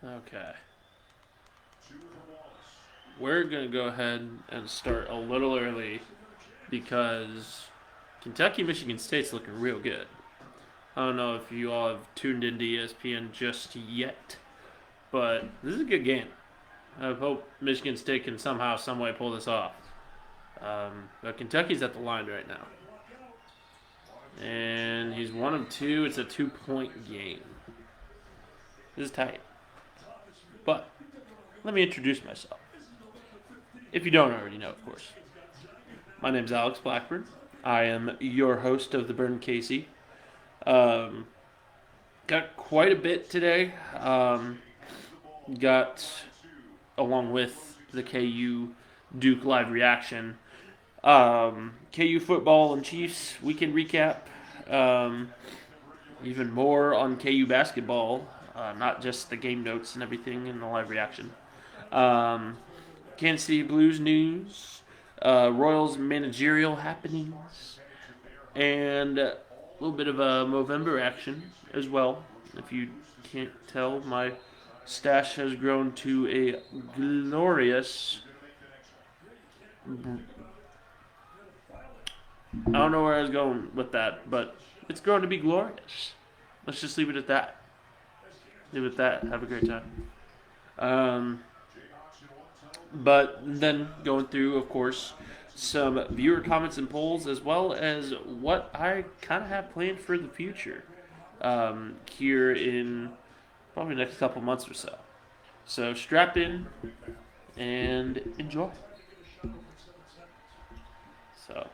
Okay. We're going to go ahead and start a little early because Kentucky Michigan State's looking real good. I don't know if you all have tuned into ESPN just yet, but this is a good game. I hope Michigan State can somehow, some way pull this off. But Kentucky's at the line right now. And he's one of two. It's a 2-point game. This is tight. But let me introduce myself. If you don't already know, of course. My name's Alex Blackburn. I am your host of the Burn Casey. Got quite a bit today. Got, along with the KU Duke live reaction, KU football and Chiefs weekend recap. Even more on KU basketball, not just the game notes and everything in the live reaction. Kansas City Blues news, Royals managerial happenings, and a little bit of a Movember action as well. If you can't tell, my stash has grown to a glorious. I don't know where I was going with that, but it's grown to be glorious. Let's just leave it at that. Leave it at that. Have a great time. But then going through, of course, some viewer comments and polls, as well as what I kind of have planned for the future here in probably the next couple months or so. So strap in and enjoy. So,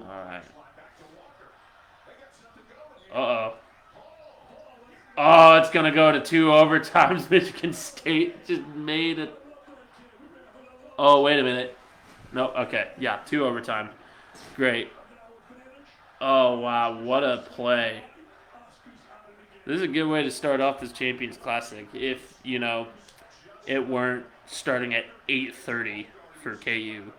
all right. Uh-oh. Oh, it's going to go to 2 overtimes. Michigan State just made it. Oh, wait a minute. No, okay. Yeah, 2 overtime. Great. Oh, wow. What a play. This is a good way to start off this Champions Classic if, it weren't starting at 8:30 for KU.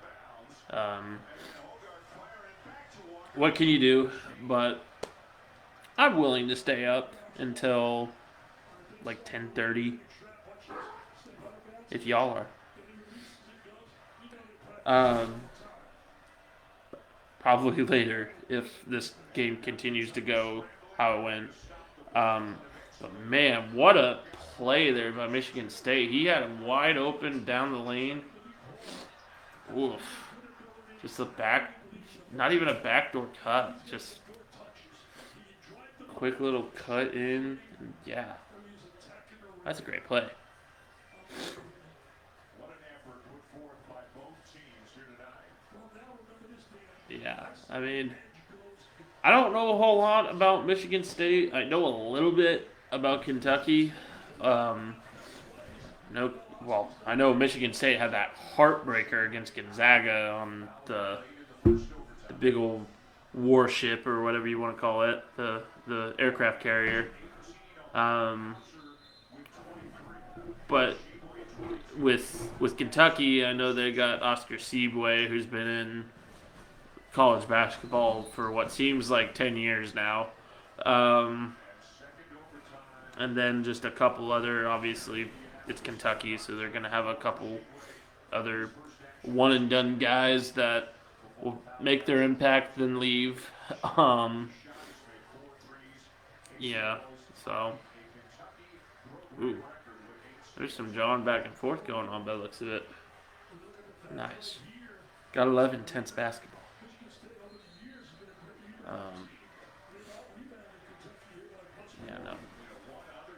What can you do? But I'm willing to stay up until like 10:30 if y'all are. Probably later if this game continues to go how it went. But man, what a play there by Michigan State. He had him wide open down the lane. Oof. Just a not even a backdoor cut. Just quick little cut in. Yeah. That's a great play. Yeah. I mean, I don't know a whole lot about Michigan State. I know a little bit about Kentucky. I know Michigan State had that heartbreaker against Gonzaga on the big old warship or whatever you want to call it, the aircraft carrier. But with Kentucky, I know they got Oscar Tshiebwe, who's been in college basketball for what seems like 10 years now. And then just a couple other, obviously, it's Kentucky, so they're going to have a couple other one-and-done guys that will make their impact then leave. Yeah, so. Ooh. There's some jawing back and forth going on by the looks of it. Nice. Gotta love intense basketball. No.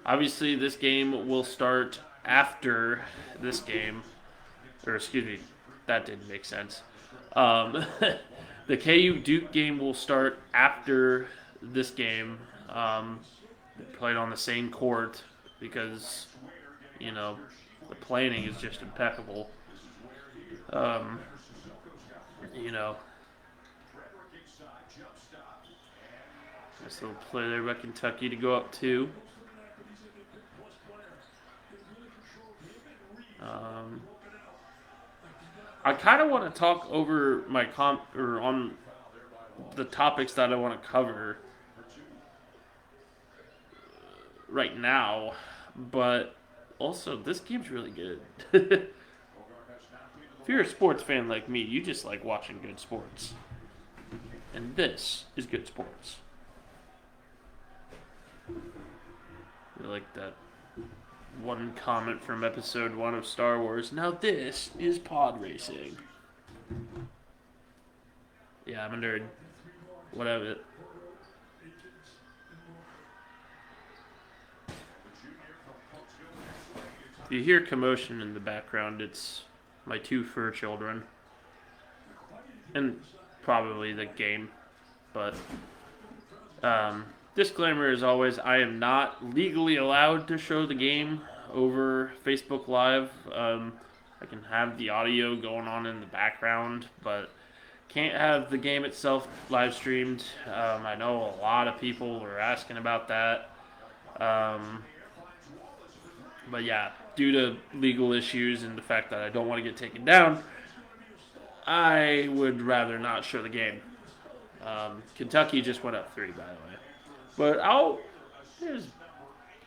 Obviously, this game will start after this game. Or, excuse me, that didn't make sense. The KU Duke game will start after this game. Played on the same court because, the planning is just impeccable. Nice little play there by Kentucky to go up 2. I kind of want to talk over my on the topics that I want to cover right now, but also this game's really good. If you're a sports fan like me, you just like watching good sports. And this is good sports. I like that one comment from episode 1 of Star Wars. Now this is pod racing. Yeah, I'm a nerd. Whatever. If you hear commotion in the background, it's my 2 fur children. And probably the game. But, disclaimer as always, I am not legally allowed to show the game over Facebook Live. I can have the audio going on in the background, but can't have the game itself live streamed. I know a lot of people were asking about that. But yeah, due to legal issues and the fact that I don't want to get taken down, I would rather not show the game. Kentucky just went up 3, by the way. But there's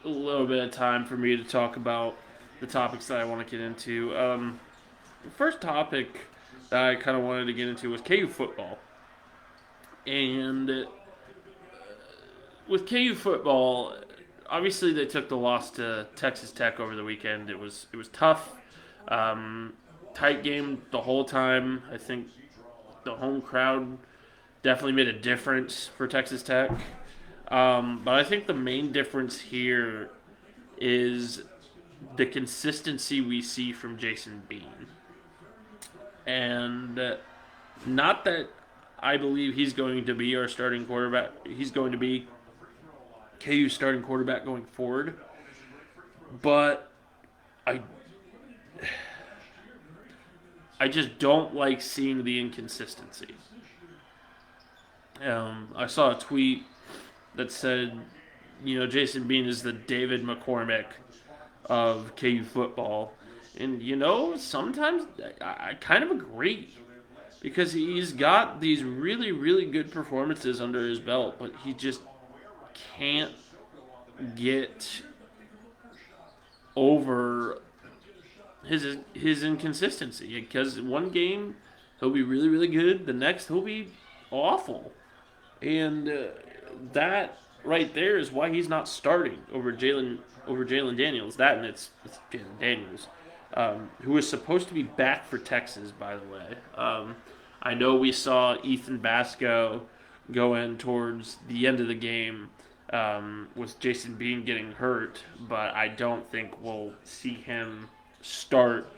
a little bit of time for me to talk about the topics that I want to get into. The first topic that I kind of wanted to get into was KU football. And with KU football, obviously they took the loss to Texas Tech over the weekend. It was tough. Tight game the whole time. I think the home crowd definitely made a difference for Texas Tech. But I think the main difference here is the consistency we see from Jason Bean. And not that I believe he's going to be our starting quarterback. He's going to be KU's starting quarterback going forward. But I just don't like seeing the inconsistency. I saw a tweet that said, Jason Bean is the David McCormick of KU football. And, sometimes I kind of agree. Because he's got these really, really good performances under his belt, but he just can't get over his inconsistency. Because one game, he'll be really, really good. The next, he'll be awful. And that right there is why he's not starting over Jalen Daniels. That, and it's Jalen Daniels, who is supposed to be back for Texas, by the way. I know we saw Ethan Basco go in towards the end of the game with Jason Bean getting hurt, but I don't think we'll see him start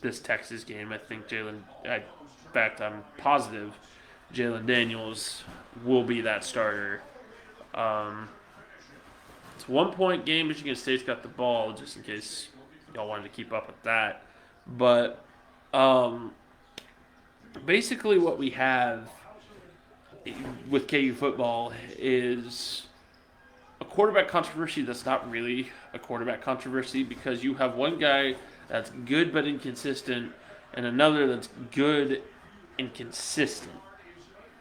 this Texas game. I think in fact, I'm positive Jalen Daniels will be that starter. It's a 1-point game. Michigan State's got the ball, just in case y'all wanted to keep up with that. But basically what we have with KU football is a quarterback controversy that's not really a quarterback controversy, because you have one guy that's good but inconsistent and another that's good and consistent.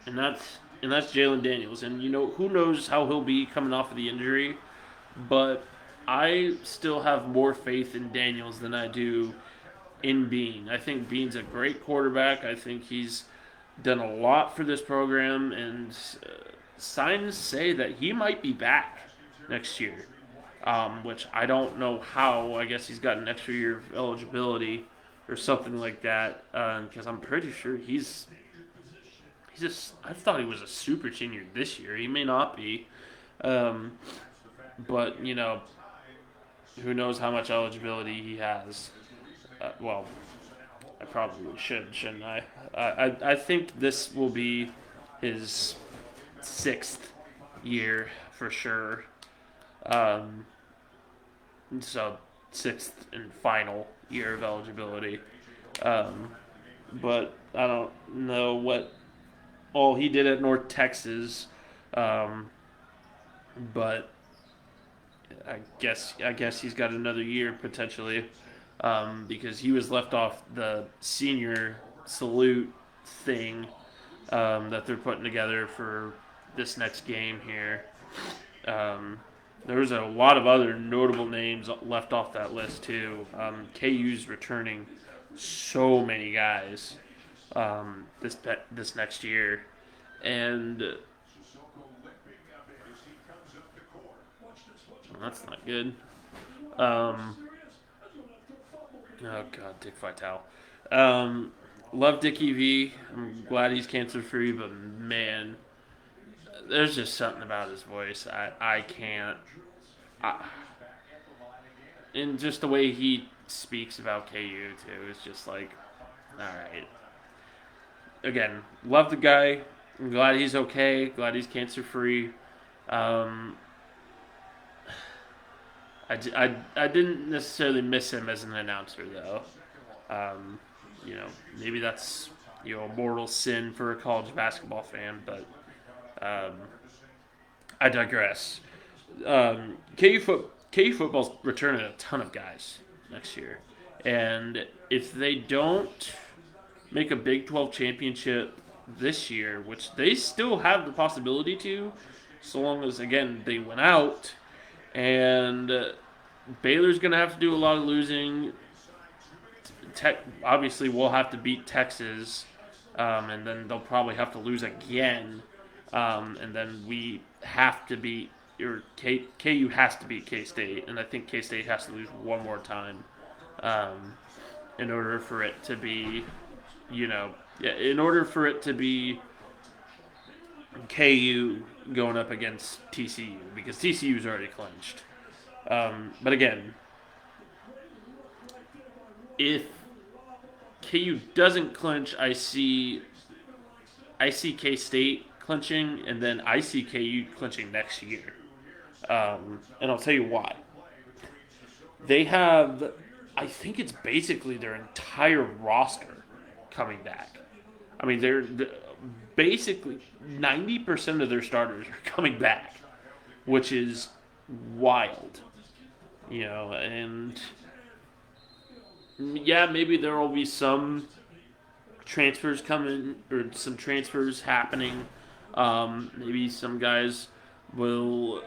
And that's Jalen Daniels. And, who knows how he'll be coming off of the injury. But I still have more faith in Daniels than I do in Bean. I think Bean's a great quarterback. I think he's done a lot for this program. And signs say that he might be back next year. Which I don't know how. I guess he's got an extra year of eligibility or something like that. Because I'm pretty sure I thought he was a super senior this year. He may not be. But, who knows how much eligibility he has. Well, I probably shouldn't I? I think this will be his 6th year for sure. So 6th and final year of eligibility. But I don't know what all he did at North Texas. But I guess he's got another year potentially, because he was left off the senior salute thing that they're putting together for this next game here. There's a lot of other notable names left off that list too. KU's returning so many guys this next year, and that's not good. Oh God, Dick Vitale. Um, love Dickie V. I'm glad he's cancer free, but man, there's just something about his voice. I can't. I, and just the way he speaks about KU too is just like, all right. Again, love the guy. I'm glad he's okay. Glad he's cancer free. Um, I didn't necessarily miss him as an announcer though. Um, maybe that's a mortal sin for a college basketball fan, but um, I digress. KU football's returning a ton of guys next year, and if they don't make a Big 12 championship this year, which they still have the possibility to, so long as again they win out, and Baylor's gonna have to do a lot of losing. Obviously, we'll have to beat Texas, and then they'll probably have to lose again, and then we have to beat KU has to beat K-State, and I think K-State has to lose one more time, in order for it to be, in order for it to be KU going up against TCU, because TCU's already clinched. But again, if KU doesn't clinch, I see K-State clinching, and then I see KU clinching next year. And I'll tell you why. They have, I think it's basically their entire roster coming back. I mean, they're basically 90% of their starters are coming back, which is wild. And yeah, maybe there will be some transfers coming or some transfers happening. Maybe some guys will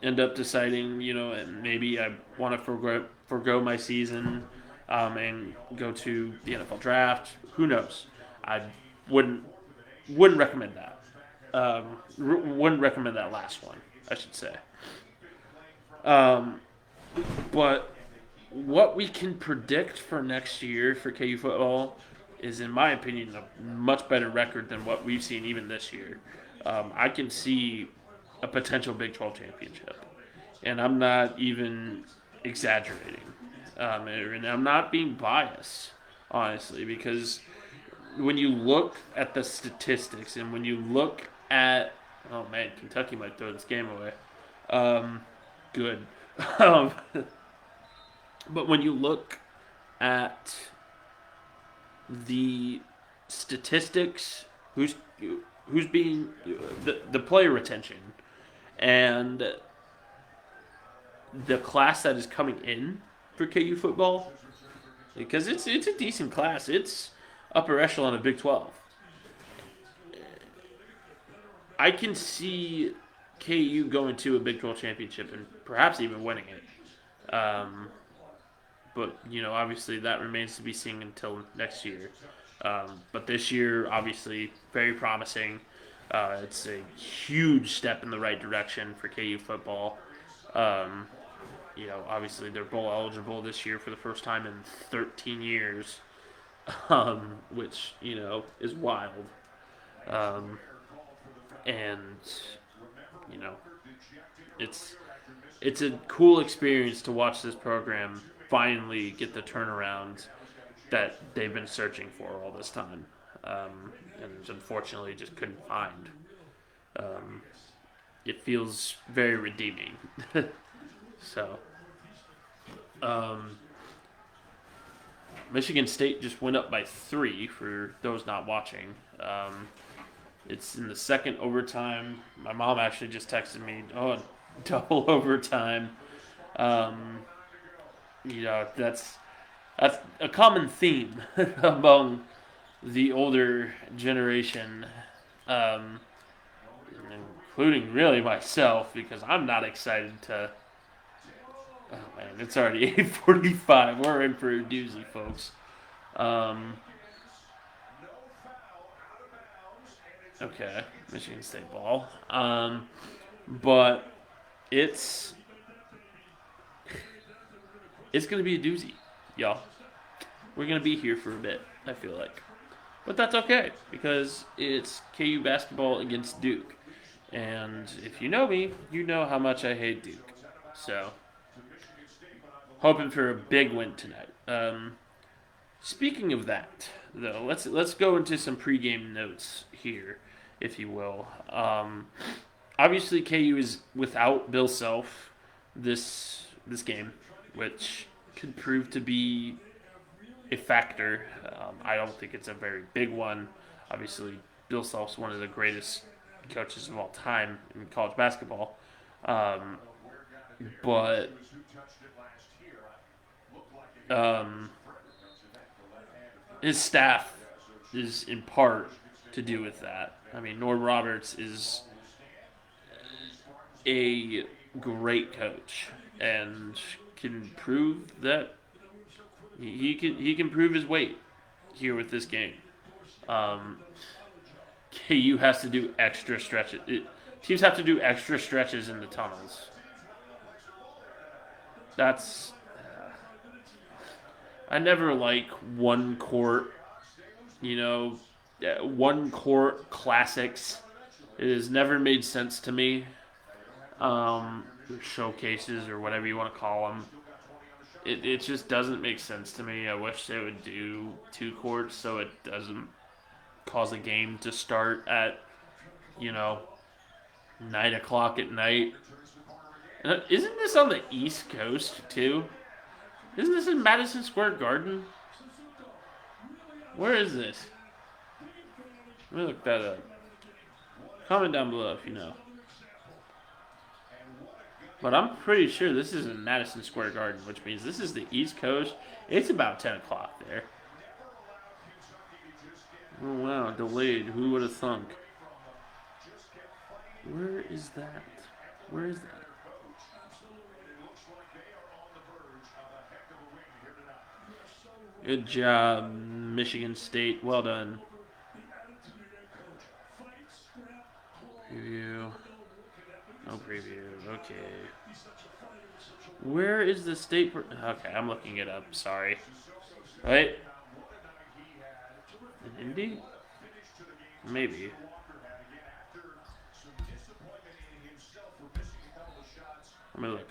end up deciding, and maybe I want to forgo my season and go to the NFL draft. Who knows? I wouldn't recommend that. Wouldn't recommend that last one, I should say. But what we can predict for next year for KU football is, in my opinion, a much better record than what we've seen even this year. I can see a potential Big 12 championship, and I'm not even exaggerating. And I'm not being biased, honestly, because when you look at the statistics and when you look at, oh man, Kentucky might throw this game away. Good. But when you look at the statistics, who's being the player retention, and the class that is coming in for KU football, because it's a decent class. It's upper echelon of Big 12. I can see KU going to a Big 12 championship and perhaps even winning it. But, obviously that remains to be seen until next year. But this year, obviously, very promising. It's a huge step in the right direction for KU football. Obviously they're bowl eligible this year for the first time in 13 years, which, is wild. And, it's a cool experience to watch this program finally get the turnaround that they've been searching for all this time, and unfortunately just couldn't find. It feels very redeeming. So, Michigan State just went up by 3 for those not watching. It's in the second overtime. My mom actually just texted me, double overtime. That's a common theme among the older generation. including really myself, because I'm not excited to. Oh man, it's already 8:45. We're in for a doozy, folks. Um, okay, Michigan State ball. But it's it's gonna be a doozy, y'all. We're gonna be here for a bit. I feel like, but that's okay because it's KU basketball against Duke, and if you know me, you know how much I hate Duke. So, hoping for a big win tonight. Speaking of that, though, let's go into some pregame notes here, if you will. Obviously, KU is without Bill Self this game, which could prove to be a factor. I don't think it's a very big one. Obviously, Bill Self's one of the greatest coaches of all time in college basketball, but um, his staff is in part to do with that. I mean, Norm Roberts is a great coach and can prove that he can prove his weight here with this game. Um, KU has to do extra stretches. Teams have to do extra stretches in the tunnels. That's I never like one court, one court classics. It has never made sense to me. Showcases or whatever you want to call them. It just doesn't make sense to me. I wish they would do two courts so it doesn't cause a game to start at, 9 o'clock at night. And isn't this on the East Coast too? Isn't this in Madison Square Garden? Where is this? Let me look that up. Comment down below if you know. But I'm pretty sure this is in Madison Square Garden, which means this is the East Coast. It's about 10 o'clock there. Oh, wow. Delayed. Who would have thunk? Where is that? Where is that? Good job, Michigan State. Well done. Preview. No preview. Okay. Where is the state? Okay, I'm looking it up. Sorry. Right? In Indy? Maybe. Let me look.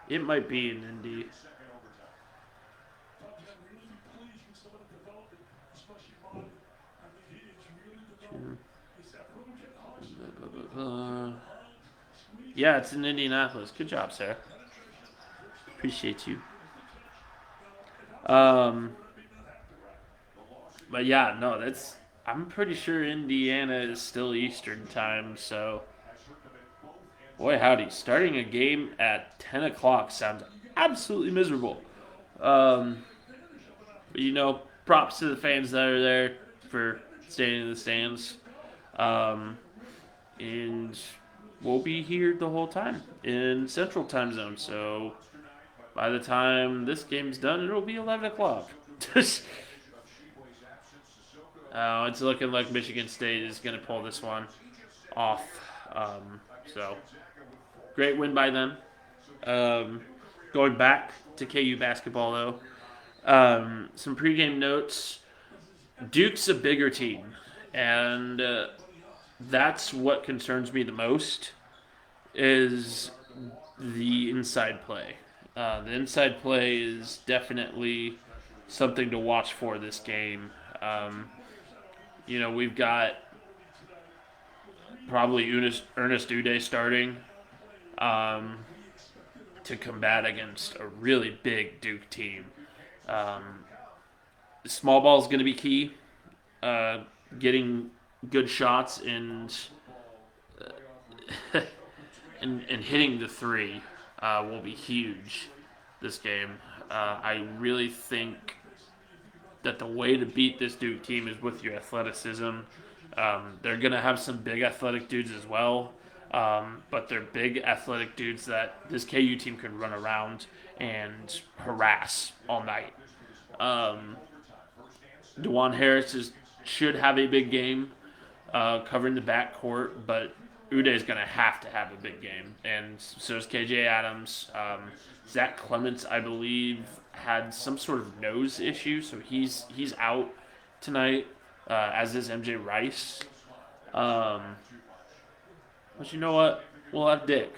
It might be in Indy. Yeah, it's in Indianapolis. Good job, Sarah. Appreciate you. But yeah, no, I'm pretty sure Indiana is still Eastern time, so boy howdy, starting a game at 10 o'clock sounds absolutely miserable. But props to the fans that are there for staying in the stands. And we'll be here the whole time in Central Time Zone. So by the time this game's done, it'll be 11 o'clock. It's looking like Michigan State is going to pull this one off. So great win by them. Going back to KU basketball, though, some pregame notes. Duke's a bigger team, and that's what concerns me the most is the inside play. The inside play is definitely something to watch for this game. We've got probably Ernest Uday starting to combat against a really big Duke team. Small ball is going to be key. Getting good shots and hitting the three will be huge this game. I really think that the way to beat this Duke team is with your athleticism. They're going to have some big athletic dudes as well, but they're big athletic dudes that this KU team can run around and harass all night. DeJuan Harris should have a big game covering the backcourt, but Uday is going to have a big game, and so is KJ Adams. Zach Clements, I believe, had some sort of nose issue, so he's out tonight, as is MJ Rice. But you know what? We'll have Dick.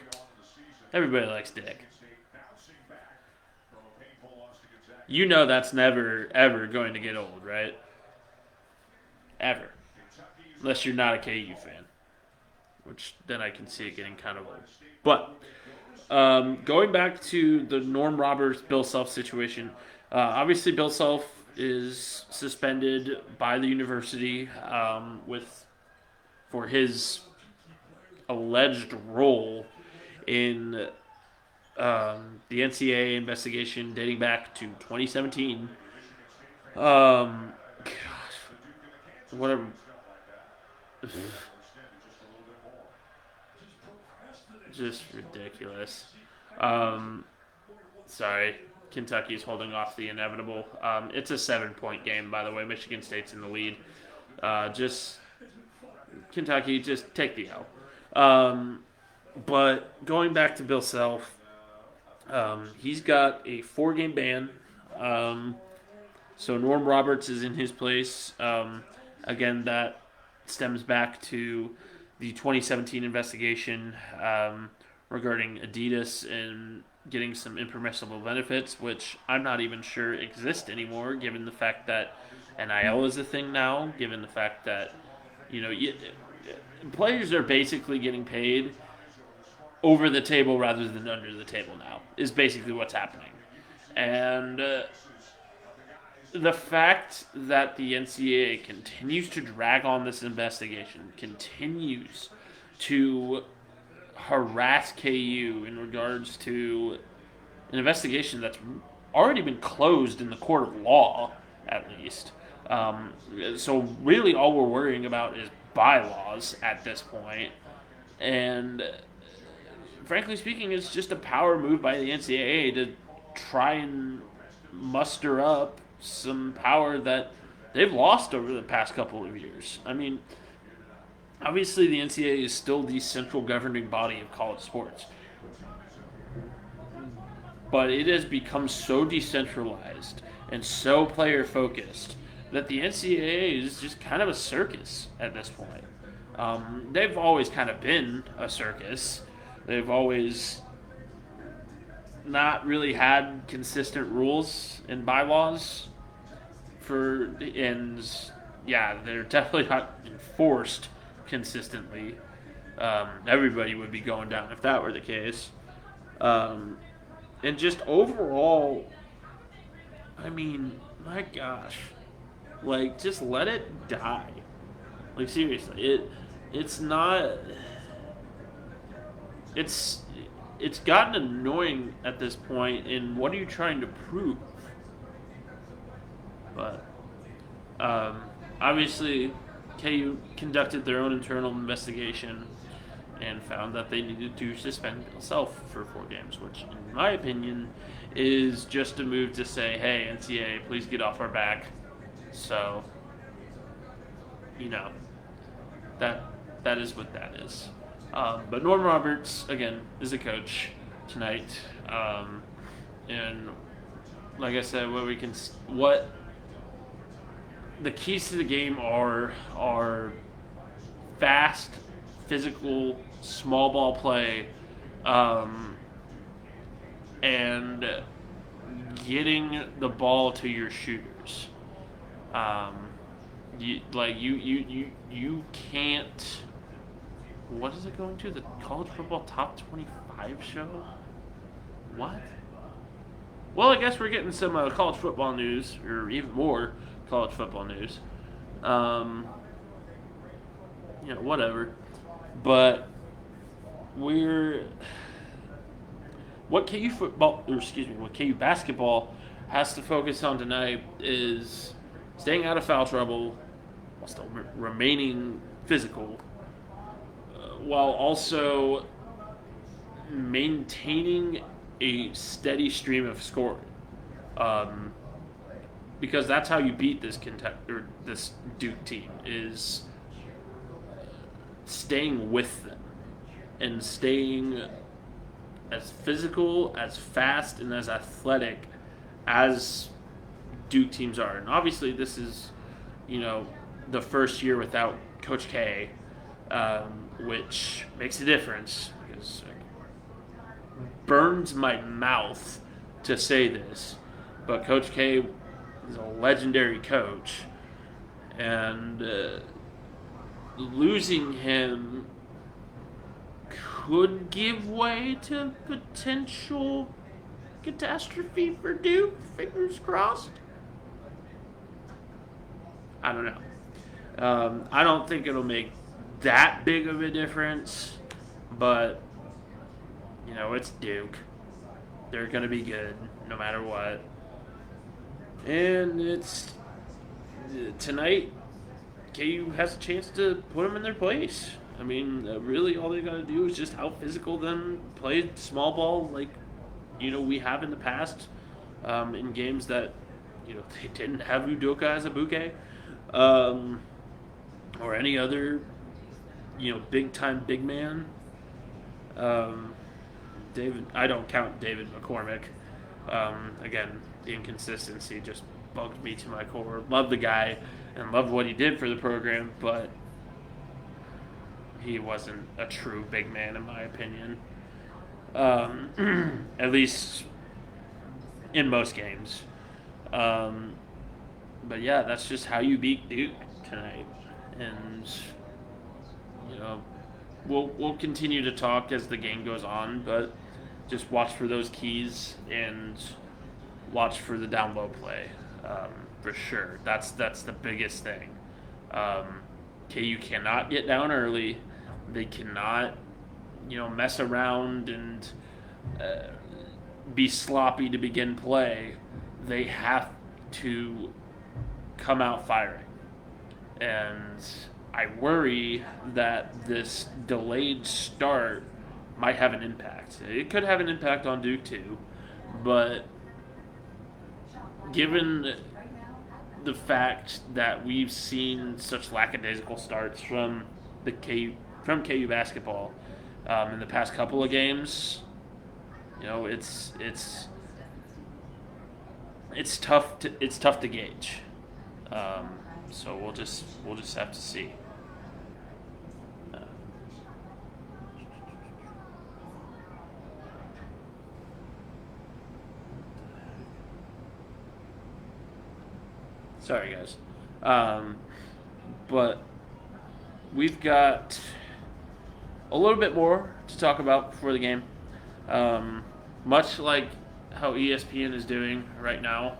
Everybody likes Dick. You know that's never, ever going to get old, right? Ever. Unless you're not a KU fan. Which then I can see it getting kind of old. But going back to the Norm Roberts, Bill Self situation, obviously Bill Self is suspended by the university for his alleged role in the NCAA investigation dating back to 2017. Gosh, whatever. Just ridiculous. Sorry, Kentucky's holding off the inevitable. It's a 7-point game, by the way. Michigan State's in the lead. Kentucky, just take the L. But going back to Bill Self, he's got a 4-game ban. So Norm Roberts is in his place. Again, that stems back to the 2017 investigation regarding Adidas and getting some impermissible benefits, which I'm not even sure exist anymore, given the fact that NIL is a thing now, given the fact that, players are basically getting paid over the table rather than under the table now, is basically what's happening. And the fact that the NCAA continues to drag on this investigation, continues to harass KU in regards to an investigation that's already been closed in the court of law, at least. So really all we're worrying about is bylaws at this point. And frankly speaking, it's just a power move by the NCAA to try and muster up some power that they've lost over the past couple of years. I mean, obviously the NCAA is still the central governing body of college sports, but it has become so decentralized and so player focused that the NCAA is just kind of a circus at this point. They've always kind of been a circus. They've always not really had consistent rules and bylaws they're definitely not enforced consistently. Everybody would be going down if that were the case. And just overall, I mean, my gosh, like, just let it die. Like, seriously, it's not. It's gotten annoying at this point, and what are you trying to prove? But obviously, KU conducted their own internal investigation and found that they needed to suspend Bill Self for 4 games, which, in my opinion, is just a move to say, hey, NCAA, please get off our back. So, that is what that is. But Norm Roberts, again, is a coach tonight. And like I said, what the keys to the game are fast, physical, small ball play, and getting the ball to your shooters. You can't. What is it going to? The college football top 25 show? What? Well, I guess we're getting some college football news, or even more college football news. Whatever. But what KU basketball has to focus on tonight is staying out of foul trouble, while still remaining physical, while also maintaining a steady stream of scoring. Because that's how you beat this Duke team, is staying with them and staying as physical, as fast, and as athletic as Duke teams are. And obviously, this is, the first year without Coach K, which makes a difference because it burns my mouth to say this, but Coach K is a legendary coach, and losing him could give way to potential catastrophe for Duke. Fingers crossed. I don't know. I don't think it'll make that big of a difference, but it's Duke. They're going to be good no matter what. And it's tonight, KU has a chance to put them in their place. I mean, really all they got to do is just out physical them, play small ball like, we have in the past in games that, they didn't have Udoka as a bouquet or any other, big-time big man. I don't count David McCormick. Again, the inconsistency just bugged me to my core. Love the guy and love what he did for the program, but he wasn't a true big man in my opinion. At least in most games. But yeah, that's just how you beat Duke tonight. And we'll continue to talk as the game goes on, but just watch for those keys and watch for the down low play, for sure. That's the biggest thing. KU cannot get down early. They cannot, mess around and be sloppy to begin play. They have to come out firing. And I worry that this delayed start might have an impact. It could have an impact on Duke too, but given the fact that we've seen such lackadaisical starts from KU basketball in the past couple of games, it's tough to gauge. So we'll just have to see. Sorry, guys. But we've got a little bit more to talk about before the game. Much like how ESPN is doing right now,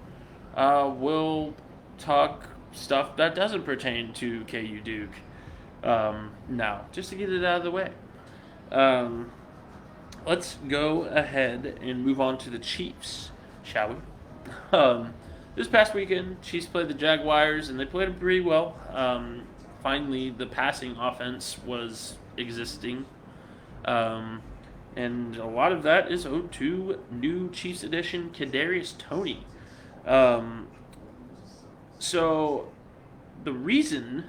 we'll talk stuff that doesn't pertain to KU Duke now, just to get it out of the way. Let's go ahead and move on to the Chiefs, shall we? This past weekend, Chiefs played the Jaguars, and they played them pretty well. Finally, the passing offense was existing. And a lot of that is owed to new Chiefs addition, Kadarius Toney. So, the reason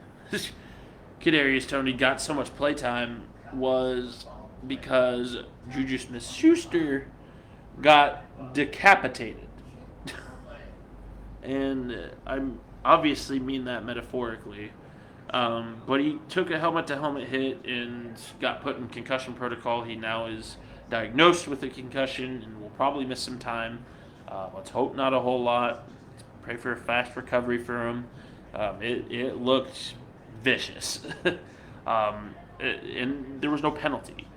Kadarius Toney got so much playtime was because Juju Smith-Schuster got decapitated. And I obviously mean that metaphorically. But he took a helmet-to-helmet hit and got put in concussion protocol. He now is diagnosed with a concussion and will probably miss some time. Let's hope not a whole lot. Pray for a fast recovery for him. It looked vicious. And there was no penalty,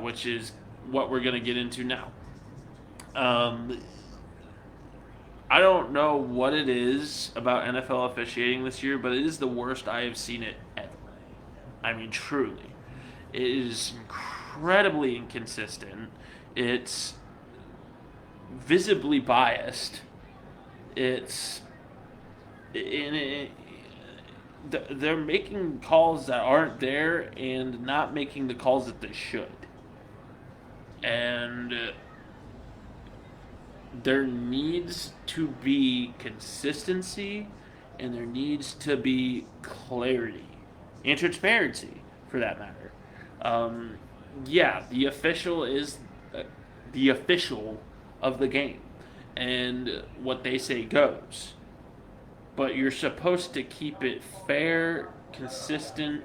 which is what we're going to get into now. I don't know what it is about NFL officiating this year, but it is the worst I have seen it ever. I mean, truly. It is incredibly inconsistent. It's visibly biased. they're making calls that aren't there and not making the calls that they should. And there needs to be consistency and there needs to be clarity and transparency for that matter. Um, yeah, the official is the official of the game, and what they say goes. But you're supposed to keep it fair, consistent,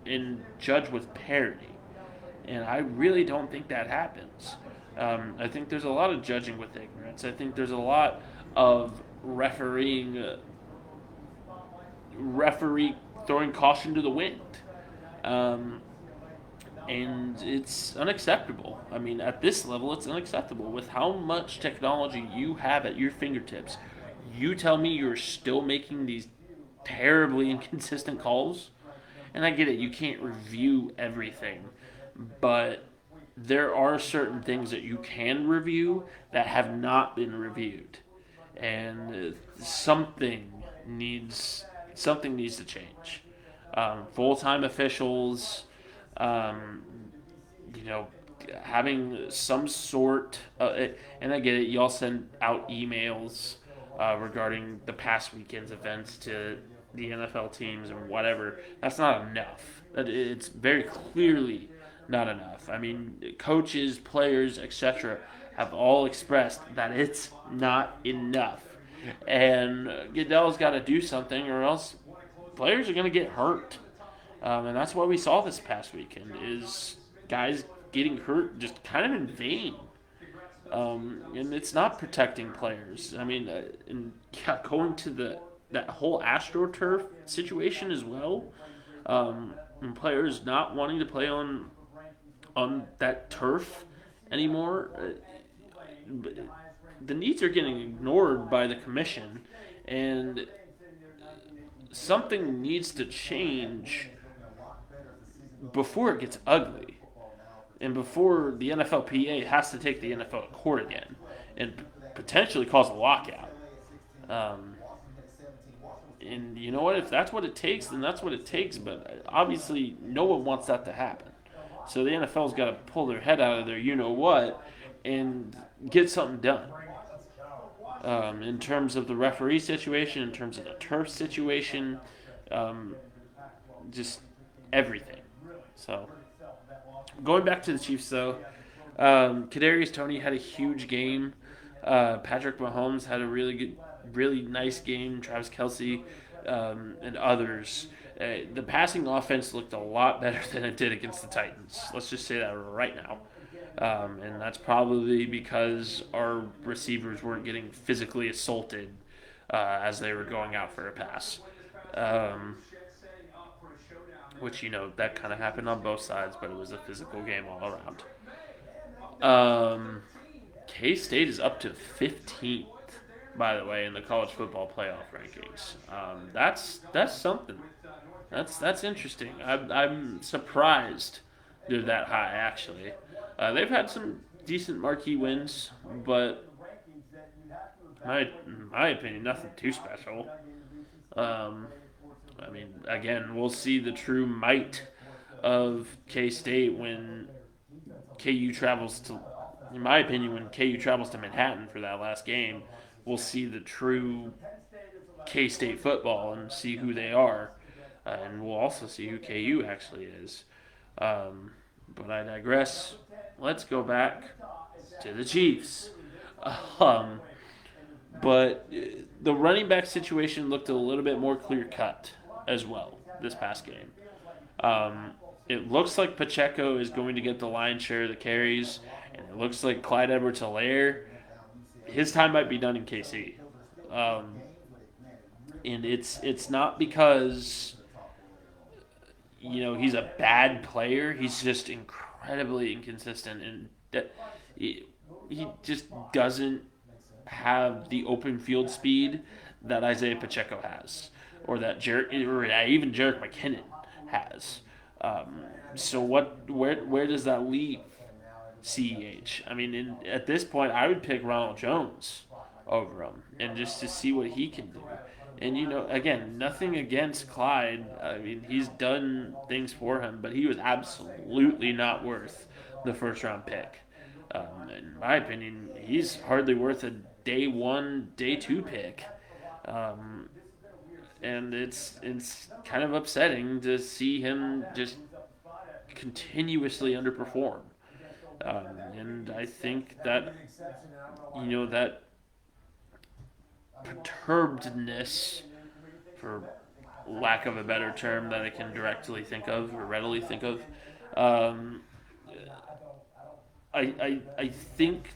and judge with parity. And I really don't think that happens. I think there's a lot of judging with ignorance. I think there's a lot of referee throwing caution to the wind. Um, and it's unacceptable. I mean, at this level, it's unacceptable. With how much technology you have at your fingertips, you tell me you're still making these terribly inconsistent calls? And I get it, you can't review everything, but there are certain things that you can review that have not been reviewed, and something needs to change. Full time officials, um, you know, having some sort. And I get it. Y'all send out emails regarding the past weekend's events to the NFL teams and whatever. That's not enough. It's very clearly not enough. I mean, coaches, players, etc., have all expressed that it's not enough. And Goodell's got to do something, or else players are going to get hurt. And that's what we saw this past weekend is guys getting hurt just kind of in vain. And it's not protecting players. I mean, and yeah, going to that whole AstroTurf situation as well, and players not wanting to play on that turf anymore. The needs are getting ignored by the commission, and something needs to change before it gets ugly, and before the NFLPA has to take the NFL to court again and potentially cause a lockout. Um, and you know what? If that's what it takes, then that's what it takes. But obviously, no one wants that to happen. So the NFL's got to pull their head out of their you know what and get something done. In terms of the referee situation, in terms of the turf situation, um, just everything. So going back to the Chiefs, though, Kadarius Toney had a huge game. Patrick Mahomes had a really nice game. Travis Kelce and others. The passing offense looked a lot better than it did against the Titans. Let's just say that right now. And that's probably because our receivers weren't getting physically assaulted as they were going out for a pass. Which, that kind of happened on both sides, but it was a physical game all around. K-State is up to 15th, by the way, in the college football playoff rankings. That's something. That's interesting. I'm surprised they're that high, actually. They've had some decent marquee wins, but in my opinion, nothing too special. I mean, again, we'll see the true might of K-State when KU travels to, in my opinion, when KU travels to Manhattan for that last game, we'll see the true K-State football and see who they are. And we'll also see who KU actually is. But I digress. Let's go back to the Chiefs. But the running back situation looked a little bit more clear-cut as well this past game. It looks like Pacheco is going to get the lion's share of the carries, and it looks like Clyde Edwards-Helaire, his time might be done in KC. And it's not because he's a bad player. He's just incredibly inconsistent, and that he just doesn't have the open field speed that Isaiah Pacheco has, or that even Jerick McKinnon has. So where does that leave CEH? I mean, at this point, I would pick Ronald Jones over him, and just to see what he can do. And again, nothing against Clyde. I mean, he's done things for him, but he was absolutely not worth the first round pick. In my opinion, he's hardly worth a day one, day two pick. Um, and it's kind of upsetting to see him just continuously underperform. And I think that that perturbedness, for lack of a better term that I can directly think of or readily think of, um, I think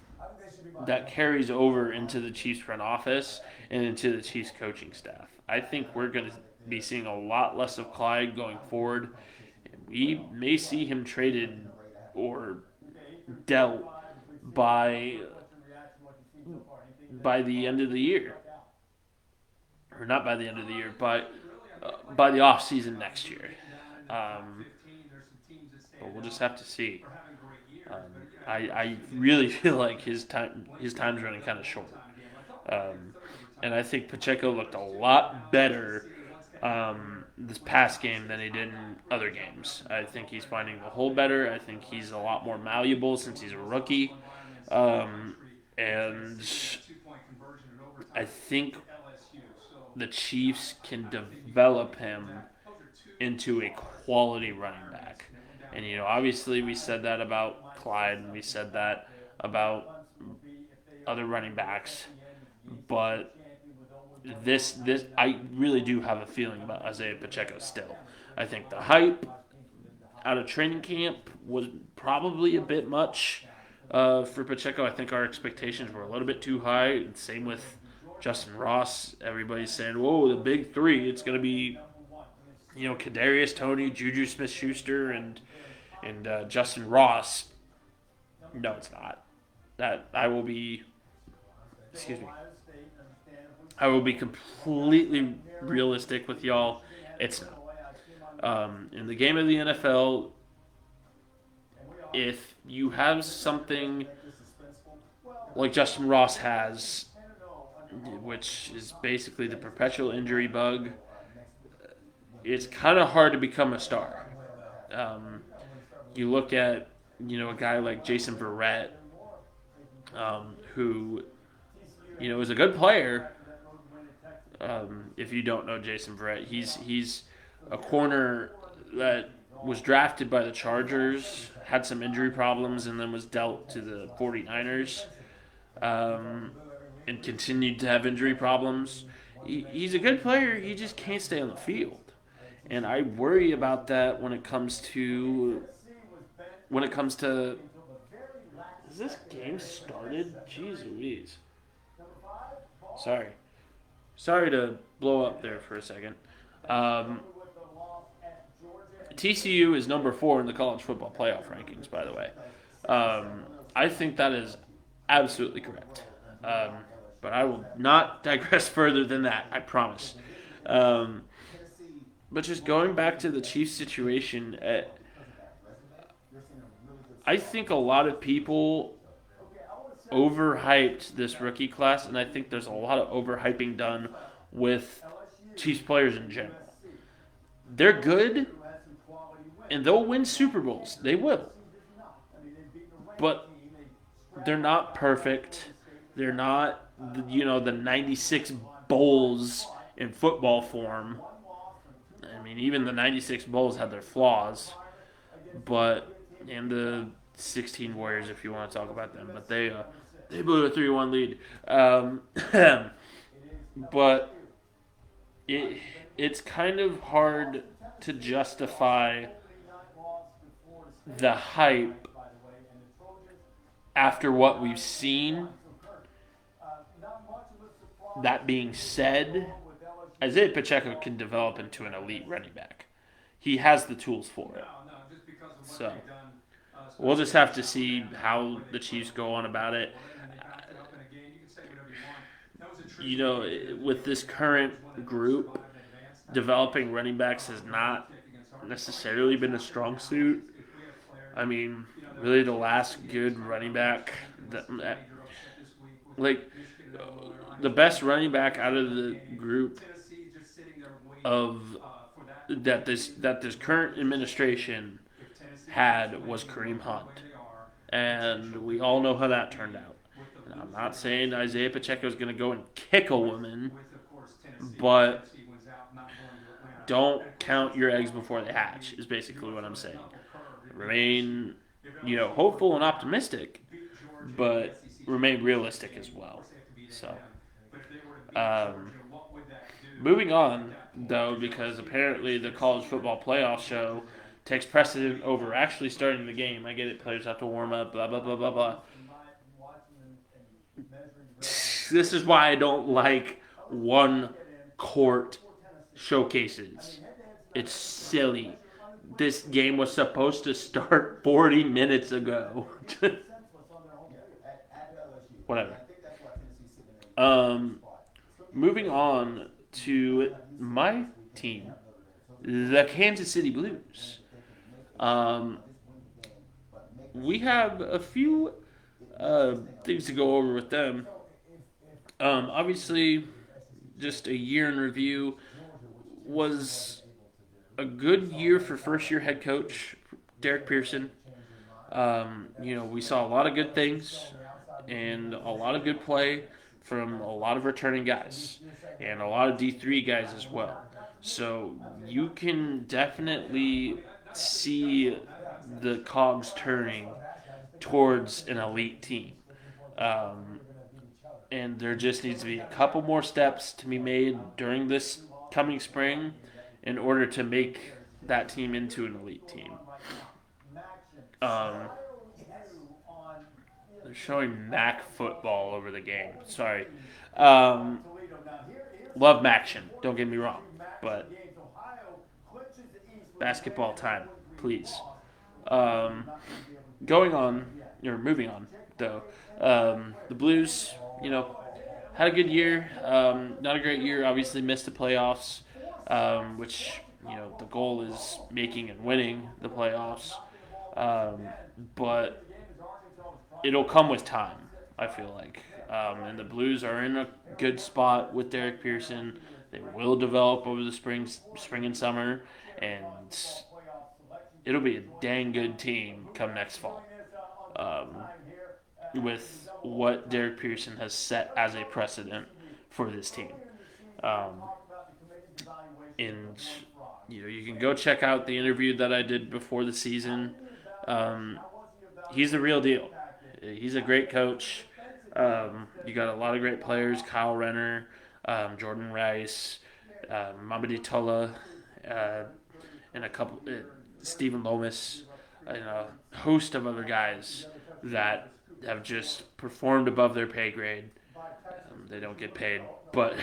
that carries over into the Chiefs front office and into the Chiefs coaching staff. I think we're going to be seeing a lot less of Clyde going forward. We may see him traded or dealt by the end of the year, or not by the end of the year, but by the off season next year. Um, but we'll just have to see. Um, I really feel like his time's running kind of short. Um, and I think Pacheco looked a lot better this past game than he did in other games. I think he's finding the hole better. I think he's a lot more malleable since he's a rookie. And I think the Chiefs can develop him into a quality running back. And obviously we said that about Clyde, and we said that about other running backs, but this I really do have a feeling about Isaiah Pacheco still. I think the hype out of training camp was probably a bit much for Pacheco. I think our expectations were a little bit too high. Same with Justin Ross. Everybody's saying, "Whoa, the big three! It's going to be Kadarius Toney, Juju Smith-Schuster, and Justin Ross." No, it's not. That I will be. Excuse me. I will be completely realistic with y'all. It's not. In the game of the NFL, if you have something like Justin Ross has, which is basically the perpetual injury bug, it's kind of hard to become a star. Um, you look at a guy like Jason Verrett, who is a good player. If you don't know Jason Verrett, he's a corner that was drafted by the Chargers, had some injury problems, and then was dealt to the 49ers, and continued to have injury problems. He's a good player. He just can't stay on the field, and I worry about that when it comes to Is this game started? Jeez Louise. Sorry. Sorry to blow up there for a second. Um, TCU is number 4 in the college football playoff rankings, by the way. I think that is absolutely correct. Um, but I will not digress further than that, I promise. Um, but just going back to the Chiefs situation, I think a lot of people overhyped this rookie class, and I think there's a lot of overhyping done with Chiefs players in general. They're good, and they'll win Super Bowls. They will. But they're not perfect. They're not, the 96 bowls in football form. I mean, even the 96 bowls had their flaws. And the 16 Warriors, if you want to talk about them. But they blew a 3-1 lead. But it's kind of hard to justify the hype after what we've seen. That being said, Isaiah Pacheco can develop into an elite running back. He has the tools for it. So we'll just have to see how the Chiefs go on about it. With this current group, developing running backs has not necessarily been a strong suit. I mean, really, the last good running back, the best running back out of the group of that this current administration had was Kareem Hunt, and we all know how that turned out. And I'm not saying Isaiah Pacheco is going to go and kick a woman, but don't count your eggs before they hatch. Is basically what I'm saying. Remain, hopeful and optimistic, but remain realistic as well. So, um, moving on though, because apparently the college football playoff show takes precedent over actually starting the game. I get it; players have to warm up, blah blah blah blah blah. This is why I don't like one court showcases. It's silly. This game was supposed to start 40 minutes ago. Whatever. Um, Moving on to my team, the Kansas City Blues. Um, we have a few things to go over with them. Obviously, just a year in review was a good year for first year head coach Derek Pearson. We saw a lot of good things and a lot of good play from a lot of returning guys and a lot of D3 guys as well. So you can definitely see the cogs turning towards an elite team. Um, and there just needs to be a couple more steps to be made during this coming spring in order to make that team into an elite team. Um, they're showing Mac football over the game. Sorry. Um, Love Maction. Don't get me wrong, but basketball time, please. Um, Going on, or moving on, though. The Blues, had a good year. Not a great year. Obviously, missed the playoffs, which the goal is making and winning the playoffs. Um, but it'll come with time. I feel like, and the Blues are in a good spot with Derek Pearson. They will develop over the spring and summer, and it'll be a dang good team come next fall. Um, with what Derek Pearson has set as a precedent for this team. Um, and you can go check out the interview that I did before the season. Um, he's the real deal. He's a great coach. You got a lot of great players: Kyle Renner, Jordan Rice, Mamadi Tola, uh, and a couple Stephen Lomas, and a host of other guys that have just performed above their pay grade. They don't get paid, but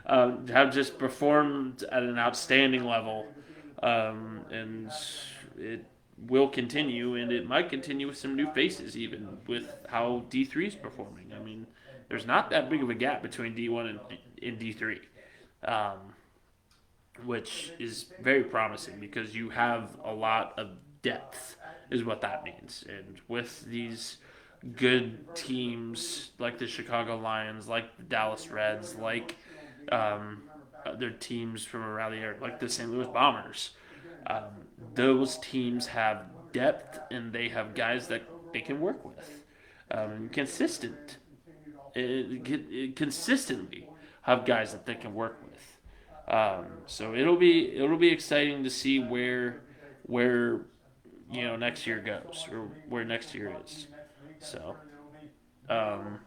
have just performed at an outstanding level, and it will continue, and it might continue with some new faces, even with how D3 is performing. I mean, there's not that big of a gap between D1 and D3, um, which is very promising because you have a lot of depth, is what that means. And with these good teams like the Chicago Lions, like the Dallas Reds, like other teams from around the area, like the St. Louis Bombers, um, those teams have depth and they have guys that they can work with. Consistently have guys that they can work with. So it'll be exciting to see where next year goes or where next year is. So, um,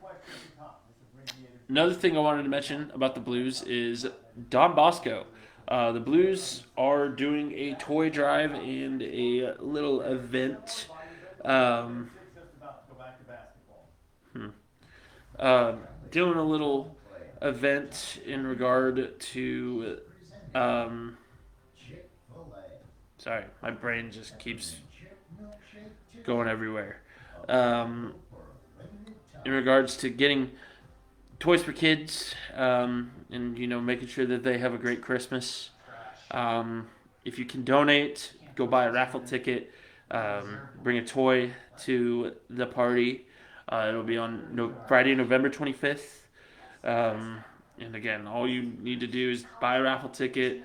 another thing I wanted to mention about the Blues is Don Bosco. The Blues are doing a toy drive and a little event. Um, Doing a little event in regard to. Um, Sorry, my brain just keeps going everywhere. Um, in regards to getting toys for kids, and making sure that they have a great Christmas. If you can donate, go buy a raffle ticket, bring a toy to the party. It'll be on Friday, November 25th. And again, all you need to do is buy a raffle ticket,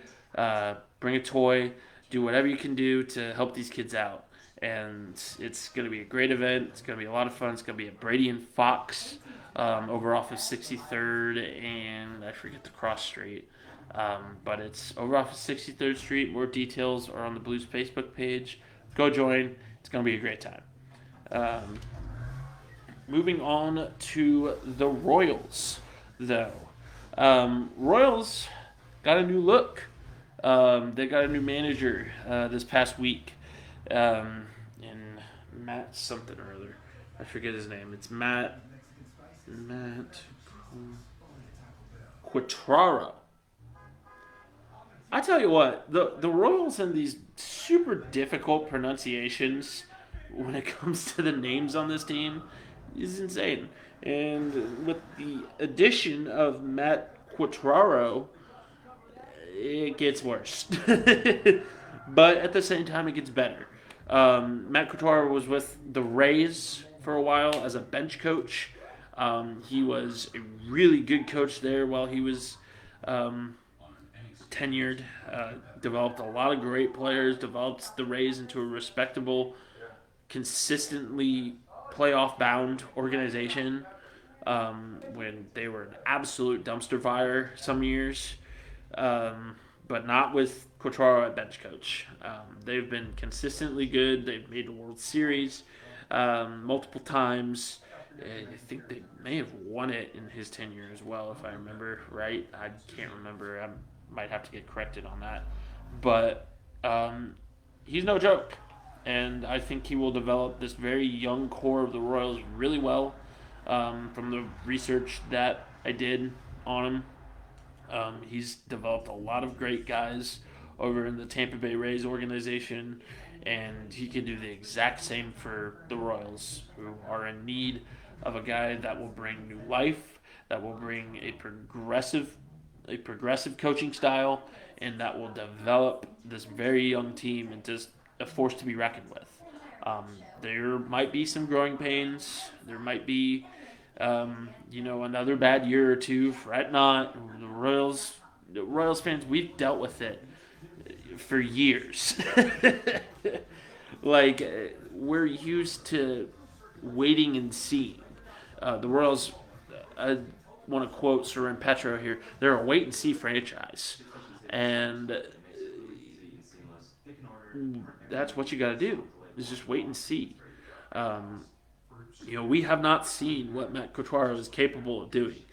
bring a toy, do whatever you can do to help these kids out. And it's going to be a great event. It's going to be a lot of fun. It's going to be at Brady and Fox over off of 63rd and I forget the cross street. But it's over off of 63rd Street. More details are on the Blues Facebook page. Go join. It's going to be a great time. Moving on to the Royals, though. Royals got a new look. They got a new manager this past week. And Matt something or other. I forget his name. It's Matt Quatraro. I tell you what, the Royals and these super difficult pronunciations when it comes to the names on this team is insane. And with the addition of Matt Quatraro, it gets worse. But at the same time, it gets better. Matt Quatraro was with the Rays for a while as a bench coach. He was a really good coach there while he was tenured. Developed a lot of great players, developed the Rays into a respectable, consistently playoff-bound organization when they were an absolute dumpster fire some years. But not with Quatraro at bench coach. They've been consistently good. They've made the World Series multiple times. I think they may have won it in his tenure as well, if I remember right. I can't remember. I might have to get corrected on that. But he's no joke. And I think he will develop this very young core of the Royals really well from the research that I did on him. He's developed a lot of great guys over in the Tampa Bay Rays organization, and he can do the exact same for the Royals, who are in need of a guy that will bring new life, that will bring a progressive coaching style, and that will develop this very young team into a force to be reckoned with. There might be some growing pains. There might be another bad year or two. Fret not. The Royals fans, we've dealt with it for years. We're used to waiting and seeing. The Royals, I want to quote Soren Petro here, they're a wait-and-see franchise. And that's what you got to do, is just wait and see. We have not seen what Matt Quatraro is capable of doing.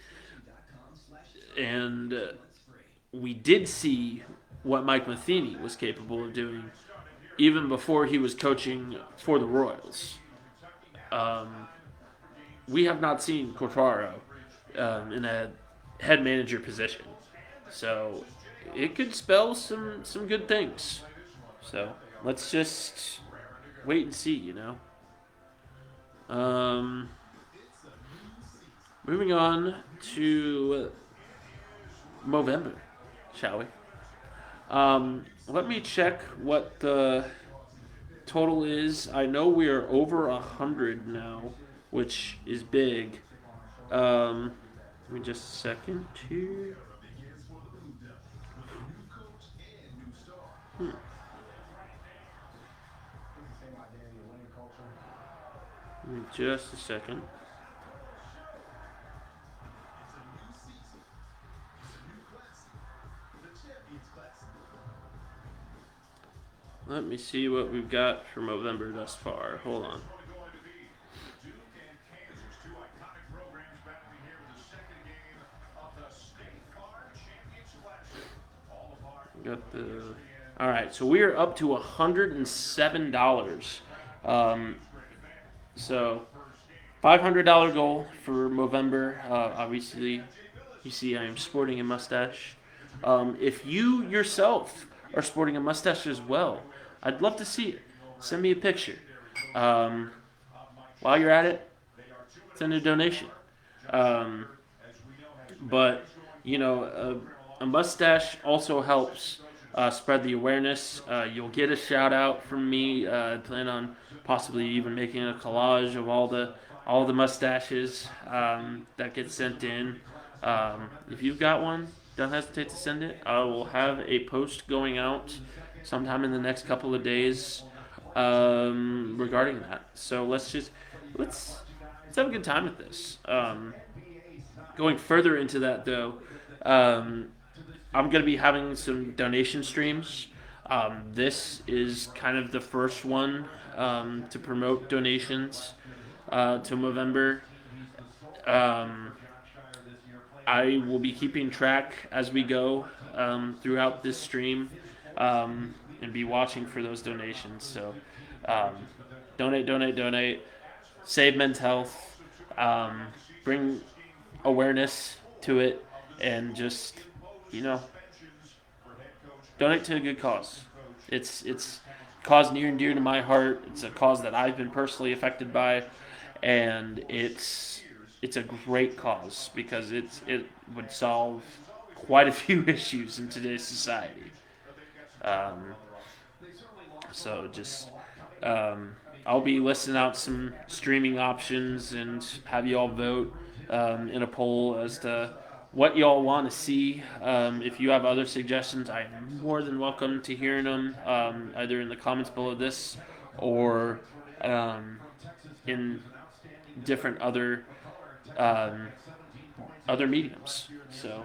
And we did see what Mike Matheny was capable of doing even before he was coaching for the Royals. We have not seen Quatraro in a head manager position. So it could spell some good things. So let's just wait and see, Moving on to Movember, shall we? Let me check what the total is. I know we are over 100 now, which is big. Give me just a second here. Give me just a second. Let me see what we've got for Movember thus far. Hold on. Got the. All right, so we are up to $107. So $500 goal for Movember. Obviously, you see I am sporting a mustache. If you yourself are sporting a mustache as well, I'd love to see it. Send me a picture. While you're at it, send a donation. But a mustache also helps spread the awareness. You'll get a shout out from me. I plan on possibly even making a collage of all the mustaches that get sent in. If you've got one, don't hesitate to send it. I will have a post going out sometime in the next couple of days regarding that. So let's let's have a good time with this. Going further into that though, um, I'm gonna be having some donation streams. This is kind of the first one to promote donations to Movember. Um, I will be keeping track as we go throughout this stream and be watching for those donations. So um, donate, donate, donate. Save men's health. Bring awareness to it, and just you know donate to a good cause. It's a cause near and dear to my heart. It's a cause that I've been personally affected by, and it's a great cause because it would solve quite a few issues in today's society. Um, so just I'll be listing out some streaming options and have you all vote in a poll as to what y'all want to see. If you have other suggestions, I'm more than welcome to hearing them, either in the comments below this or in different um, other mediums. So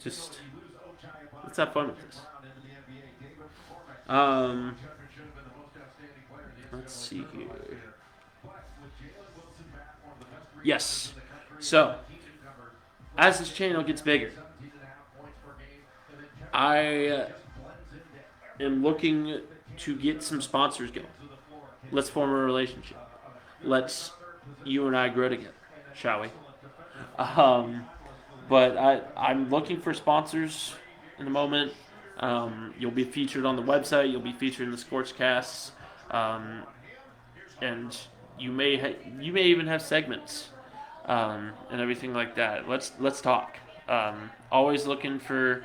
just let's have fun with this. Um, let's see here. Yes. So, as this channel gets bigger, I am looking to get some sponsors going. Let's form a relationship. Let's you and I grow together, shall we? But I'm looking for sponsors in the moment. You'll be featured on the website. You'll be featured in the ScorchCasts, and you may even have segments and everything like that. Let's talk. Always looking for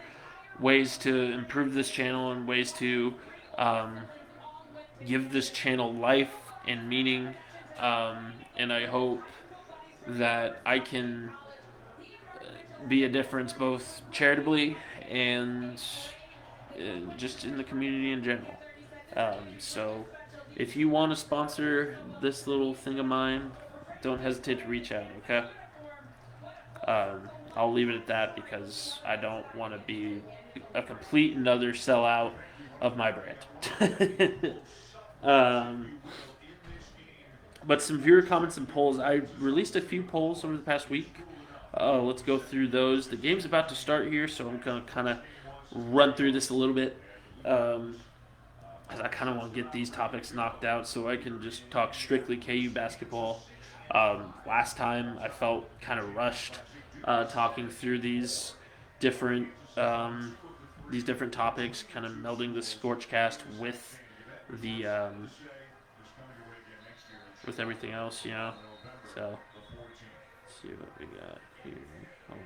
ways to improve this channel and ways to um, give this channel life and meaning. And I hope that I can be a difference both charitably and just in the community in general. So if you want to sponsor this little thing of mine, don't hesitate to reach out, okay? I'll leave it at that because I don't want to be a complete another sellout of my brand. But some viewer comments and polls. I released a few polls over the past week. Let's go through those. The game's about to start here, so I'm going to kind of run through this a little bit. Because I kind of want to get these topics knocked out so I can just talk strictly KU basketball. Last time I felt kind of rushed talking through these different topics, kind of melding the ScorchCast with the with everything else, you know. So let's see what we got here. Hold on.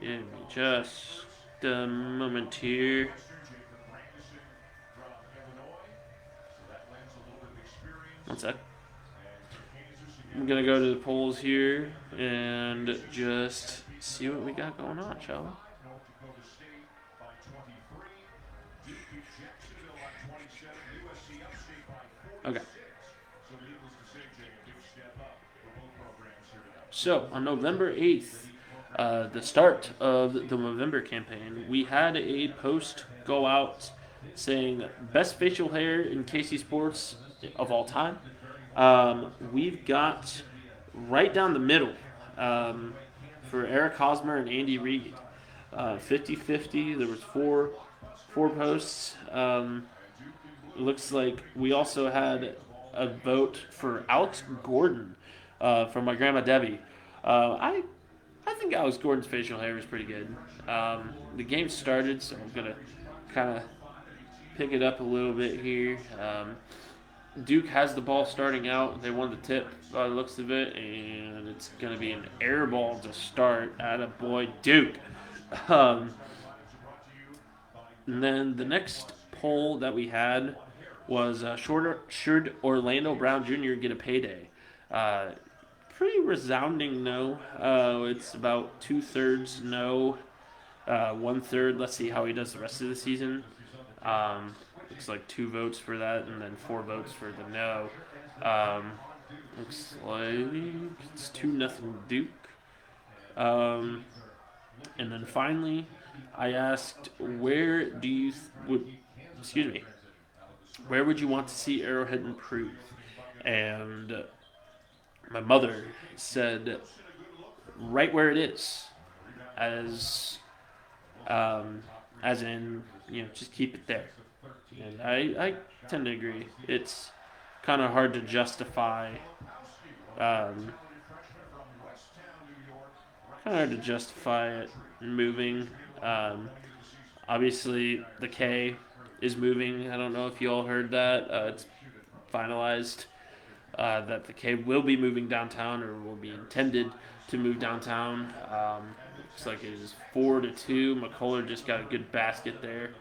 Give me just a moment here. One sec. I'm gonna go to the polls here and just see what we got going on, shall we? Okay. So on November 8th, the start of the Movember campaign, we had a post go out saying best facial hair in KC sports of all time. We've got right down the middle for Eric Hosmer and Andy Reid. 50-50. There was four posts. Looks like we also had a vote for Alex Gordon from my grandma Debbie. I think Alex Gordon's facial hair is pretty good. The game started, so I'm gonna kind of pick it up a little bit here. Duke has the ball starting out. They won the tip by the looks of it, and it's going to be an air ball to start. Attaboy, Duke. And then the next poll that we had was should Orlando Brown Jr. get a payday? Uh, Pretty resounding no. It's about 2/3 no, 1/3. Let's see how he does the rest of the season. Looks like 2 votes for that, and then 4 votes for the no. Looks like it's 2-0 Duke. And then finally, I asked, excuse me, where would you want to see Arrowhead improve? And my mother said, right where it is, as as in, just keep it there. And I tend to agree. It's kind of hard to justify. Um, Kind of hard to justify it moving. Um, Obviously, the K is moving. I don't know if you all heard that. It's finalized that the K will be moving downtown, or will be intended to move downtown. Looks like it is 4-2. McCullough just got a good basket there.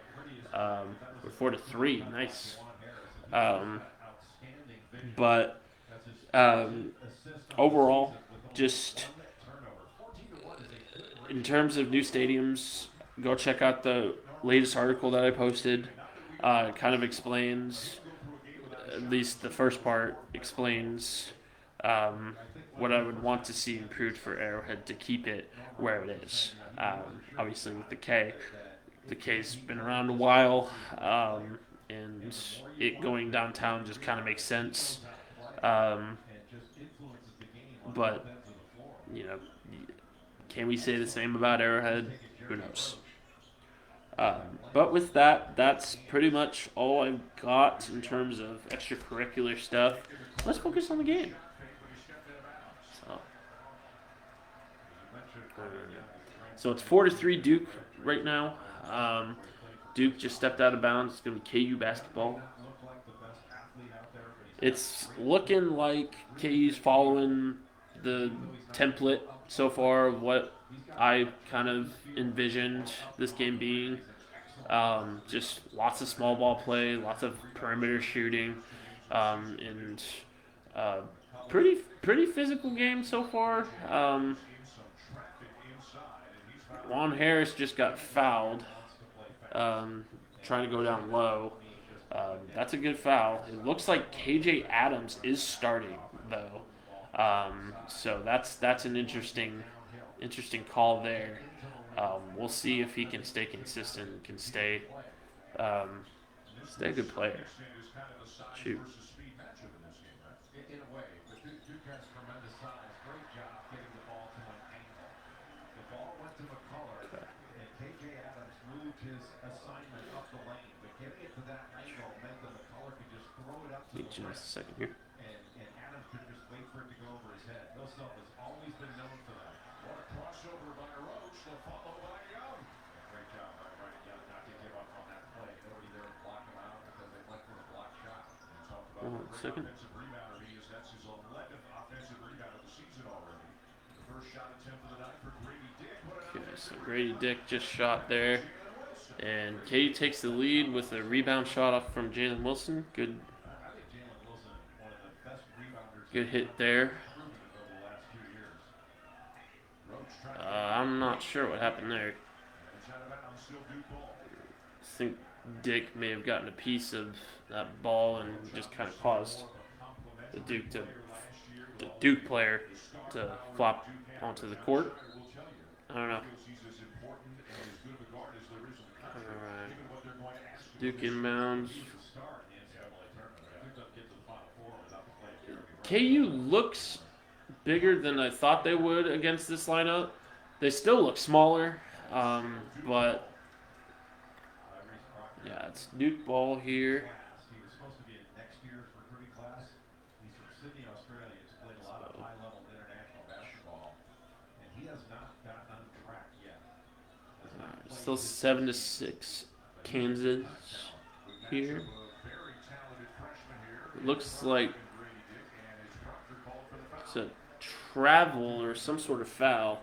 Or 4-3. Nice. Um, but overall, just in terms of new stadiums, go check out the latest article that I posted. It kind of explains, at least the first part, explains what I would want to see improved for Arrowhead to keep it where it is. Obviously, with the K's been around a while, and it going downtown just kind of makes sense. Um, but, you know, can we say the same about Arrowhead? Who knows? But with that, that's pretty much all I've got in terms of extracurricular stuff. Let's focus on the game. So, so it's 4-3 Duke right now. Duke just stepped out of bounds. It's going to be KU basketball. It's looking like KU's following the template so far of what I kind of envisioned this game being. Just lots of small ball play, lots of perimeter shooting, and pretty physical game so far. Juan Harris just got fouled, trying to go down low. That's a good foul. It looks like KJ Adams is starting though, so that's an interesting call there. We'll see if he can stay consistent, can stay a good player. Shoot. Need you just a second here. Hold on a second. Okay, so Grady Dick just shot there. And KU takes the lead with a rebound shot off from Jalen Wilson. Good hit there. I'm not sure what happened there. I think Dick may have gotten a piece of that ball and just kind of caused the Duke player to flop onto the court. I don't know. Alright. Duke inbounds. KU looks bigger than I thought they would against this lineup. They still look smaller, but yeah, it's Duke ball here. Still 7-6 Kansas here. It looks like it's a travel or some sort of foul,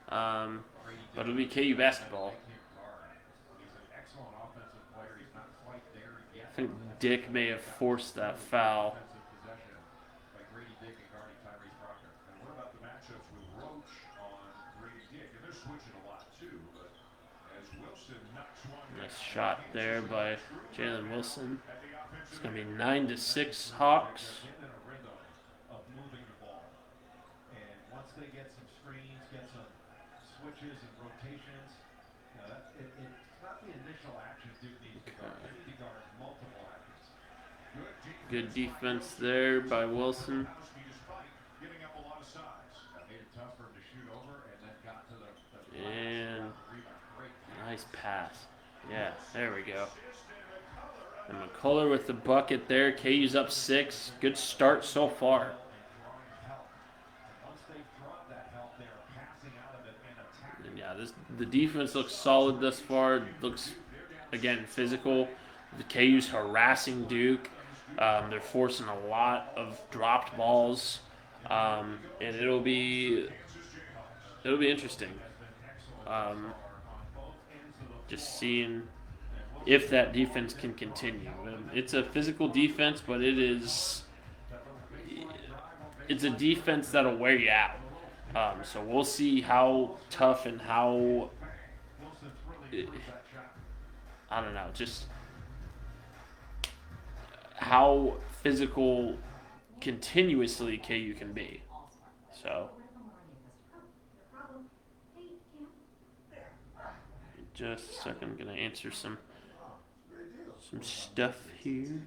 but it'll be KU basketball. I think Dick may have forced that foul. Nice shot there by Jalen Wilson. It's going to be 9-6 Hawks. Once they get some screens, get some switches and rotations, it's not the initial action Duke needs to guard. They need to guard multiple actions. Good defense there by Wilson. And nice pass. Yeah, there we go. And McCullough with the bucket there. KU's up 6. Good start so far. And yeah, the defense looks solid thus far. Looks, again, physical. The KU's harassing Duke. They're forcing a lot of dropped balls. And it'll be interesting. Just seeing if that defense can continue. It's a physical defense, but it's a defense that'll wear you out. So we'll see how tough and how I don't know, just how physical continuously KU can be. So just a second, I'm gonna answer some stuff here.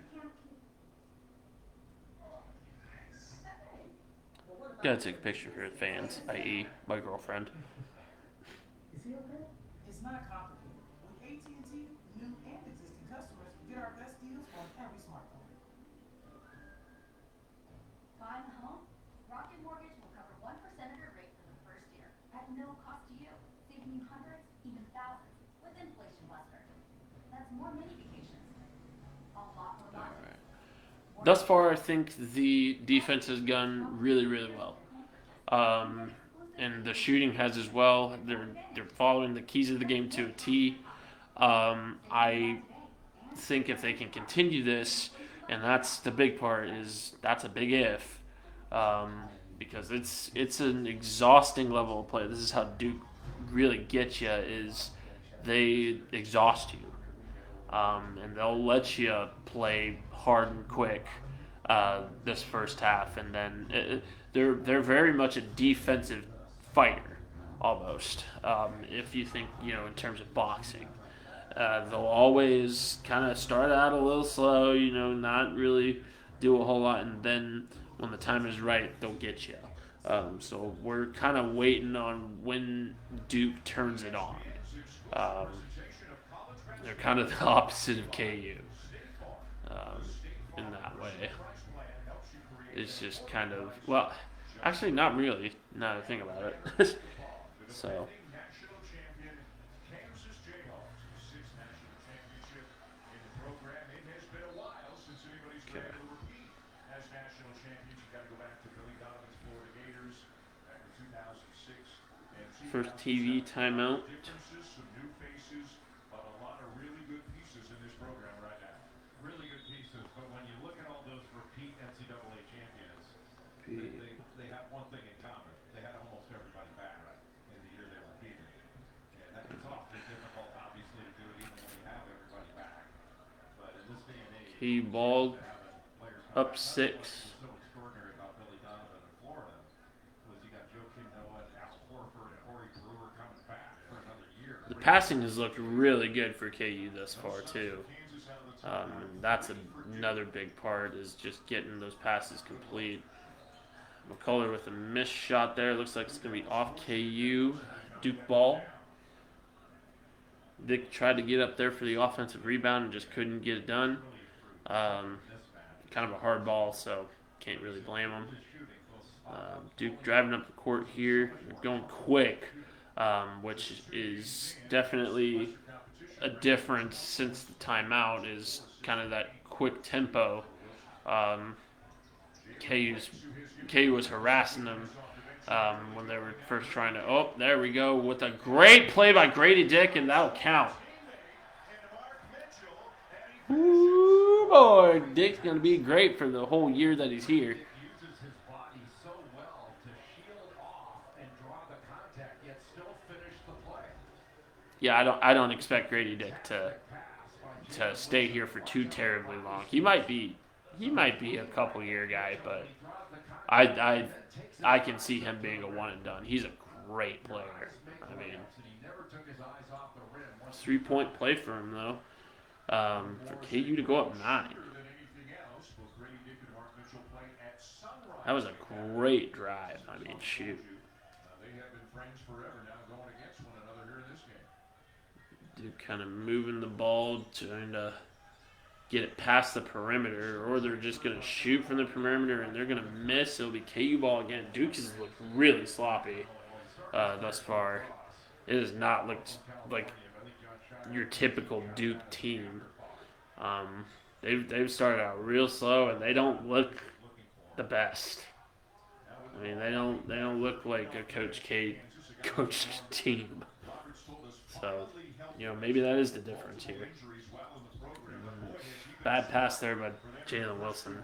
Gotta take a picture for the fans, i.e. my girlfriend. Is he okay? It's not complicated. With AT&T, new and existing customers get our best deals on every smartphone. Buying a home? Rocket Mortgage will cover 1% of your rate for the first year at no cost to you, saving you hundreds, even thousands, with Inflation Buster. That's more mini vacations. A lot more fun. All right. Thus far, I think the defense has gone really, really well. And the shooting has as well. They're following the keys of the game to a T. I think if they can continue this, and that's the big part, that's a big if, because it's an exhausting level of play. This is how Duke really gets you, is they exhaust you. And they'll let you play hard and quick this first half, and then they're very much a defensive fighter, almost. If you think, in terms of boxing, they'll always kind of start out a little slow, not really do a whole lot, and then when the time is right, they'll get you. So we're kind of waiting on when Duke turns it on. They're kind of the opposite of KU in that way. It's just kind of, well, actually not really, now that I think about it. So. Okay. First TV timeout. They have one thing in common. They had almost everybody back in the year they were beaten. And that's awfully difficult, obviously, to do it even when you have everybody back. But in this day and age, He balled up 6. so extraordinary about Billy Donovan in Florida was you got Joe Kim Noah and Al Horford and Corey Brewer coming back for another year. The passing has looked really good for KU thus far, too. That's another big part, is just getting those passes complete. McCullough with a missed shot there. Looks like it's going to be off KU. Duke ball. Vic tried to get up there for the offensive rebound and just couldn't get it done. Kind of a hard ball, so can't really blame him. Duke driving up the court here. They're going quick, which is definitely a difference since the timeout, is kind of that quick tempo. KU was harassing them when they were first trying to. Oh, there we go with a great play by Grady Dick, and that'll count. Ooh, boy, Dick's going to be great for the whole year that he's here. Uses his body so well to shield off and draw the contact, yet still finish the play. yeah, I don't expect Grady Dick to stay here for too terribly long. He might be a couple year guy, but I I I can see him being a one and done. He's a great player. I mean, 3-point play for him though. For KU to go up 9. That was a great drive. I mean, shoot. They have been friends forever now, going against one another here in this game. Dude kind of moving the ball, trying to get it past the perimeter, or they're just going to shoot from the perimeter and they're going to miss. It'll be KU ball again. Duke has looked really sloppy thus far. It has not looked like your typical Duke team. They've started out real slow and they don't look the best. I mean, they don't look like a Coach K coached team. So, maybe that is the difference here. Bad pass there by Jalen Wilson.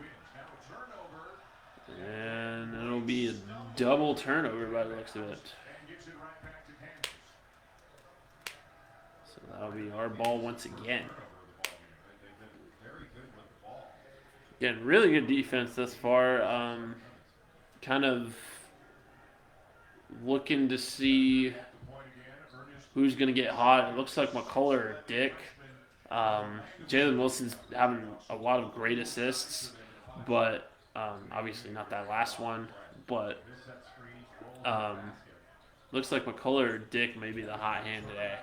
And it'll be a double turnover by the looks of it. So that'll be our ball once again. Again, really good defense thus far. Kind of looking to see who's going to get hot. It looks like McCullough or Dick. Jalen Wilson's having a lot of great assists, but obviously not that last one. But looks like McCullough or Dick may be the hot hand today.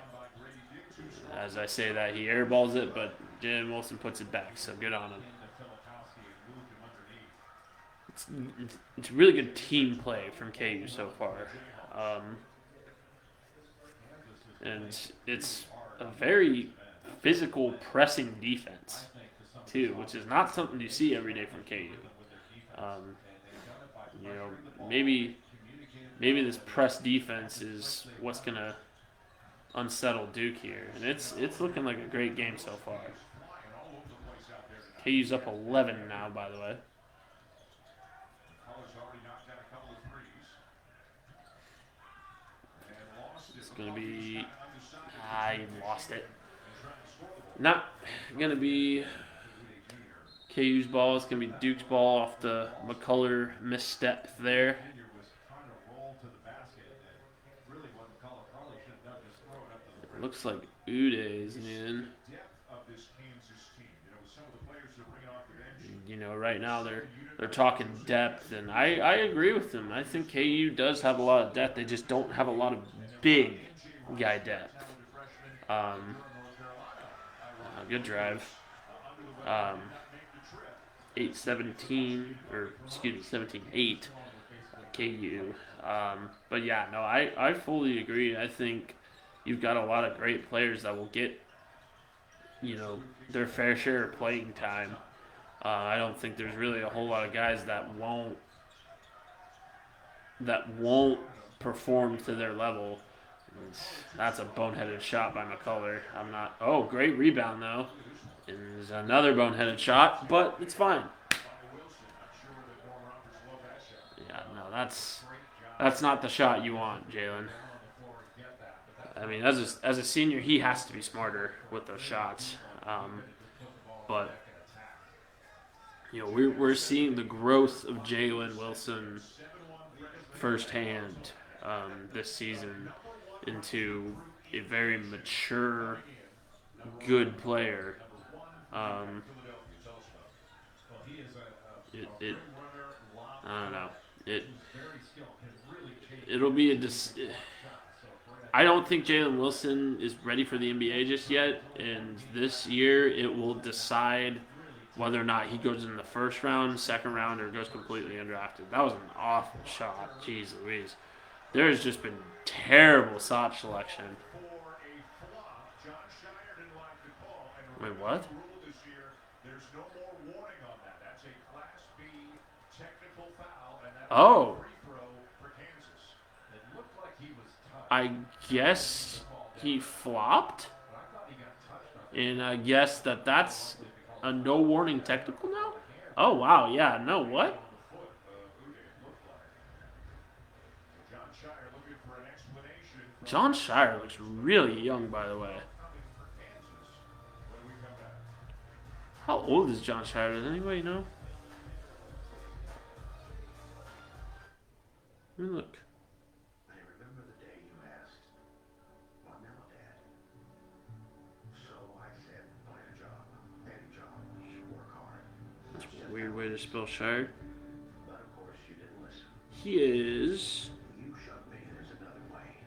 As I say that, he airballs it, but Jalen Wilson puts it back, so good on him. It's really good team play from KU so far. And it's a very physical pressing defense, too, which is not something you see every day from KU. Maybe this press defense is what's going to unsettle Duke here. And it's looking like a great game so far. KU's up 11 now, by the way. It's going to be... I lost it. Not going to be KU's ball. It's going to be Duke's ball off the McCullough misstep there. It looks like Uday's in. Right now they're talking depth, and I agree with them. I think KU does have a lot of depth. They just don't have a lot of big guy depth. Good drive. 17-8 KU. But yeah, no, I fully agree. I think you've got a lot of great players that will get, their fair share of playing time. I don't think there's really a whole lot of guys that won't perform to their level. That's a boneheaded shot by McCullough. Oh, great rebound though. And there's another boneheaded shot, but it's fine. Yeah, no, that's not the shot you want, Jalen. I mean, as a senior, he has to be smarter with those shots. But we're seeing the growth of Jalen Wilson firsthand this season into a very mature, good player. I don't know. It'll be I don't think Jalen Wilson is ready for the NBA just yet, and this year it will decide whether or not he goes in the first round, second round, or goes completely undrafted. That was an awful shot. Jeez Louise. There has just been terrible shot selection. Wait, what? Oh. I guess he flopped? And I guess that's a no warning technical now? Oh, wow. Yeah, no, what? John Shire looks really young, by the way. How old is John Shire? Does anybody know? Let me look. I remember the day you asked, "Want now, Dad?" So I said, "Find a job, any job, work hard." That's a weird way to spell Shire. But of course you didn't listen. He is. You shoved me there's another way.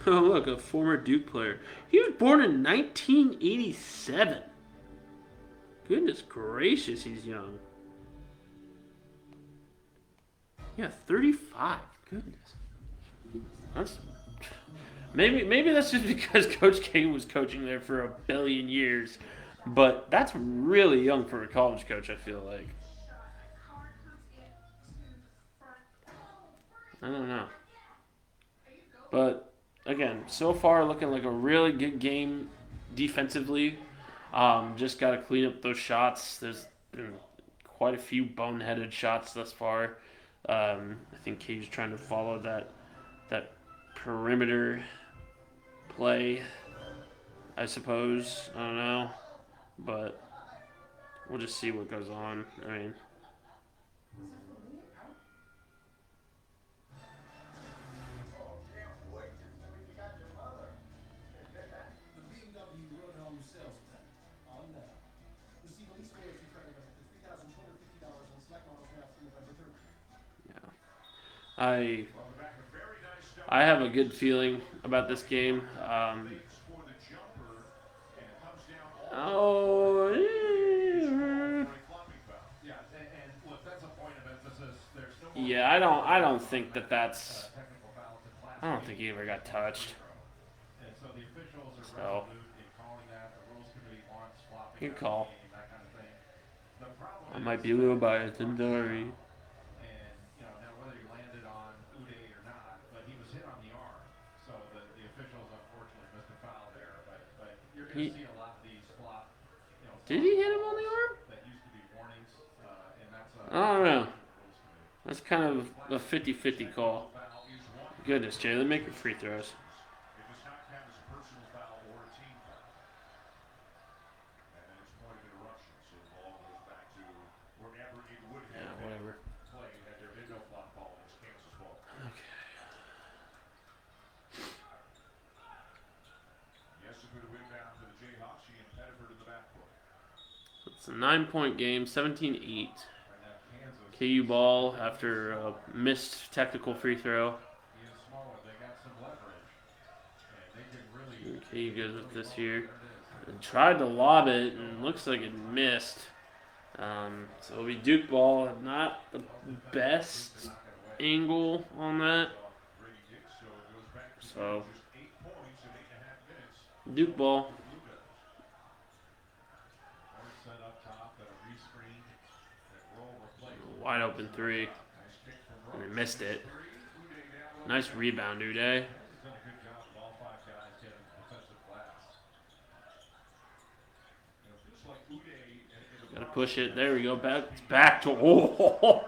Oh, look, a former Duke player. He was born in 1987. Goodness gracious, he's young. Yeah, 35. Goodness. That's maybe that's just because Coach K was coaching there for a billion years, but that's really young for a college coach. I feel like. I don't know, but again, so far looking like a really good game defensively. Just got to clean up those shots. There's been quite a few boneheaded shots thus far. I think K's trying to follow that perimeter play, I suppose. I don't know, but we'll just see what goes on. I mean, The BMW Roadhome sales event on now. Receive lease loyalty credit of up to $3,250 on select models now through November 3rd. I have a good feeling about this game. Oh. Yeah, I don't think that's. I don't think he ever got touched. So. Good call. I might be a little biased. I'm sorry. Now whether he landed on Uday or not, but he was hit on the arm, so the officials unfortunately missed a foul there. But you're going to see a lot of these flop. Did he hit him on the arm? That used to be warnings, and that's I don't know. That's kind of a 50-50 call. Goodness, Jalen, make your free throws. It does not count as a personal foul or a team foul. And then it's point of interruption, so the ball goes back to wherever it would have Yeah, been whatever. played had there been no flop ball. It's Kansas ball. Okay. Yesterday to inbound for the Jayhawks, she and Pettiford in the backcourt. It's a 9-point game, 17-8. Right now, Kansas. KU ball after a missed technical free throw. Being smaller, they got some leverage. And they can really. KU goes with this here. And tried to lob it and looks like it missed. So it'll be Duke ball. Not the best angle on that. So Duke ball. Wide open three. And they missed it. Nice rebound, Uday. Gotta push it. There we go. Back to. Oh!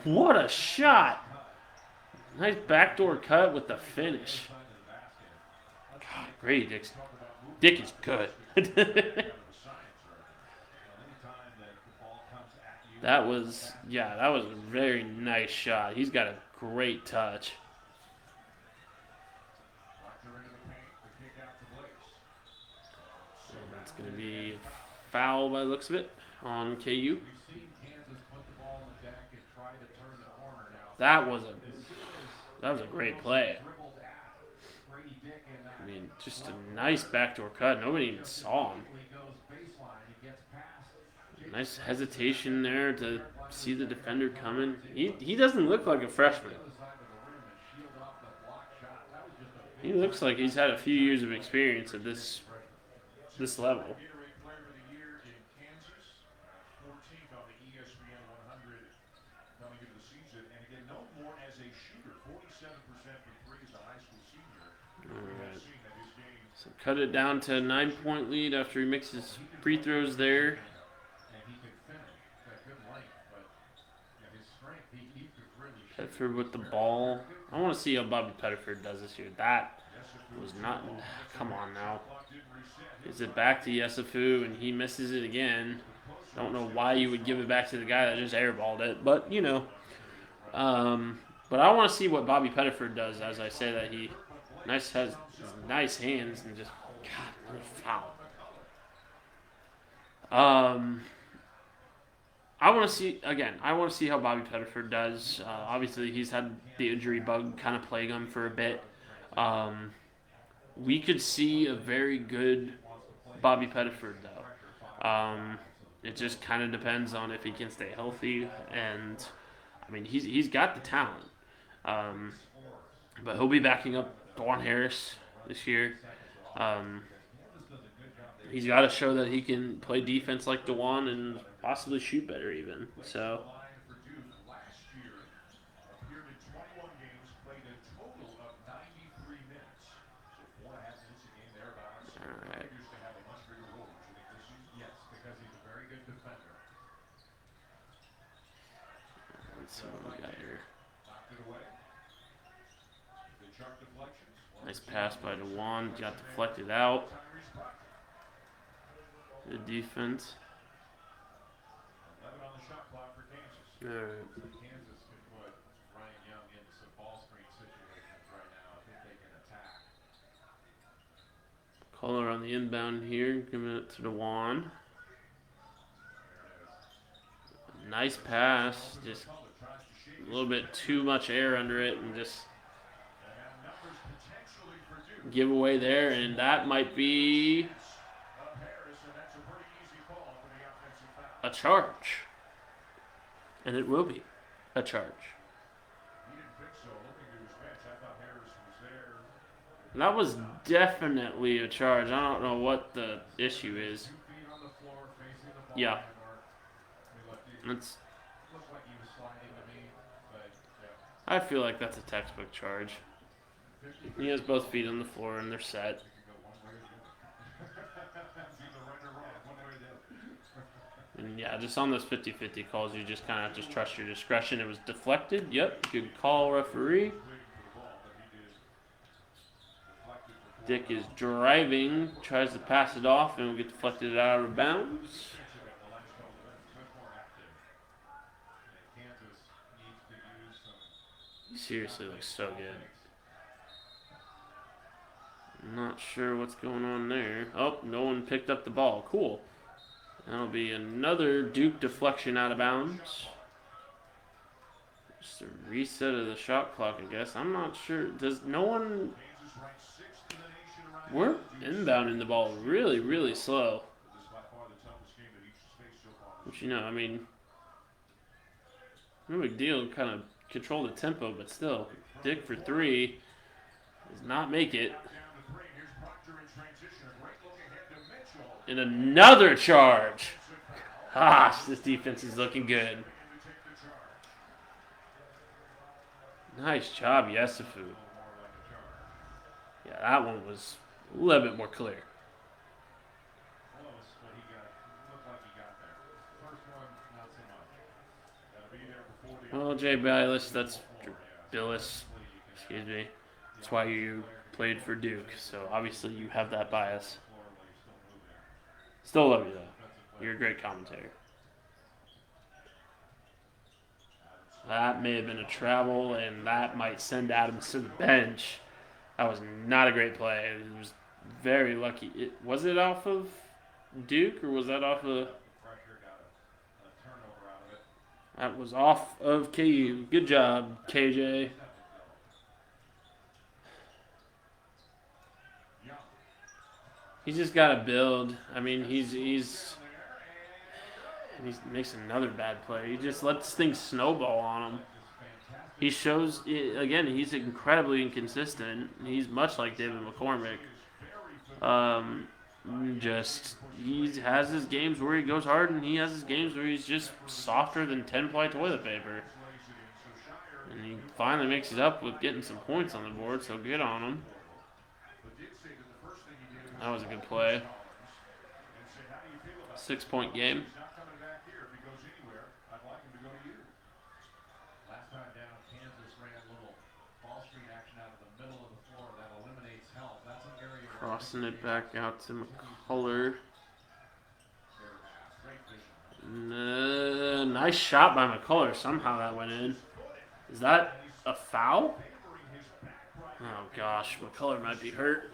What a shot! Nice backdoor cut with the finish. God, Grady Dick's Dick is good. That was a very nice shot. He's got a great touch. And that's going to be foul by the looks of it on KU. That was a great play. I mean, just a nice backdoor cut. Nobody even saw him. Nice hesitation there to see the defender coming. He doesn't look like a freshman. He looks like he's had a few years of experience at this level. Alright. So cut it down to a 9-point lead after he makes his free throws there. Pettiford with the ball. I want to see how Bobby Pettiford does this year. That was not. Come on now. Is it back to Yesufu and he misses it again? Don't know why you would give it back to the guy that just airballed it, but you know. But I want to see what Bobby Pettiford does. As I say that he has nice hands and just God, another foul. I want to see again. I want to see how Bobby Pettiford does. Obviously, he's had the injury bug kind of plague him for a bit. We could see a very good Bobby Pettiford though. It just kind of depends on if he can stay healthy, and I mean he's got the talent. But he'll be backing up Dwan Harris this year. He's got to show that he can play defense like Dwan and possibly shoot better even. So. Alright. Let's see what we got here. Nice pass by Dwan. Got deflected out. Good defense. All right. Kansas can put Ryan Young into some ball screen situations right now. I think they can attack. Caller on the inbound here, giving it to Dwan. Nice pass, just a little bit too much air under it, and just give away there, and that might be a charge. And it will be a charge. And that was definitely a charge. I don't know what the issue is. Yeah. I feel like that's a textbook charge. He has both feet on the floor and they're set. And yeah, just on those 50-50 calls, you just kind of just trust your discretion. It was deflected. Yep, good call, referee. Dick is driving, tries to pass it off, and will get deflected out of bounds. He seriously looks so good. I'm not sure what's going on there. Oh, no one picked up the ball. Cool. That'll be another Duke deflection out of bounds. Just a reset of the shot clock, I guess. I'm not sure. Does no one... We're inbounding the ball really, really slow. Which, you know, I mean... No big deal. Kind of control the tempo, but still. Dick for three does not make it. And another charge. Gosh, this defense is looking good. Nice job, Yesufu. Yeah, that one was a little bit more clear. Well, Jay Bilas, that's Billis. Excuse me. That's why you played for Duke. So obviously you have that bias. Still love you, though. You're a great commentator. That may have been a travel, and that might send Adams to the bench. That was not a great play. It was very lucky. Was it off of Duke, or was that off of... That was off of KU. Good job, KJ. He's just got to build. I mean, he makes another bad play. He just lets things snowball on him. He shows, again, he's incredibly inconsistent. He's much like David McCormick. He has his games where he goes hard, and he has his games where he's just softer than 10-ply toilet paper. And he finally makes it up with getting some points on the board, so good on him. That was a good play. 6-point game. Last time down, Kansas Crossing it back out to McCullough. Nice shot by McCullough. Somehow that went in. Is that a foul? Oh gosh, McCullough might be hurt.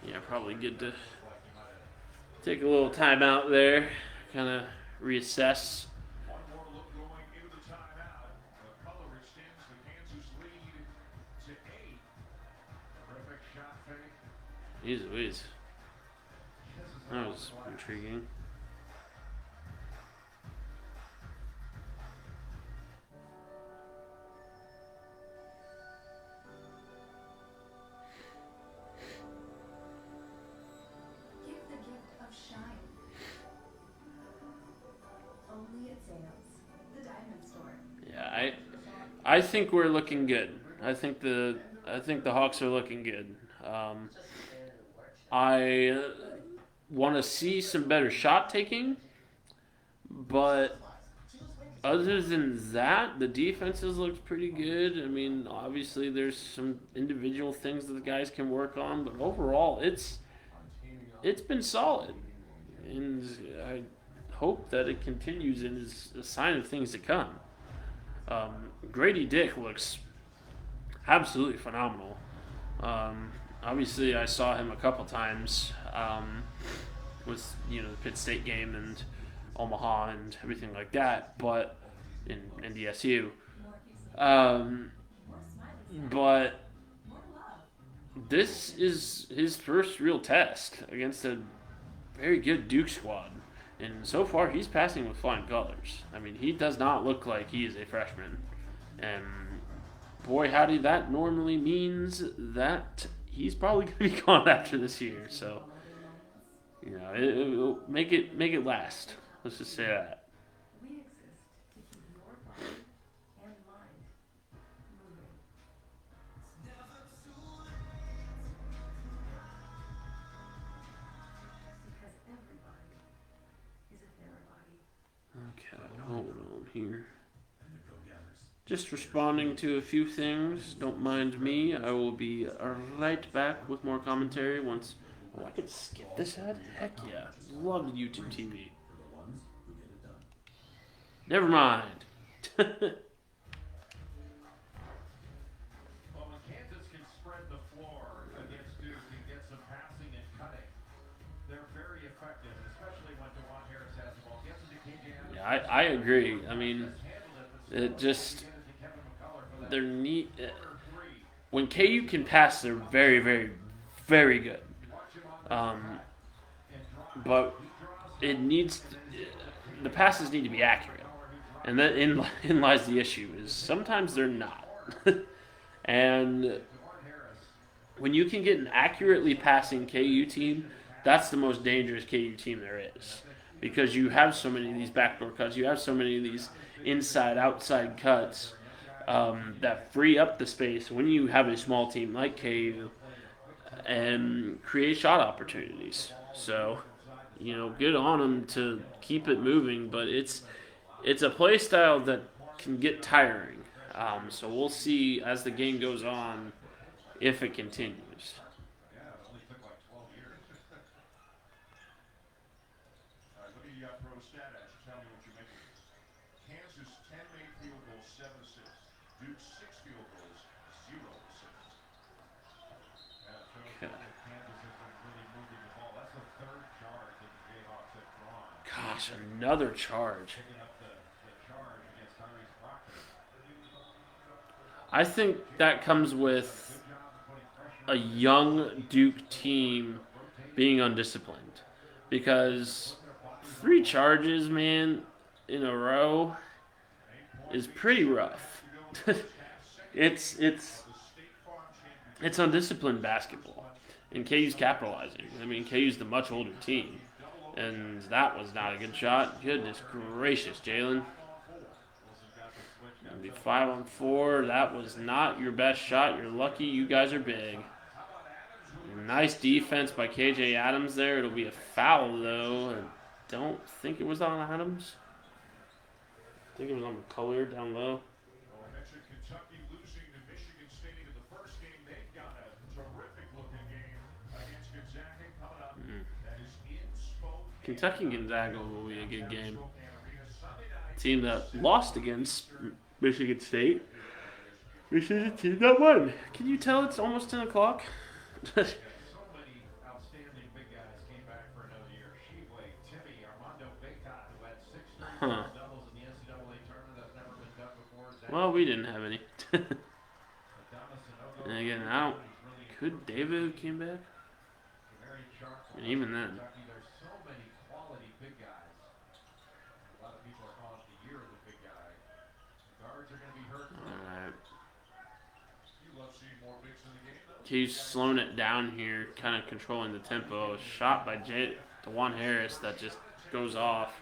Yeah, probably good to take a little time out there, kind of reassess. One more look going into the timeout. McCullough extends the Kansas lead to 8. Terrific shot fake. Jeez Louise. That was intriguing. Give the gift of shine. Only at Sam's, the diamond store. Yeah, I think we're looking good. I think the Hawks are looking good. I want to see some better shot taking, but other than that, the defenses looked pretty good. I mean, obviously there's some individual things that the guys can work on, but overall it's been solid, and I hope that it continues and is a sign of things to come. Grady Dick looks absolutely phenomenal. Obviously, I saw him a couple times with the Pitt State game and Omaha and everything like that, but in NDSU. But this is his first real test against a very good Duke squad, and so far he's passing with flying colors. I mean, he does not look like he is a freshman, and boy, howdy, that normally means that he's probably going to be gone after this year. So, it'll make it last. Let's just say that. We exist to keep your body and mind moving. Because everybody is a therabody. Okay, hold on here. Just responding to a few things. Don't mind me. I will be right back with more commentary once. Oh, I can skip this ad? Heck yeah. Love YouTube TV. Never mind. Well, when Kansas can spread the floor against Duke and get some passing and cutting, they're very effective, especially when DeJuan Harris has the ball. Gets into KJ Adams. Yeah, I agree. I mean, it just they're neat. When KU can pass, they're very, very, very good. But it needs the passes need to be accurate, and that in lies the issue. Is sometimes they're not, and when you can get an accurately passing KU team, that's the most dangerous KU team there is, because you have so many of these backdoor cuts, you have so many of these inside-outside cuts that free up the space when you have a small team like KU and create shot opportunities. So, good on them to keep it moving, but it's a play style that can get tiring. So we'll see as the game goes on if it continues. Yeah, it only took like 12 years. All right, let me throw a stat at you. Tell me what you make of this. Kansas 10 made field goals, 7 assists. Duke 6 field goals, 0 assists. Yeah, it shows that Kansas has been really moving the ball. That's the third charge that the Jayhawks have drawn. Gosh, another charge. Picking up the charge against Tyrese Proctor. I think that comes with a young Duke team being undisciplined, because 3 charges, man, in a row is pretty rough. It's undisciplined basketball, and KU's capitalizing. I mean, KU's the much older team, and that was not a good shot. Goodness gracious, Jalen. It'll be 5-on-4. That was not your best shot. You're lucky you guys are big. Nice defense by KJ Adams there. It'll be a foul, though. I don't think it was on Adams. I think it was on McCullough down low. Well, I mentioned Kentucky losing to Michigan Kentucky Gonzaga will be a good game. Team that lost against Michigan State. Michigan team that won. Can you tell it's almost 10 o'clock? So many outstanding big guys came back for another year. Sheboy, Timmy, Armando Bacot, who had 6 Huh. doubles in the NCAA tournament. That's never been done before. Well, we didn't have any. Adamas and And again, I don't. Could David have came back? And even then. There's so many quality big guys. A lot of people are calling it the year of the big guy. Guards are going to be hurt. Alright. You love seeing more bigs in the game, though. He's slowing it down here, kind of controlling the tempo. A shot by DeJuan Harris that just goes off.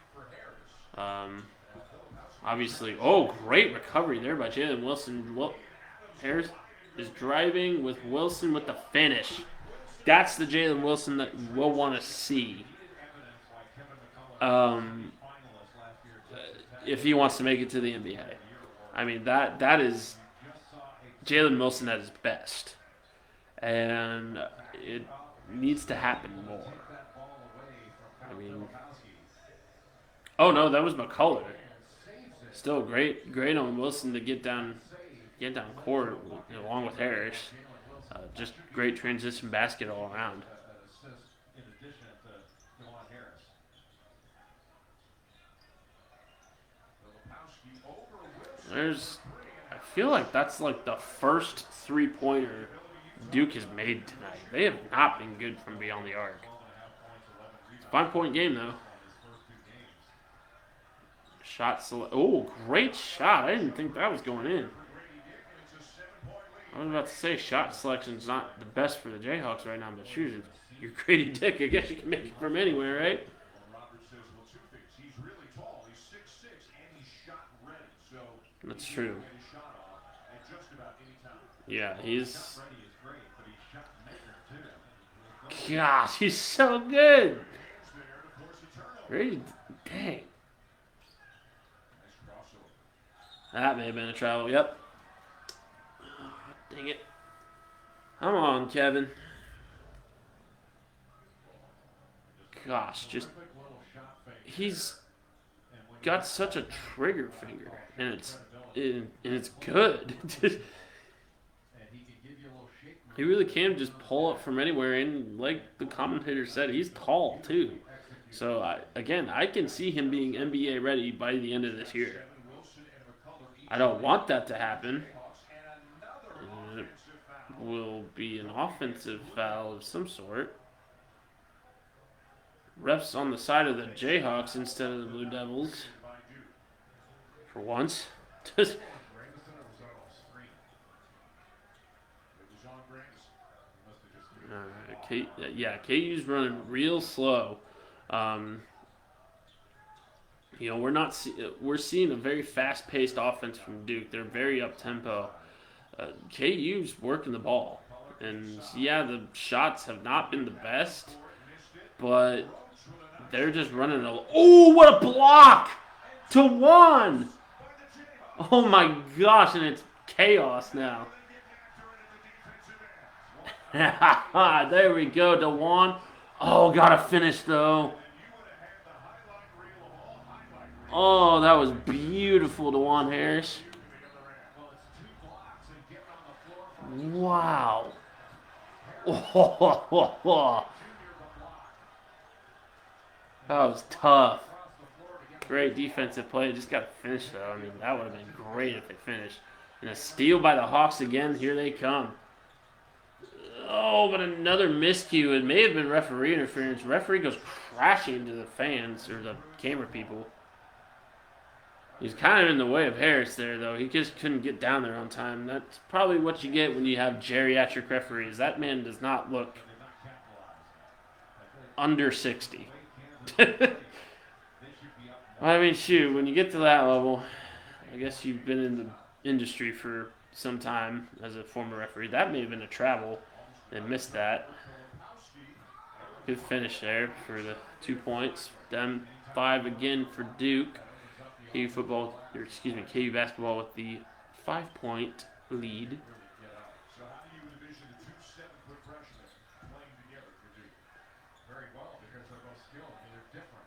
Obviously, oh, great recovery there by Jalen Wilson. Harris is driving with Wilson with the finish. That's the Jalen Wilson that we'll want to see. If he wants to make it to the NBA. I mean, that is Jalen Wilson at his best. And it needs to happen more. I mean, oh no, that was McCullough. Still great on Wilson to get down court along with Harris. Just great transition basket all around. I feel like that's like the first 3-pointer Duke has made tonight. They have not been good from beyond the arc. It's a 5-point game though. Oh, great shot. I didn't think that was going in. I was about to say shot selection's not the best for the Jayhawks right now, but shoot, you're Grady Dick. I guess you can make it from anywhere, right? That's true. Yeah, he's... Gosh, he's so good. Grady, dang. That may have been a travel, yep. Dang it. Come on, Kevin. Gosh, he's got such a trigger finger, and it's good. He really can just pull up from anywhere, and like the commentator said, he's tall too. So I can see him being NBA ready by the end of this year. I don't want that to happen. It will be an offensive foul of some sort. Refs on the side of the Jayhawks instead of the Blue Devils. For once. KU's running real slow. We're seeing a very fast-paced offense from Duke. They're very up-tempo. KU's working the ball. And, yeah, the shots have not been the best, but they're just running oh, what a block! To one! Oh, my gosh, and it's chaos now. There we go, DeJuan. Oh, gotta finish, though. Oh, that was beautiful, DeJuan Harris. Wow. Oh, that was tough. Great defensive play. Just got to finish, though. I mean, that would have been great if they finished. And a steal by the Hawks again. Here they come. Oh, but another miscue. It may have been referee interference. Referee goes crashing into the fans or the camera people. He's kind of in the way of Harris there, though. He just couldn't get down there on time. That's probably what you get when you have geriatric referees. That man does not look under 60. I mean, shoot, when you get to that level, I guess you've been in the industry for some time as a former referee. That may have been a travel. They missed that. Good finish there for the 2 points. Then 5 again for Duke. KU basketball with the 5-point lead. So how do you envision the 2 7-foot freshmen playing together for Duke? Very well, because they're both skilled and they're different.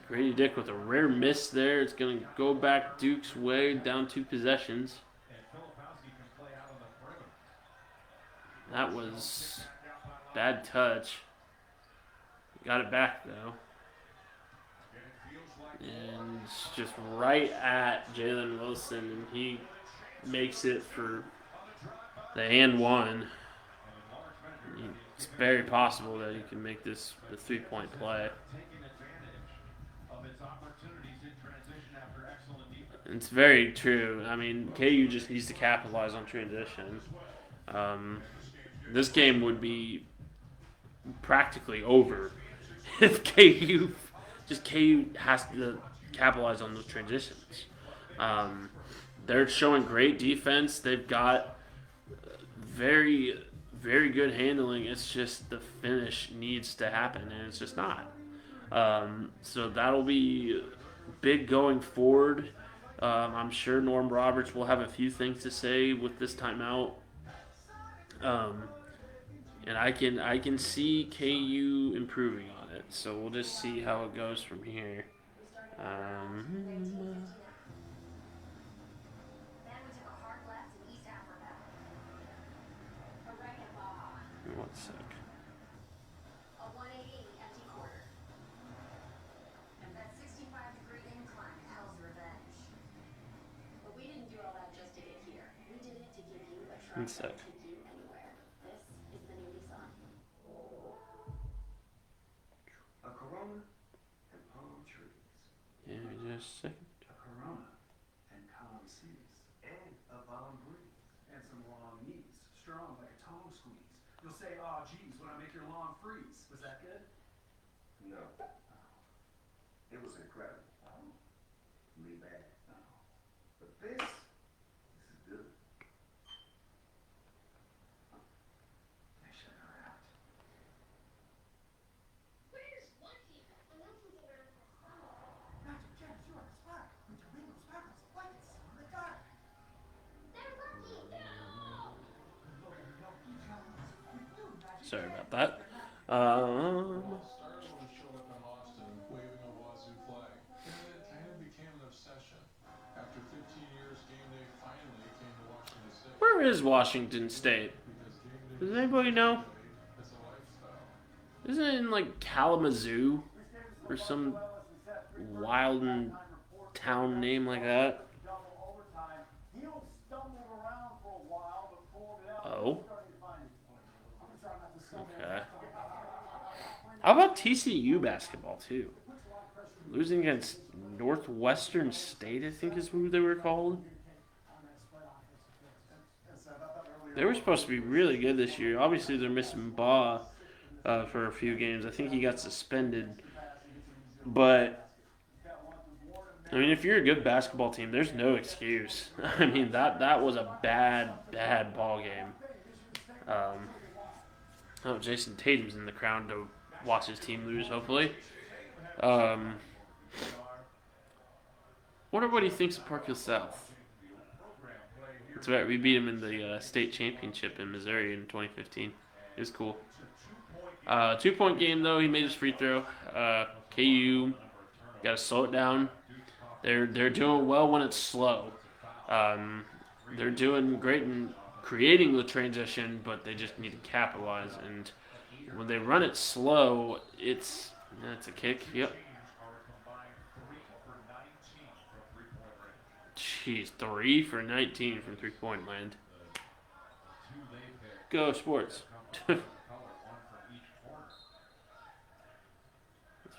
Grady Dick with a rare miss there. It's going to go back Duke's way, down 2 possessions. That was bad touch. Got it back, though. And it's just right at Jalen Wilson, and he makes it for the and one. It's very possible that he can make this the 3-point play. It's very true. I mean, KU just needs to capitalize on transition. This game would be practically over if KU has to capitalize on those transitions. They're showing great defense. They've got very, very good handling. It's just the finish needs to happen, and it's just not. So that'll be big going forward. I'm sure Norm Roberts will have a few things to say with this timeout. And I can see KU improving on it. So we'll just see how it goes from here. One sec. A 180 empty quarter. And that 65-degree incline, hell's revenge. But we didn't do all that just to get here. We did it to give you a truck One that sec. will take you anywhere. This is the new Nissan. A Corona and palm trees. Yeah, just a second. A Corona and calm seas. And a balm breeze. And some long knees, strong like a tongue squeeze. You'll say, "Aw, geez, when I make your lawn freeze." Was that good? No. It was incredible. Really bad. But this is good. They shut her out. Where's Lucky? Not your Jack, sure, spot. With your windows, packers, blankets, on the guard. They're Lucky! No! Sorry about that. Stars will show up in Austin waving a Wazoo flag. And it became an obsession. After 15 years, game day finally came to Washington State. Where is Washington State? Does anybody know? It's a lifestyle. Isn't it in like Kalamazoo or some wild town name like that? Oh. Okay. How about TCU basketball too? Losing against Northwestern State, I think is who they were called. They were supposed to be really good this year. Obviously, they're missing Baugh for a few games. I think he got suspended. But, I mean, if you're a good basketball team, there's no excuse. I mean, that was a bad ball game. Jason Tatum's in the crowd to watch his team lose, hopefully. Wonder what he thinks of Park Hill South. That's right, we beat him in the state championship in Missouri in 2015. It was cool. 2-point game, though. He made his free throw. KU got to slow it down. They're doing well when it's slow. They're doing great in creating the transition, but they just need to capitalize. And when they run it slow, it's a kick. Yep. Jeez, 3 for 19 from 3-point land. Go sports. That's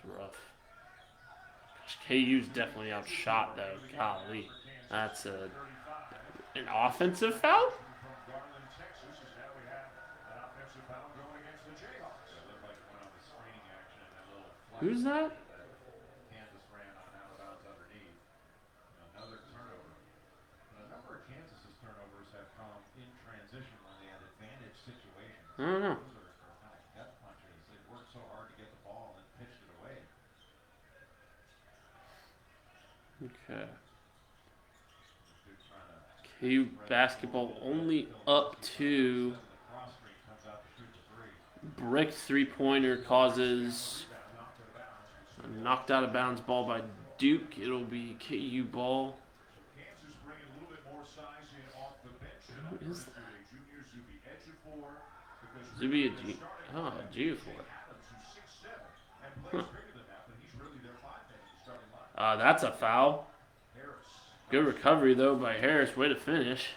rough. KU's definitely outshot though. Golly, that's an offensive foul. Who's that? Kansas ran out of bounds underneath. Another turnover. A number of Kansas's turnovers have come in transition when they had advantage situations. I don't know. Those are kind of gut punches. They worked so hard to get the ball and pitched it away. Okay. KU basketball only up to bricked 3-pointer causes knocked out of bounds ball by Duke. It'll be KU ball. Kansas bringing a little bit more size in off the bench tonight. Who is that? Junior Zuby Ejiofor, because Zuby really their Oh, starting Ejiofor. Adams, who's 6'7", and plays bigger than that, but he's really their 5-man in the starting line. That's a foul. Harris. Good recovery, though, by Harris. Way to finish.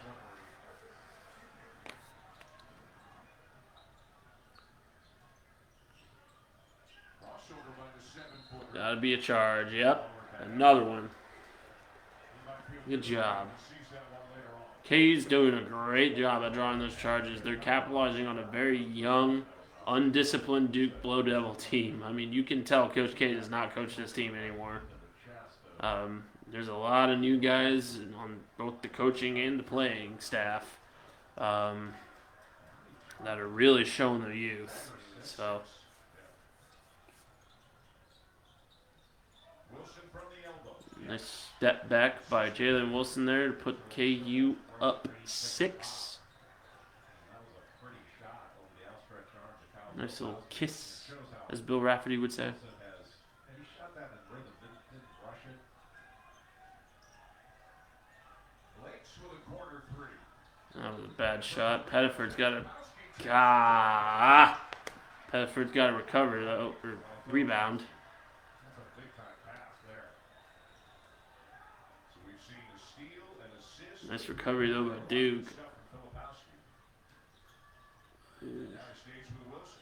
Crossover by the 7-footer. Gotta be a charge. Yep. Another one. Good job. Sees that one later on. K's doing a great job at drawing those charges. They're capitalizing on a very young, undisciplined Duke Blow Devil team. I mean, you can tell Coach K does not coach this team anymore. There's a lot of new guys on both the coaching and the playing staff that are really showing their youth. So, Wilson from the elbow. nice step back by Jalen Wilson there to put KU up 6. That was a pretty shot over the outstretched arms of Kyle. Nice little kiss, as Bill Rafferty would say. And he shot that in rhythm, didn't rush it. Lakes with a corner 3. That was a bad shot. Pettiford's got to Pettiford's got to recover though, or rebound. That's a big time pass there. So we've seen a steal and assist. Nice recovery though by Duke. Stuff from Filipowski. Now he stays with Wilson.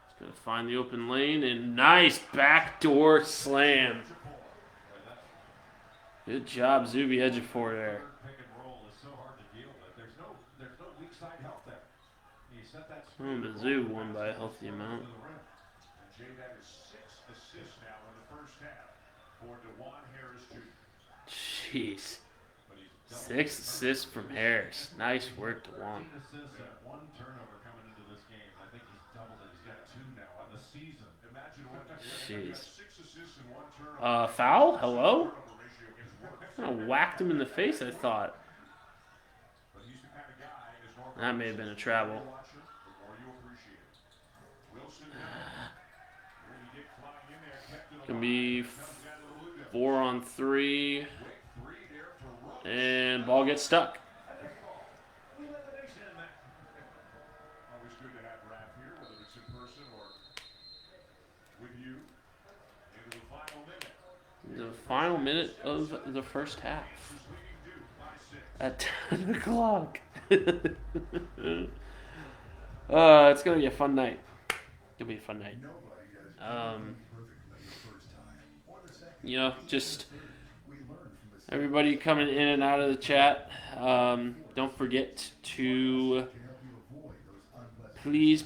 He's gonna find the open lane and nice backdoor slam. Good job, Zuby Ejiofor there. Pick and roll is so hard to deal with. There's no weak side help there. He set that Mizzou won by a healthy amount. to the rim. And J-Dad is 6 assists now in the first half for DeJuan Harris Jr. Jeez. But he's doubled 6 assists from Harris. Nice work, DeJuan. 13 assists and 1 turnover coming into this game. I think he's doubled it. He's got 2 now on the season. Imagine what Jeez. 6 assists and 1 turnover. Foul? Hello? Turnover ratio gets worse. Kind of whacked him in the face, I thought. But he's the kind of guy, as Norfolk That may have been a travel. watch him, the more you appreciate it. Wilson really did flying in there, kept it Can alive. be Comes down to the Luda. 4 on 3, Quick 3 there for Rose. and ball gets stuck. We let the nation in that. Always good to have Raph here, whether it's in person or with you. Into the final minute. The final minute of the first half. Is leading Duke by 6. At 10 o'clock. It's going to be a fun night. It'll be a fun night. You know, just everybody coming in and out of the chat. Don't forget to please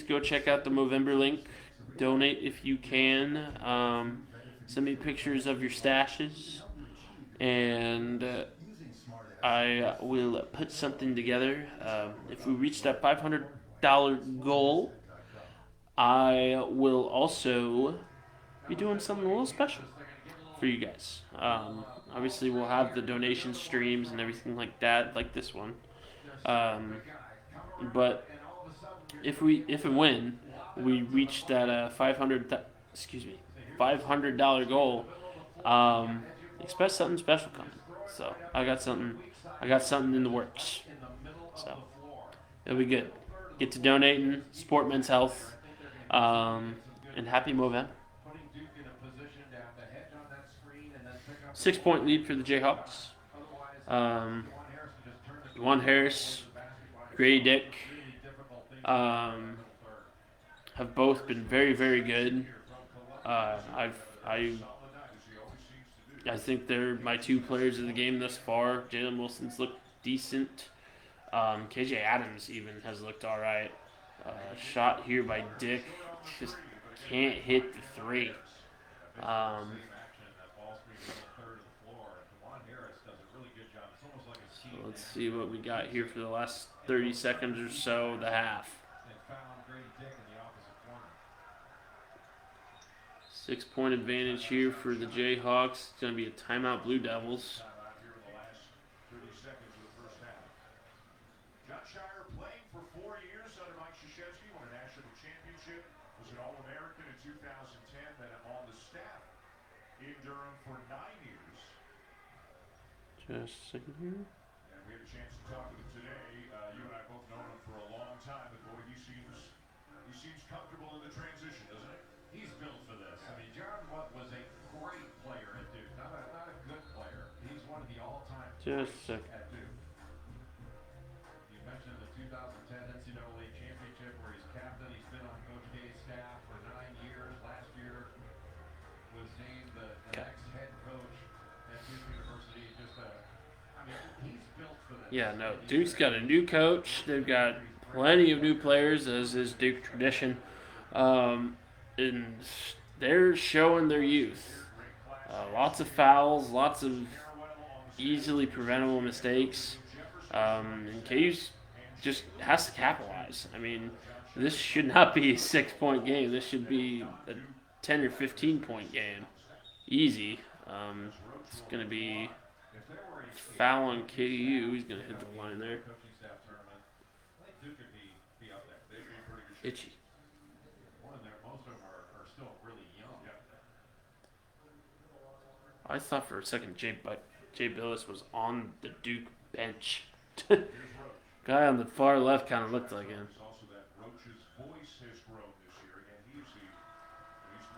go check out the Movember link. Donate if you can. Send me pictures of your stashes, and I will put something together. If we reach that $500 goal, I will also be doing something a little special for you guys. Obviously, we'll have the donation streams and everything like that, like this one. But if and when we reach that $500 goal, expect something special coming. So I got something in the works. So it'll be good. Get to donating, support men's health, and happy Movember. 6-point lead for the Jayhawks. Juwan Harris, Grady Dick, have both been very, very good. I think they're my 2 players of the game thus far. Jalen Wilson's looked decent. KJ Adams even has looked all right. Shot here by Dick, just can't hit the 3. So let's see what we got here for the last 30 seconds or so of the half. 6-point advantage here for the Jayhawks. It's going to be a timeout, Blue Devils. John Shire playing for 4 years under Mike Krzyzewski, won a national championship Was an All-American in 2010, then on the staff in Durham for 9 years. Just a second here. And we had a chance to talk with him today. You and I both known him for a long time, but boy, he seems comfortable in the transition, doesn't he? He's built for this. I mean, Jaron Watt was a great player at Duke, not a good player. He's one of the all-time Just a greats second. at Duke. You mentioned the 2010 NCAA championship where he's captain. He's been on Coach K's staff for 9 years. Last year was named the next head coach at Duke University. I mean, he's built for this. Yeah, no, Duke's got a new coach. They've got plenty of new players, as is Duke tradition. And they're showing their youth. Lots of fouls, lots of easily preventable mistakes. And KU just has to capitalize. I mean, this should not be a 6-point game. This should be a 10 or 15-point game. Easy. It's going to be foul on KU. He's going to hit the line there. Coaching staff tournament. I think Duke could be up there. They'd be in pretty good shape. Itchy. Most of them are still really young. I thought for a second Jay Billis was on the Duke bench. Guy on the far left kind of looked like him. Also, that Roach's voice has grown this year. Again, he's the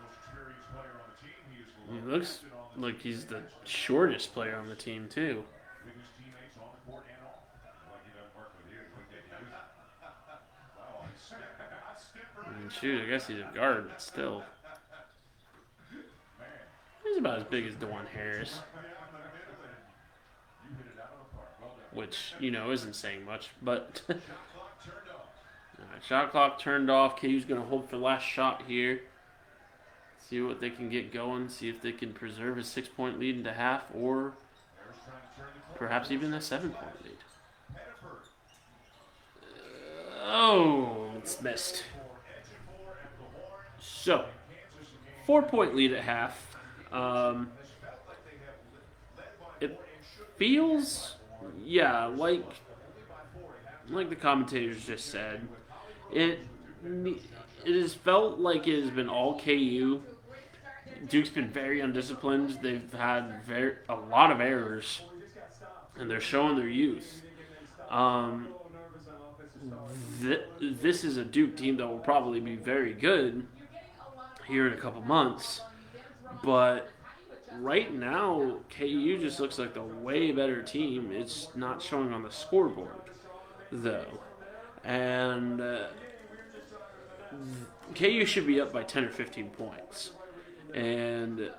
most experienced player on the team. He is the He longest looks lasted on the like team. he's the shortest player on the team, too. With his teammates on the court and off. Like he doesn't work with you. He wouldn't get used. Wow, I step right And shoot, I guess he's a guard, but still. man. He's about as big as DeJuan Harris, You hit it out of the park. Well done. which, isn't saying much. But Shot clock turned off. Alright, shot clock turned off. KU's going to hold for last shot here. See what they can get going. See if they can preserve a 6-point lead into half, or There's trying to turn the corner. perhaps even a 7-point lead. Pettiford Oh, it's missed. for Edgefor at the horn. So, Kansas again. 4-point lead at half. This felt like they have led by It more and should feels, yeah, only by 4 at half. like the commentators just said, it has felt like it has been all KU. Duke's been very undisciplined. They've had a lot of errors, and they're showing their youth. This is a Duke team that will probably be very good here in a couple months, but right now KU just looks like the way better team. It's not showing on the scoreboard, though, and KU should be up by 10 or 15 points, and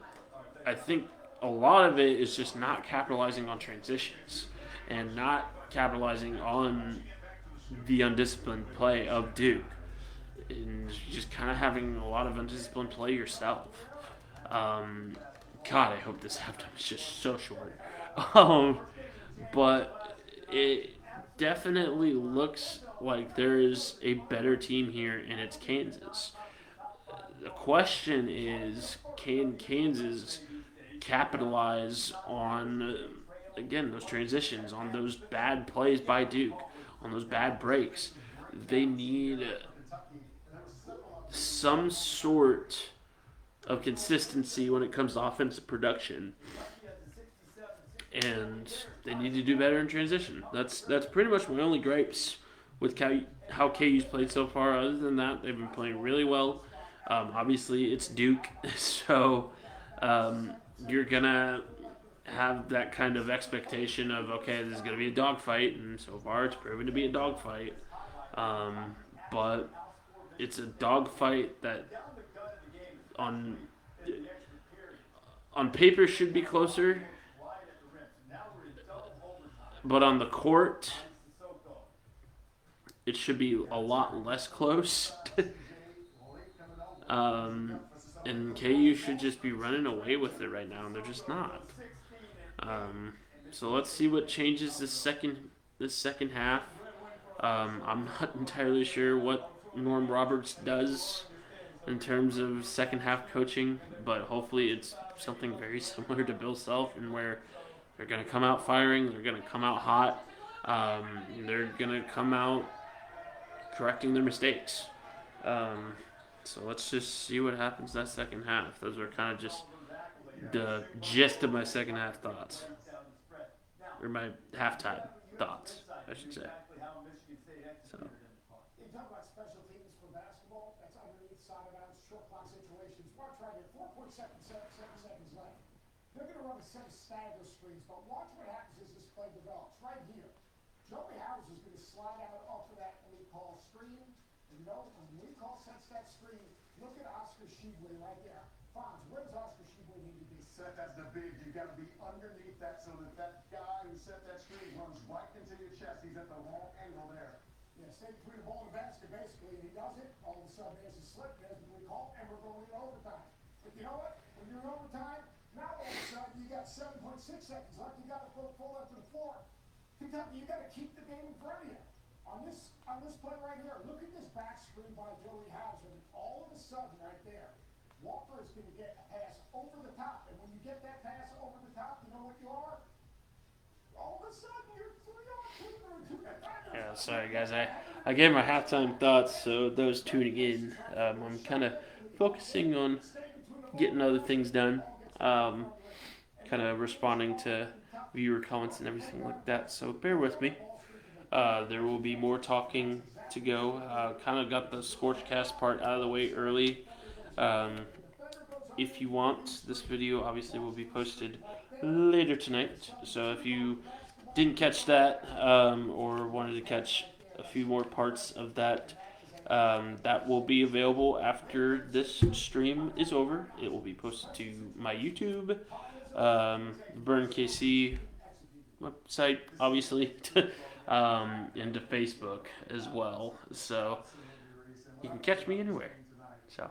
I think a lot of it is just not capitalizing on transitions and not capitalizing on the undisciplined play of Duke, and just kind of having a lot of undisciplined play yourself. God, I hope this halftime is just so short. But it definitely looks like there is a better team here, and it's Kansas. The question is, can Kansas capitalize on, again, those transitions, on those bad plays by Duke, on those bad breaks? They need some sort of consistency when it comes to offensive production, and they need to do better in transition. That's pretty much my only gripes with how KU's played so far. Other than that, they've been playing really well. Obviously, it's Duke, so you're gonna have that kind of expectation of, okay, this is gonna be a dogfight, and so far it's proven to be a dogfight. But it's a dogfight that on paper should be closer, but on the court it should be a lot less close. And KU should just be running away with it right now, and they're just not. So let's see what changes this second half. I'm not entirely sure what Norm Roberts does in terms of second half coaching, but hopefully it's something very similar to Bill Self, and where they're going to come out firing, they're going to come out hot, they're going to come out correcting their mistakes. So let's just see what happens that second half. Those are kind of just the gist of my second half thoughts, or my halftime thoughts, I should say. So You talk about special teams for basketball, that's underneath, side of bounds, short clock situations. Watch right here, 4.7 seconds left. They're going to run a set of stagger screens, but watch what happens as this play develops. Right here, Joey Howes is going to slide out off of that Lee Call screen. And you know, when Lee Call sets that screen, look at Oscar Sheboy right there. Fonz, where does Oscar Sheboy need to be? Set as the big, you got to be underneath that so that that guy who set that screen runs right into your chest. He's at the wrong angle there. Yeah, stay between the ball and the basket, basically, and he does it. All of a sudden, there's a slip, there's what we call, and we're going in overtime. But you know what? When you're in overtime, now all of a sudden, you got 7.6 seconds left. You got to pull up to the floor. Kentucky, you got to keep the game in front of you. On this play right here, look at this back screen by Joey Howes, and all of a sudden, right there, Walker is going to get a pass over the top. And when you get that pass over the top, you know what you are? All of a sudden, you're 3 on 2 or 2. yeah, sorry guys, I gave my halftime thoughts, so those tuning in, I'm kind of focusing on getting other things done, kind of responding to viewer comments and everything like that. So bear with me. There will be more talking to go. Kind of got the ScorchCast part out of the way early. If you want, this video obviously will be posted later tonight. So if you didn't catch that, or wanted to catch a few more parts of that, that will be available after this stream is over. It will be posted to my YouTube, Burn KC website, obviously, and to Facebook as well. So you can catch me anywhere. So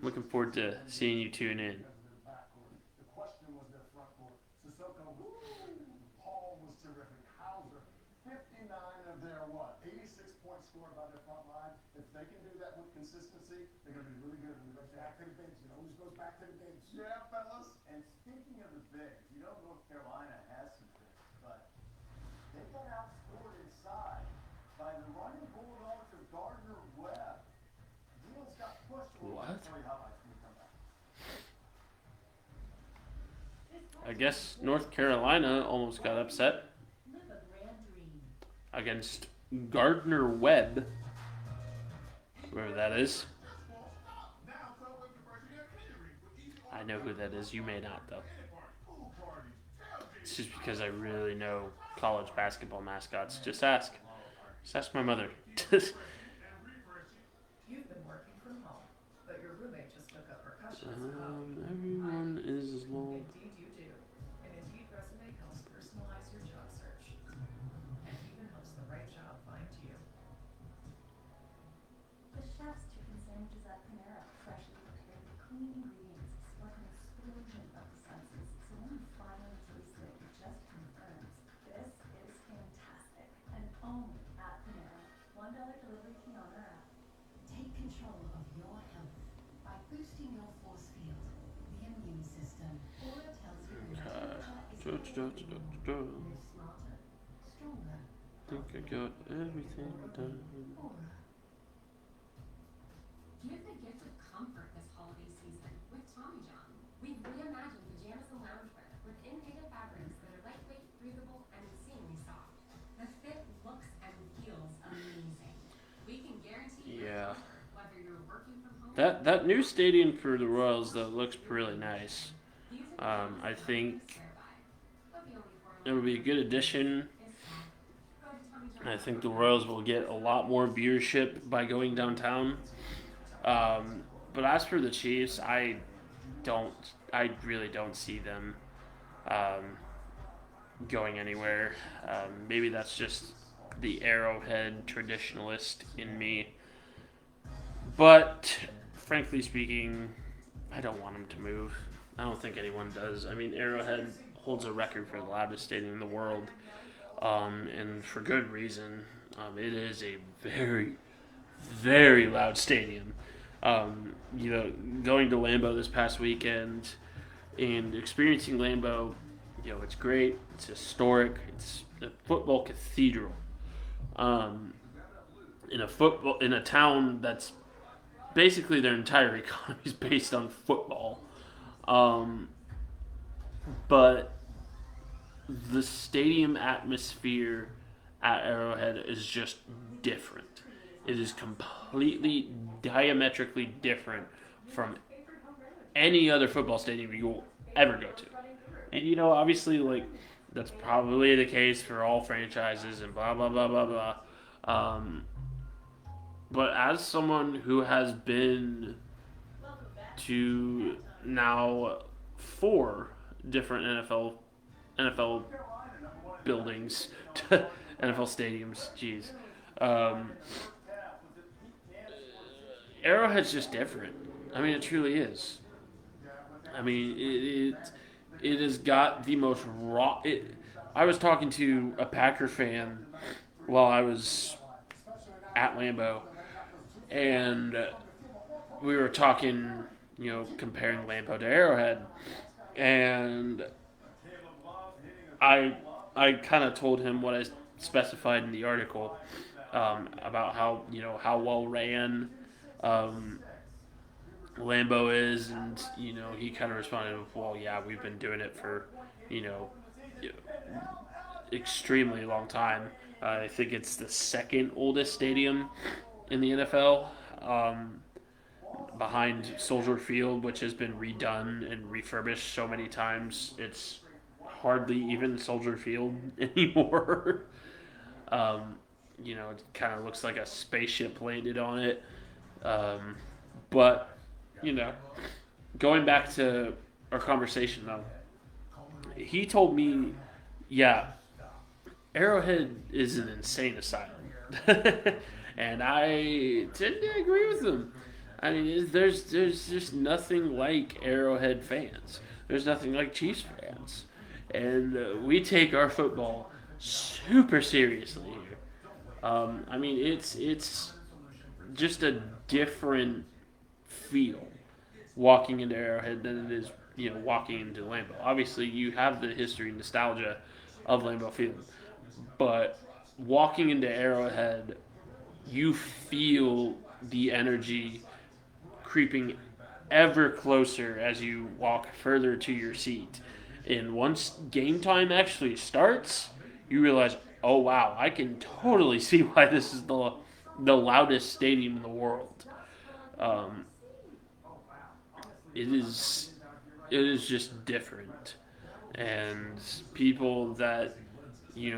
looking forward to seeing you tune in. The question was their front court. Sissoko, Paul was terrific. Hauser, 59 of their 86 points scored by their front line. If they can do that with consistency, they're going to be really good in the rest of Back to the bigs, you know, who goes back to the bigs. Yeah, fellas. And speaking of the bigs, you know North Carolina has some bigs, but they got outscored inside by the running Bulldogs of Gardner Webb. Wheels got pushed. What? Tell you highlights when we come back. I guess North Carolina almost got upset against Gardner Webb, whoever that is. I know who that is. You may not, though. It's just because I really know college basketball mascots. Just ask. Just ask my mother. You've been working from home, but your roommate just took up percussion as a hobby. Everyone is long. Indeed you do. An Indeed resume helps personalize your job search. And even helps the right job find you. The chef's chicken sandwiches at Panera, freshly prepared with clean ingredients, spark an explosion of the senses. So when you finally taste it, it just confirms this is fantastic. And only at Panera. $1 delivery fee on our app. Take control of your health by boosting your force field, the immune system. Aura tells you your temperature is move smarter, stronger. Think I got everything done. Aura. Give the gift of comfort this holiday season with Tommy John. We've reimagined pajamas and loungewear with innovative fabrics that are lightweight, breathable, and insanely soft. The fit looks and feels amazing. We can guarantee Yeah. comfort, whether you're working from home. That new stadium for the Royals though looks really nice. I think it'll be a good addition. I think the Royals will get a lot more viewership by going downtown. But as for the Chiefs, I really don't see them going anywhere. Maybe that's just the Arrowhead traditionalist in me. But frankly speaking, I don't want them to move. I don't think anyone does. I mean, Arrowhead holds a record for the loudest stadium in the world, and for good reason. It is a very, very loud stadium. Going to Lambeau this past weekend and experiencing Lambeau, it's great. It's historic. It's a football cathedral. In a town that's basically their entire economy is based on football. Um, but the stadium atmosphere at Arrowhead is just different. It is completely diametrically different from any other football stadium you will ever go to. And obviously, like that's probably the case for all franchises and blah blah blah blah blah. Um, but as someone who has been to now 4 different NFL buildings, NFL stadiums. Jeez, Arrowhead's just different. I mean, it truly is. I mean, it has got the most raw. I was talking to a Packer fan while I was at Lambeau, and we were talking, comparing Lambeau to Arrowhead, and I kind of told him what I specified in the article about how well ran Lambeau is, and he kind of responded with, "Well, yeah, we've been doing it for extremely long time. I think it's the second oldest stadium in the NFL." Behind Soldier Field, which has been redone and refurbished so many times, it's hardly even Soldier Field anymore. It kind of looks like a spaceship landed on it. But, going back to our conversation though, he told me, yeah, Arrowhead is an insane asylum. And I tend to agree with him. I mean, there's just nothing like Arrowhead fans. There's nothing like Chiefs fans. And we take our football super seriously here. I mean, it's just a different feel walking into Arrowhead than it is, walking into Lambeau. Obviously, you have the history and nostalgia of Lambeau Field. But walking into Arrowhead, you feel the energy creeping ever closer as you walk further to your seat. And once game time actually starts, you realize, oh wow, I can totally see why this is the loudest stadium in the world. It is just different, and people that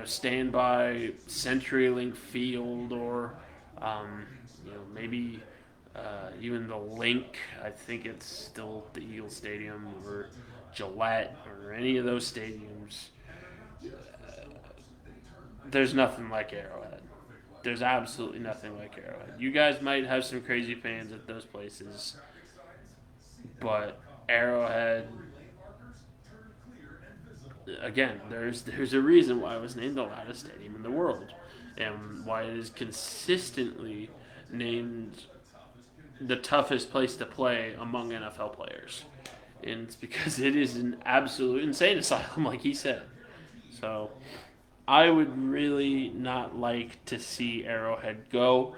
stand by CenturyLink Field or maybe even the Link. I think it's still the Eagle Stadium, or Gillette, or any of those stadiums. There's nothing like Arrowhead. There's absolutely nothing like Arrowhead. You guys might have some crazy fans at those places, but Arrowhead, again, there's a reason why it was named the loudest stadium in the world, and why it is consistently named the toughest place to play among NFL players. And it's because it is an absolute insane asylum, like he said. So I would really not like to see Arrowhead go.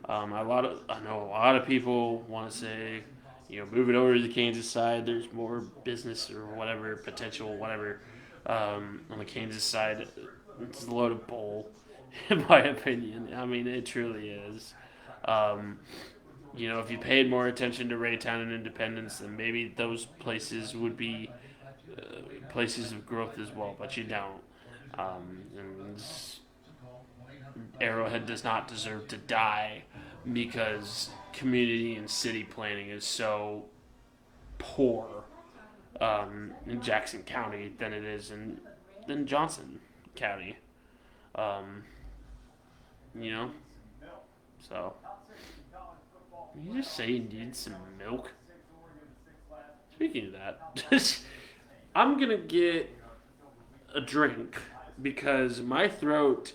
I know a lot of people want to say, move it over to the Kansas side. There's more business or whatever, potential, whatever. On the Kansas side, it's a load of bull, in my opinion. I mean, it truly is. If you paid more attention to Raytown and Independence, then maybe those places would be places of growth as well, but you don't. And Arrowhead does not deserve to die because community and city planning is so poor in Jackson County than it is in Johnson County. So you just say you need some milk. Speaking of that, I'm gonna get a drink because my throat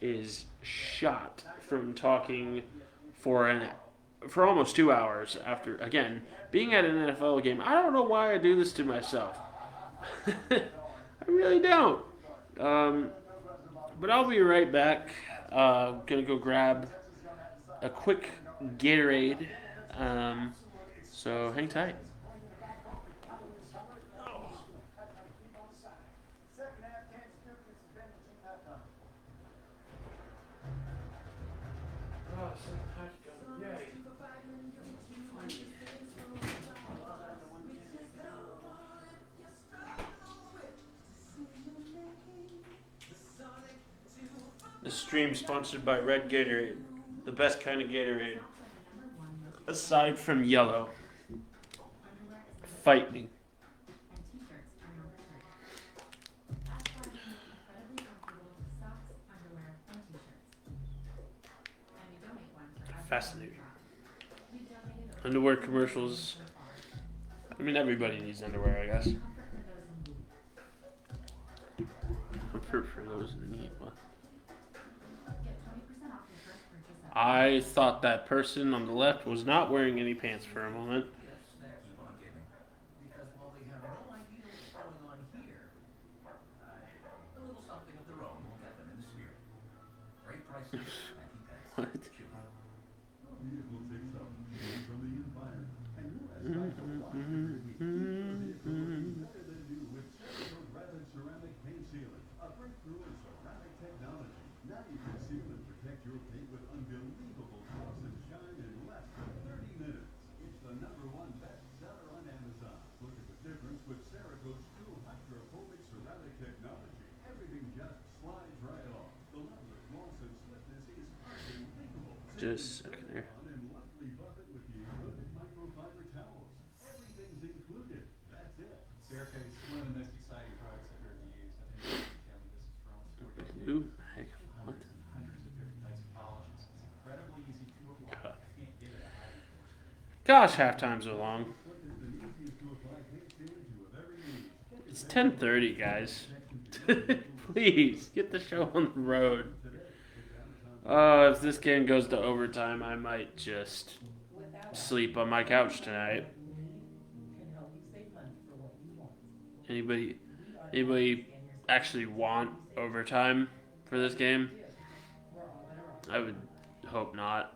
is shot from talking for almost 2 hours after, again, being at an NFL game. I don't know why I do this to myself. I really don't. But I'll be right back. Gonna go grab a quick Gatorade. So hang tight. Second half, Kansas Duke is advantage. This stream sponsored by Red Gatorade, the best kind of Gatorade, aside from yellow. Fight me. Fascinating. Underwear commercials. I mean, everybody needs underwear, I guess. For those in need. I thought that person on the left was not wearing any pants for a moment. Because while they have no idea what's going on here, a little something of their own will get them in the spirit. Great prices and he pays. What? Vehicle takes up from the environment. And who has time to walk every week? Better than you with Cerakote Rapid Ceramic Paint Sealant, a breakthrough in ceramic technology. Now you can seal and protect your paint with unbelievable gloss and shine in less than 30 minutes. It's the #1 bestseller on Amazon. Look at the difference with Cerakote's true hydrophobic ceramic technology. Everything just slides right off. The level of gloss and slickness is unbelievable. Just a second here. And lovely bucket with the included microfiber towels. Everything's included. That's it. Staircase, one of the most exciting products I've ever used. I think you can tell me this is from ScorchCast. Who? Heck, what? Hundreds and hundreds of different types of polishes. It's incredibly easy to apply. God. I can't give it a high endorsement. Gosh, halftime's so long. Quickest and easiest to apply paint sealant you have ever used. It's 10:30, guys. Please get the show on the road. If this game goes to overtime, I might just sleep on my couch tonight. Can help you save money for what you want. Anybody actually want overtime for this game? We're all better off. I would hope not.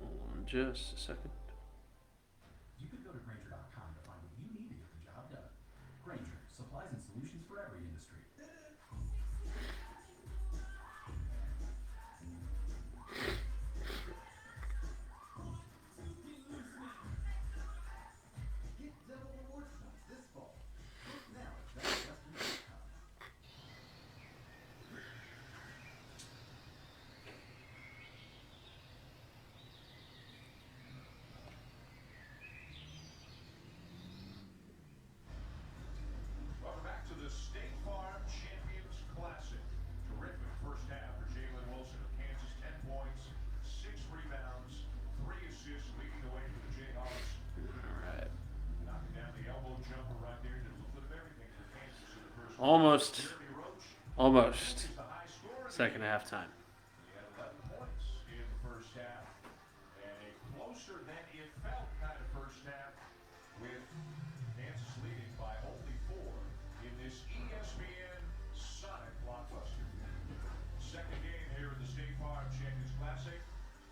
Hold on just a second. You could go to Grainger.com to find what you need to get the job done. Grainger, supplies and solutions for every industry. Get double rewards points this fall. Look now at bestwestern.com. Welcome back to the State Farm Champions Classic. Terrific first half for Jalen Wilson of Kansas. 10 points, 6 rebounds, 3 assists, leading the way for the Jayhawks. Alright. Knocking down the elbow jumper right there. Did a little bit of everything for Kansas in the first half. Almost. Jeremy Roach Almost. is the high scorer. Second halftime. He had 11 points in the first half. And a closer than it felt kind of first half with Kansas leading by only 4 in this ESPN Sonic blockbuster. Second game here in the State Farm Champions Classic.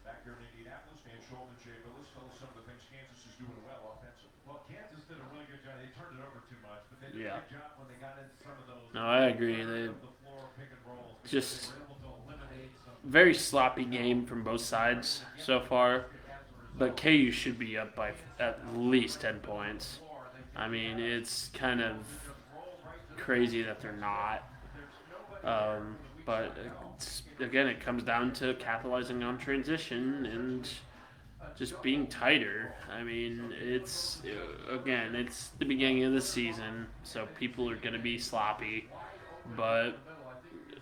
Back here in Indianapolis, Dan Schulman, Jay Billis. Tell us some of the things Kansas is doing well offensively. Well, Kansas did a really good job. They turned it over too much, but they did Yeah. a good job when they got into some of those. No, I agree. They The floor pick and rolls. because just they were able to eliminate some very sloppy game from both sides so far. But KU should be up by at least 10 points. I mean, it's kind of crazy that they're not. But again, it comes down to capitalizing on transition and just being tighter. I mean, it's the beginning of the season, so people are going to be sloppy, but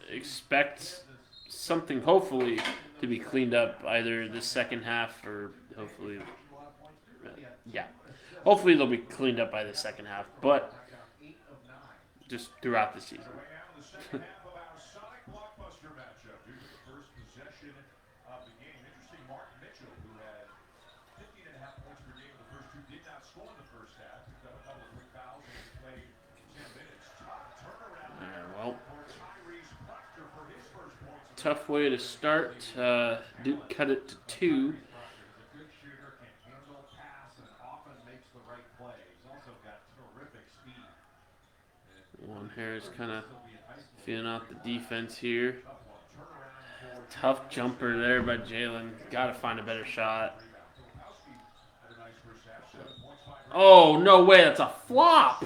expect something hopefully to be cleaned up either the second half or hopefully they'll be cleaned up by the second half, but just throughout the season. Right now, the second half of our Sonic blockbuster matchup. Here's the first possession of the game. Interesting, Martin Mitchell, who had 15.5 points per game in the first 2, did not score in the first half. Picked up a couple of quick fouls and played 10 minutes. tough way to start. Duke cut it to 2. He's a good shooter, can handle, pass, and often makes the right play. He's also got terrific speed. Juan Harris kind of feeling out the defense here. Tough jumper there by Jalen. Got to find a better shot. Oh, no way. That's a flop.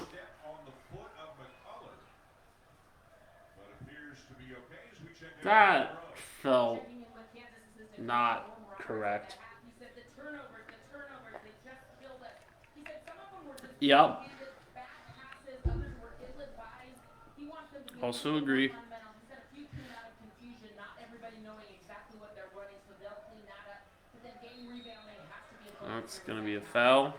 That felt not correct. Yep. Also agree. That's going to be a foul.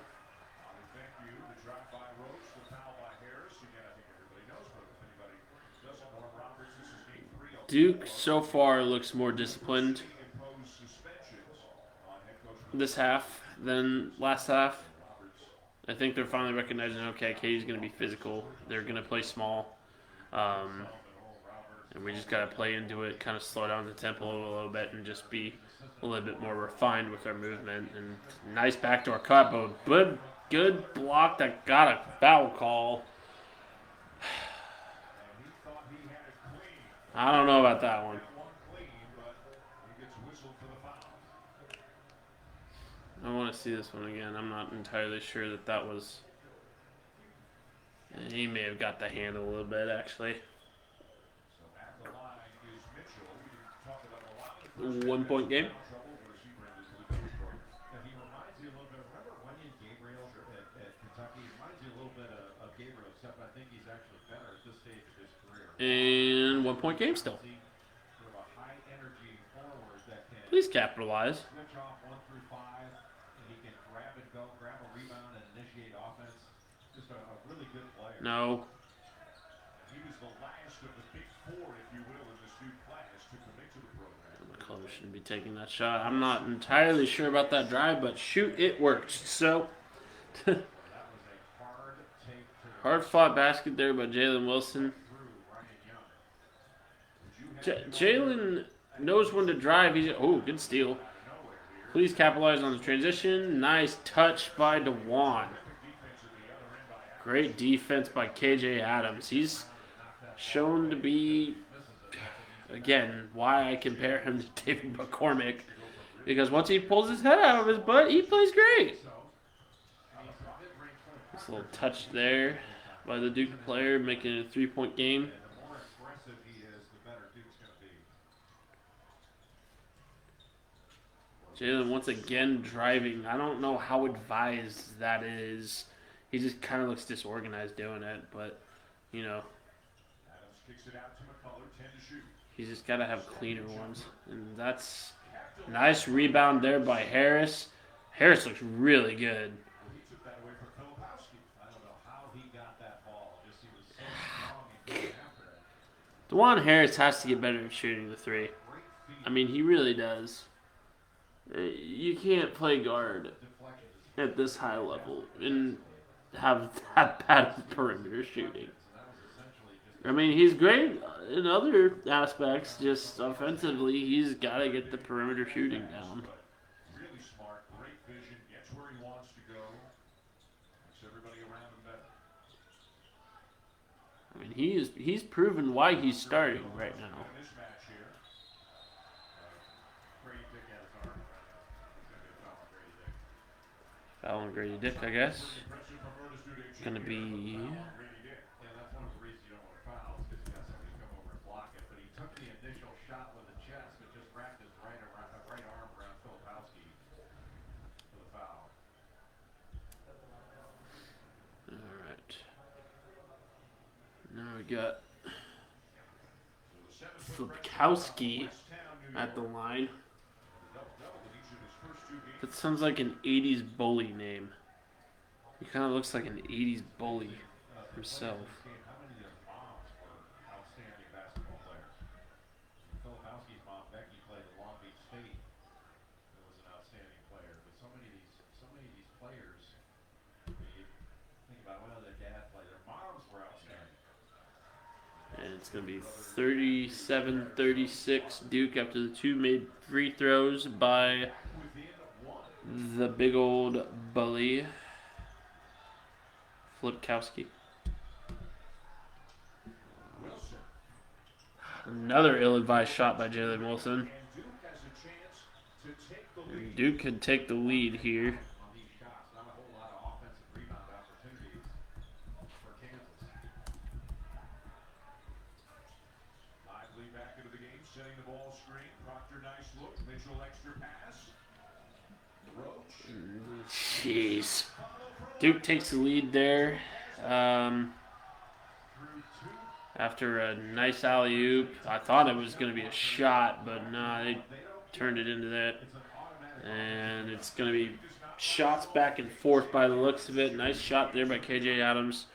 Duke so far looks more disciplined this half than last half. I think they're finally recognizing, okay, Katie's going to be physical. They're going to play small. And we just got to play into it, kind of slow down the tempo a little bit and just be a little bit more refined with our movement. And nice backdoor cut, but good block that got a foul call. I don't know about that one. I want to see this one again. I'm not entirely sure that was... He may have got the hand a little bit, actually. 1 point game. And 1 point game still. Please capitalize. No. McCullough shouldn't be taking that shot. I'm not entirely sure about that drive, but shoot, it worked. So, hard fought basket there by Jalen Wilson. Jalen knows when to drive. Oh, good steal. Please capitalize on the transition. Nice touch by DeJuan. Great defense by KJ Adams. He's shown to be, again, why I compare him to David McCormick. Because once he pulls his head out of his butt, he plays great. This little touch there by the Duke player, making it a 3-point game. Jalen once again driving. I don't know how advised that is. He just kind of looks disorganized doing it, but, you know, he's just got to have cleaner ones. And that's nice rebound there by Harris. Harris looks really good. DeJuan Harris has to get better at shooting the three. I mean, he really does. You can't play guard at this high level and have that bad perimeter shooting. I mean, he's great in other aspects. Just offensively, he's got to get the perimeter shooting down. Really smart, great vision, gets where he wants to go, makes everybody around him better. I mean, he's proven why he's starting right now. Foul on Grady Dick, I guess. Gonna be. Alright. Now we got Flipkowski at the line. That sounds like an 80s bully name. He kind of looks like an 80s bully himself. And it's going to be 37-36 Duke after the two made free throws by the big old bully, Flipkowski. Another ill-advised shot by Jalen Wilson. And Duke could take the lead here. On these shots, not a whole lot of offensive rebound opportunities for Kansas. Lively back into the game, setting the ball screen. Proctor, nice look. Mitchell, extra pass. Roach. Jeez. Duke takes the lead there. After a nice alley-oop. I thought it was going to be a shot, but no, they turned it into that. And it's going to be shots back and forth by the looks of it. Nice shot there by KJ Adams.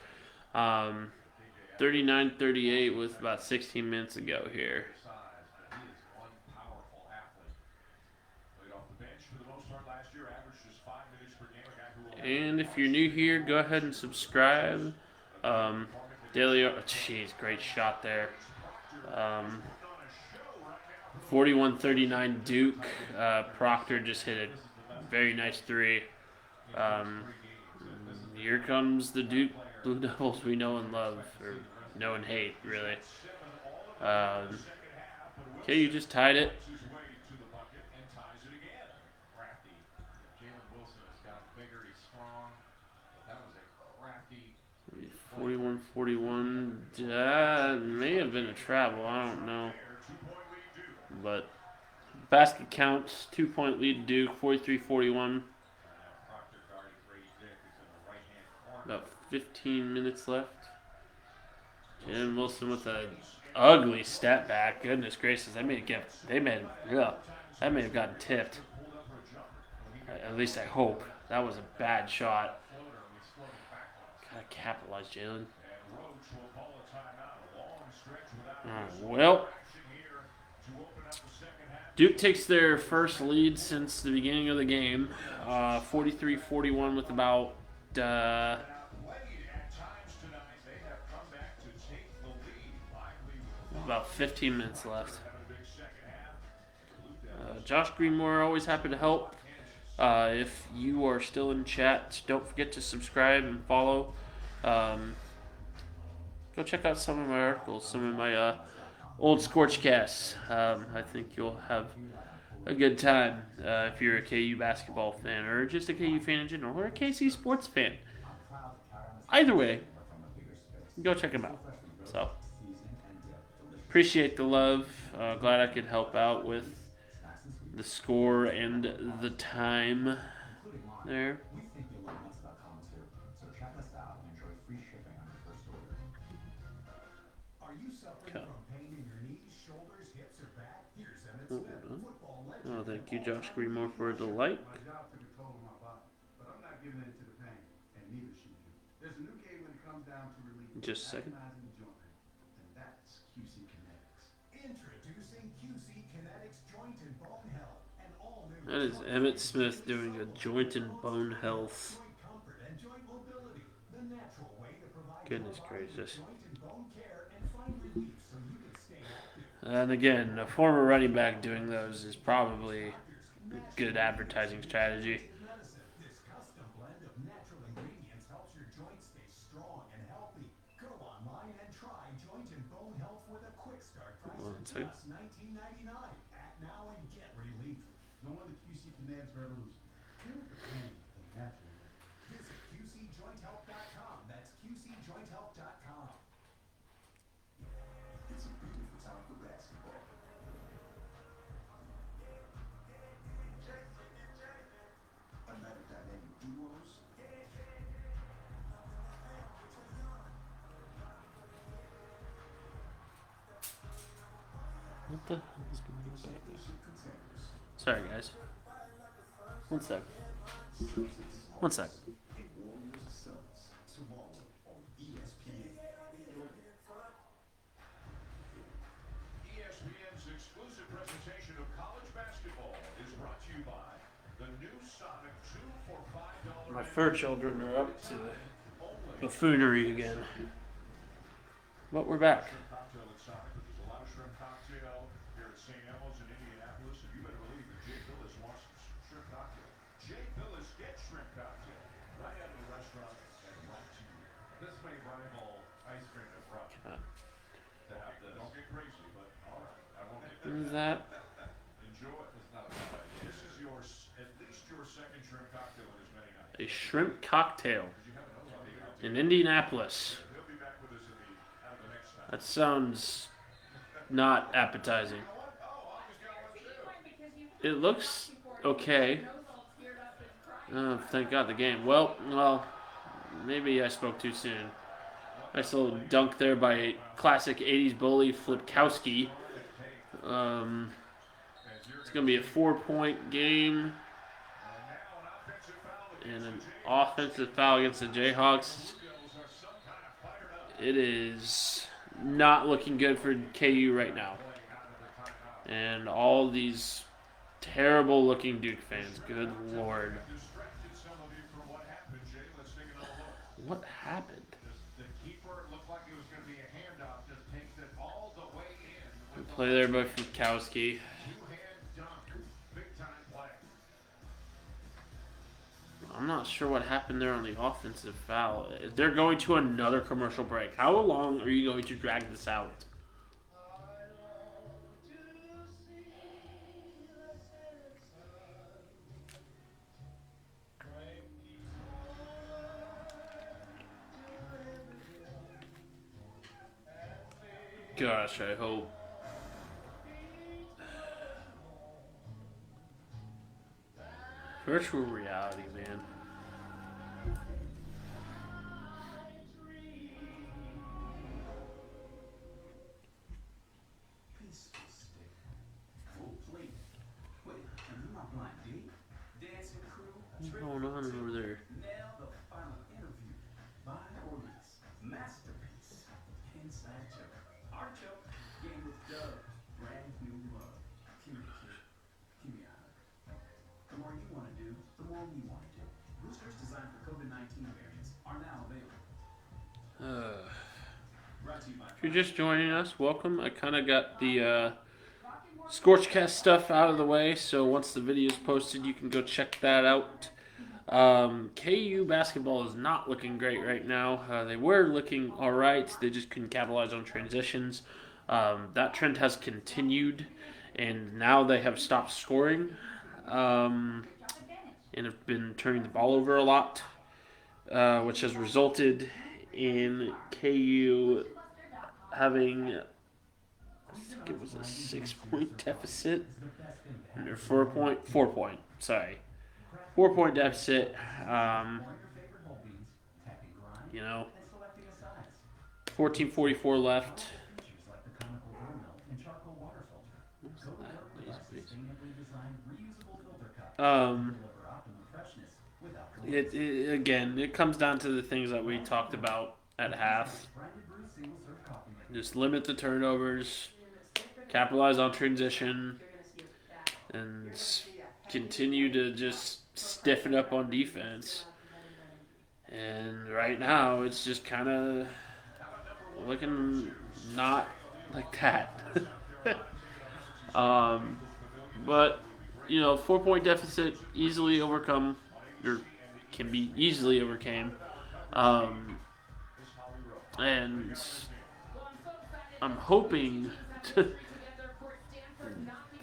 39-38 with about 16 minutes to go here. And if you're new here, go ahead and subscribe. Jeez, great shot there. 41-39 Duke. Proctor just hit a very nice three. Here comes the Duke Blue Devils we know and love, or know and hate, really. Okay, you just tied it. 41-41. May have been a travel. I don't know. But basket counts. 2-point lead Duke. 43-41. About 15 minutes left. Jalen Wilson with a ugly step back. Goodness gracious. That may have gotten tipped. At least I hope. That was a bad shot. Gotta capitalize, Jalen. Well, Duke takes their first lead since the beginning of the game. 43-41 with about 15 minutes left. Josh Greenmore, always happy to help. If you are still in chat, don't forget to subscribe and follow. Go check out some of my articles, some of my old ScorchCasts. I think you'll have a good time if you're a KU basketball fan, or just a KU fan in general, or a KC sports fan. Either way, go check them out. So, appreciate the love. Glad I could help out with the score and the time there. Oh, thank you, Josh Greenmore, for the like. Just a second. That is Emmett Smith doing a joint and bone health. Goodness gracious. And again, a former running back doing those is probably a good advertising strategy. One second. What the hell is going on back there? Sorry, guys. One sec. ESPN's exclusive presentation of college basketball is brought to you by the new Sonic 2 for $5. My fur children are up to buffoonery again. But we're back. shrimp cocktail. Right out of the restaurant and right to you. This may rival ice cream at brunch. To have this. Don't get crazy, but all right. I won't get What is that? Enjoy. It's not a bad idea. This is at least your second shrimp cocktail in as many nights. A shrimp cocktail Did you have another one? in Indianapolis. He'll be back with us out of the next time. That sounds not appetizing. It looks okay. Oh, thank God the game. Well, maybe I spoke too soon. Nice little dunk there by classic 80s bully Flipkowski. It's going to be a 4-point game. And an offensive foul against the Jayhawks. It is not looking good for KU right now. And all these terrible looking Duke fans. Good Lord. What happened? The keeper looked like it was going to be a handoff, just takes it all the way in. Good play there by Flipkowski. Two-hand dunk, big-time play. I'm not sure what happened there on the offensive foul. They're going to another commercial break. How long are you going to drag this out? Gosh, I hope. Virtual reality, man. Peaceful state. Full plate. Wait, and who my blind date? Dancing crew? What's going on over there? Now the final interview. Buy or lease. Masterpiece. Inside joke. Artichoke. Game with Doug. Brand new love. Give me a kid. Give me a hug. The more you want to do, the more we want to do. Boosters designed for COVID-19 variants are now available. Brought to you by If you're just joining us, welcome. I kind of got the ScorchCast stuff out of the way, so once the video is posted, you can go check that out. KU basketball is not looking great right now. They were looking all right. They just couldn't capitalize on transitions. That trend has continued, and now they have stopped scoring and have been turning the ball over a lot, which has resulted in KU having, I think it was a 6-point deficit, or 4-point deficit. 14:44 left. It comes down to the things that we talked about at half. Just limit the turnovers, capitalize on transition, and continue to just stiffen up on defense. And right now, it's just kind of looking not like that. But, 4-point deficit easily overcome, or can be easily overcame. And I'm hoping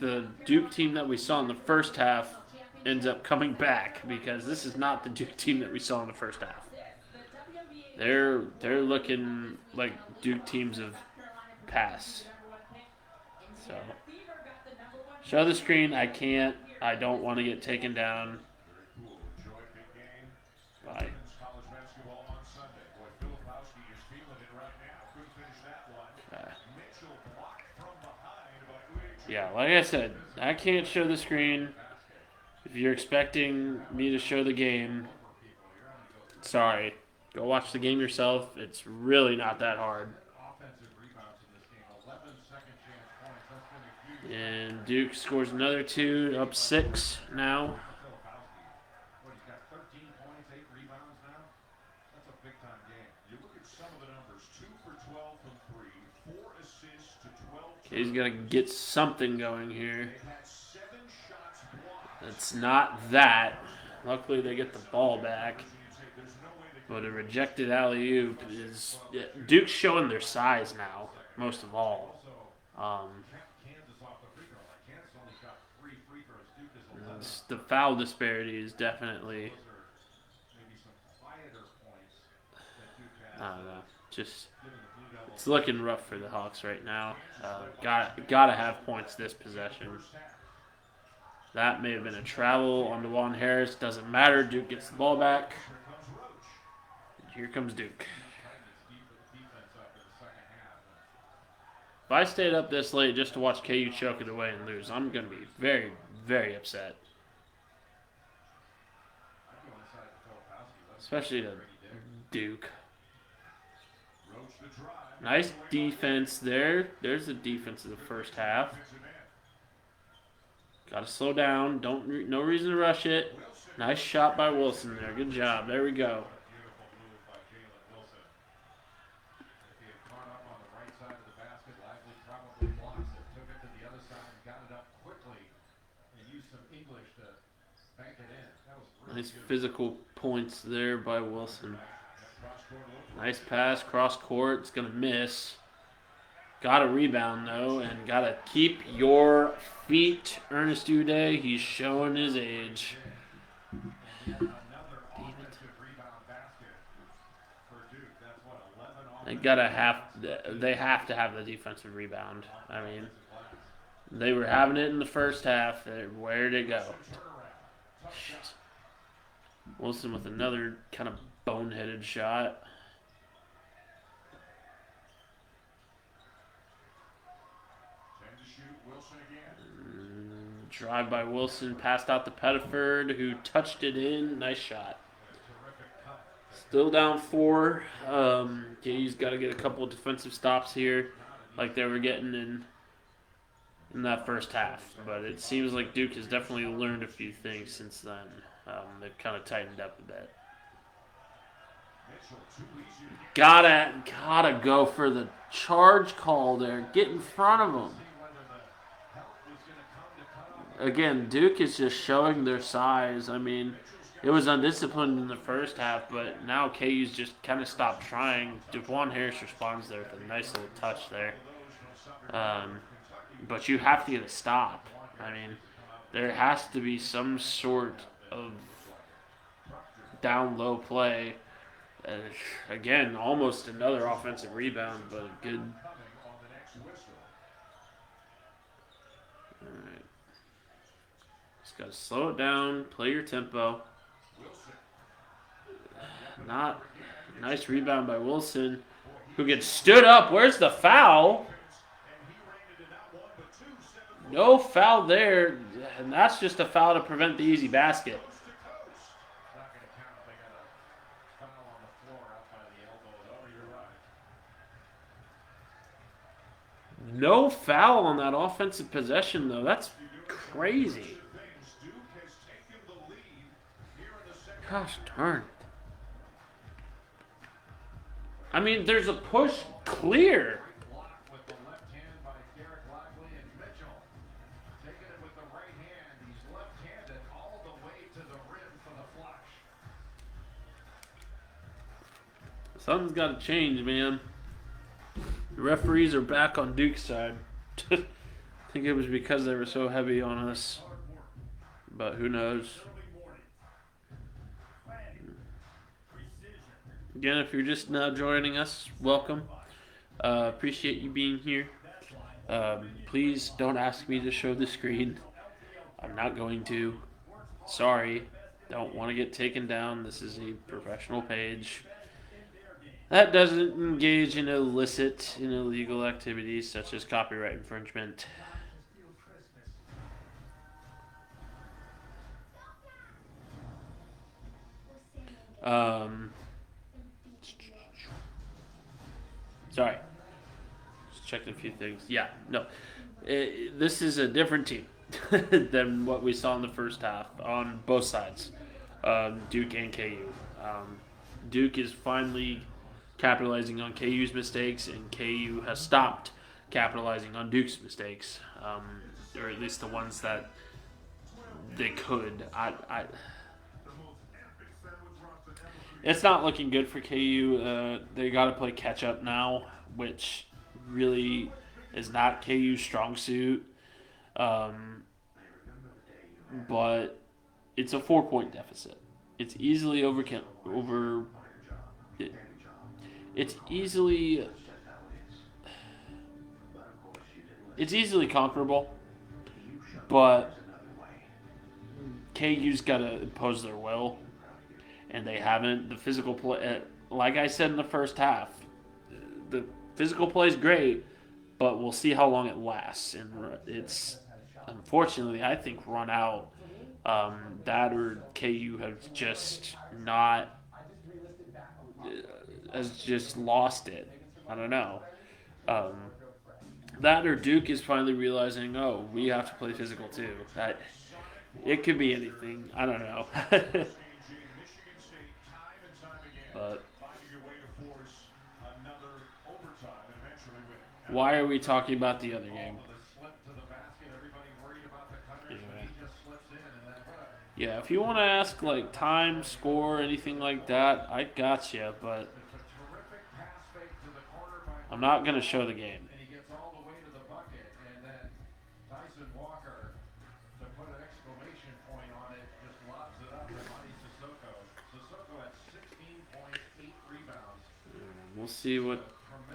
the Duke team that we saw in the first half ends up coming back, because this is not the Duke team that we saw in the first half. They're looking like Duke teams of past. So show the screen. I can't. I don't want to get taken down. Bye. Yeah, like I said, I can't show the screen. If you're expecting me to show the game, sorry. Go watch the game yourself. It's really not that hard. And Duke scores another 2, up 6 now. He's got 13 points, 8 rebounds now. That's a big-time game. You look at some of the numbers: 2 for 12 from 3, 4 assists to 12. He's got to get something going here. They've had 7 shots blocked. It's not that. Luckily, they get the ball back. But a rejected alley-oop is... Duke's showing their size now, most of all. The foul disparity is definitely... I don't know. Just... It's looking rough for the Hawks right now. Gotta have points this possession. That may have been a travel on DeJuan Harris. Doesn't matter. Duke gets the ball back. Here comes Duke. If I stayed up this late just to watch KU choke it away and lose, I'm going to be very, very upset. Especially to Duke. Nice defense there. There's the defense of the first half. Got to slow down. No reason to rush it. Nice shot by Wilson there. Good job. There we go. Nice physical points there by Wilson. Nice pass, cross court. It's going to miss. Got a rebound, though, and got to keep your feet. Ernest Uday, he's showing his age. They have to have the defensive rebound. I mean, they were having it in the first half. Where did it go? Shit. Wilson with another kind of boneheaded shot. Drive by Wilson, passed out to Pettiford, who touched it in. Nice shot. Still down 4. KU's got to get a couple of defensive stops here, like they were getting in that first half. But it seems like Duke has definitely learned a few things since then. They've kind of tightened up a bit. Gotta go for the charge call there. Get in front of them. Again, Duke is just showing their size. I mean, it was undisciplined in the first half, but now KU's just kind of stopped trying. DeJuan Harris responds there with a nice little touch there. But you have to get a stop. I mean, there has to be some sort of down low play. Again, almost another offensive rebound, but good. All right. Just got to slow it down, play your tempo. Not nice rebound by Wilson, who gets stood up. Where's the foul? No foul there, and that's just a foul to prevent the easy basket. No foul on that offensive possession, though. That's crazy. Gosh darn it. I mean, there's a push clear. Something's got to change, man. The referees are back on Duke's side. I think it was because they were so heavy on us. But who knows? Again, if you're just now joining us, welcome. Appreciate you being here. Please don't ask me to show the screen. I'm not going to. Sorry. Don't want to get taken down. This is a professional page that doesn't engage in illicit and illegal activities such as copyright infringement. Sorry. Just checking a few things. Yeah, no. This is a different team than what we saw in the first half on both sides, Duke and KU. Duke is finally capitalizing on KU's mistakes, and KU has stopped capitalizing on Duke's mistakes, or at least the ones that they could. it's not looking good for KU. They got to play catch up now, which really is not KU's strong suit. Um, but it's a 4 point deficit. It's easily over. It's easily. It's easily conquerable, but KU's got to impose their will, and they haven't. The physical play, like I said in the first half, the physical play is great, but we'll see how long it lasts. And it's unfortunately, I think, run out. That or KU have just not has just lost it. I don't know. Um, that or Duke is finally realizing, oh, we have to play physical too. It could be anything. I don't know. But why are we talking about the other game? Anyway. Yeah, if you want to ask like time, score, anything like that, I got you. But I'm not gonna show the game. And he gets all the way to the bucket, and then Tyson Walker, to put an exclamation point on it, just lobs it up to Monty Sissoko. Sissoko had 16 points, 8 rebounds. We'll see what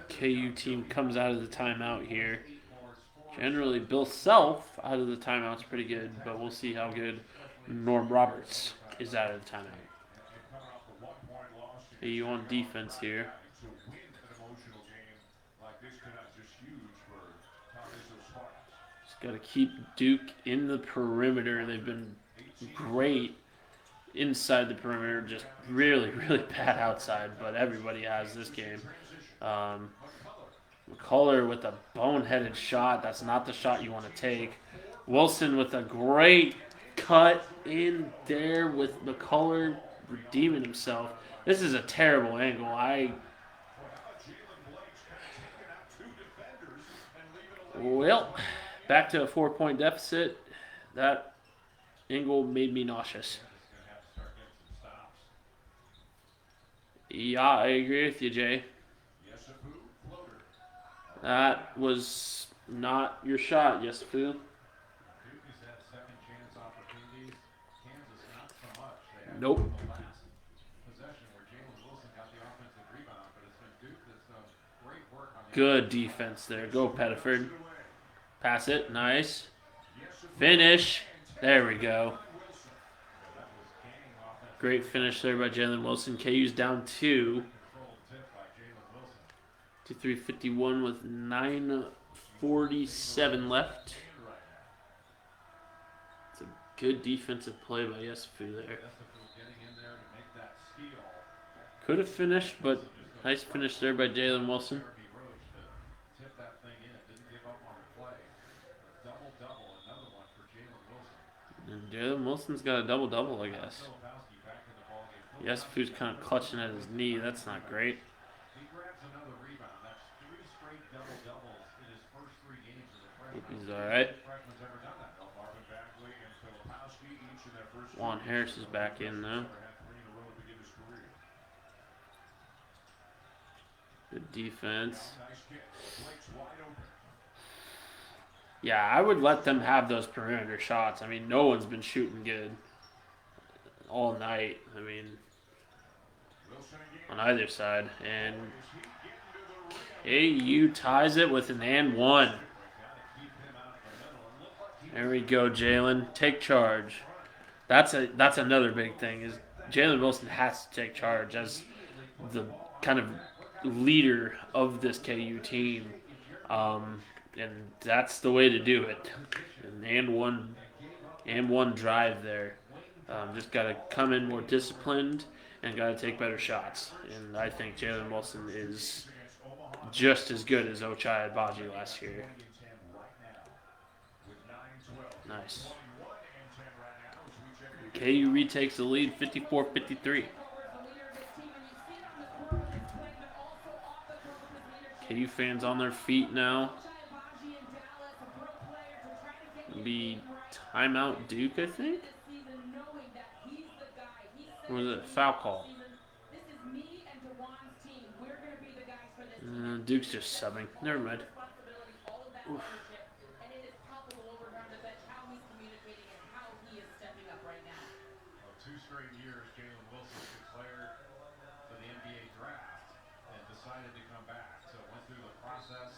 KU team comes out of the timeout here. Generally, Bill Self out of the timeout's pretty good, but we'll see how good Norm Roberts is out of the timeout. KU on defense here. Just got to keep Duke in the perimeter. They've been great inside the perimeter, just really, really bad outside, but everybody has this game. McCullough with a boneheaded shot. That's not the shot you want to take. Wilson with a great cut in there with McCullough redeeming himself. This is a terrible angle. Well, back to a 4-point deficit. That angle made me nauseous. Yeah, I agree with you, Jay. That was not your shot, yes, Fu. Nope. Good defense there. Go, Pettiford. Pass it. Nice. Finish. There we go. Great finish there by Jalen Wilson. KU's down 2. 53-51 with 9:47 left. It's a good defensive play by Yesufu there. Could have finished, but nice finish there by Jalen Wilson. And Jalen Wilson's got a double-double, I guess. Yesufu's kind of clutching at his knee. That's not great. He's alright. Juan Harris is back in now. Good defense. Yeah, I would let them have those perimeter shots. I mean, no one's been shooting good all night. I mean, on either side. And KU ties it with an and one. There we go, Jalen. Take charge. That's another big thing is Jalen Wilson has to take charge as the kind of leader of this KU team, and that's the way to do it. And one drive there. Just got to come in more disciplined and got to take better shots. And I think Jalen Wilson is just as good as Ochai Agbaji last year. Nice. KU retakes the lead 54-53. KU fans on their feet now. Be timeout Duke, I think? Or was it a foul call? Duke's just subbing. Never mind. Oof. And it is palpable over him the bench how he's communicating and how he is stepping up right now. Well, 2 straight years, Jalen Wilson declared for the NBA draft and decided to come back. So went through the process,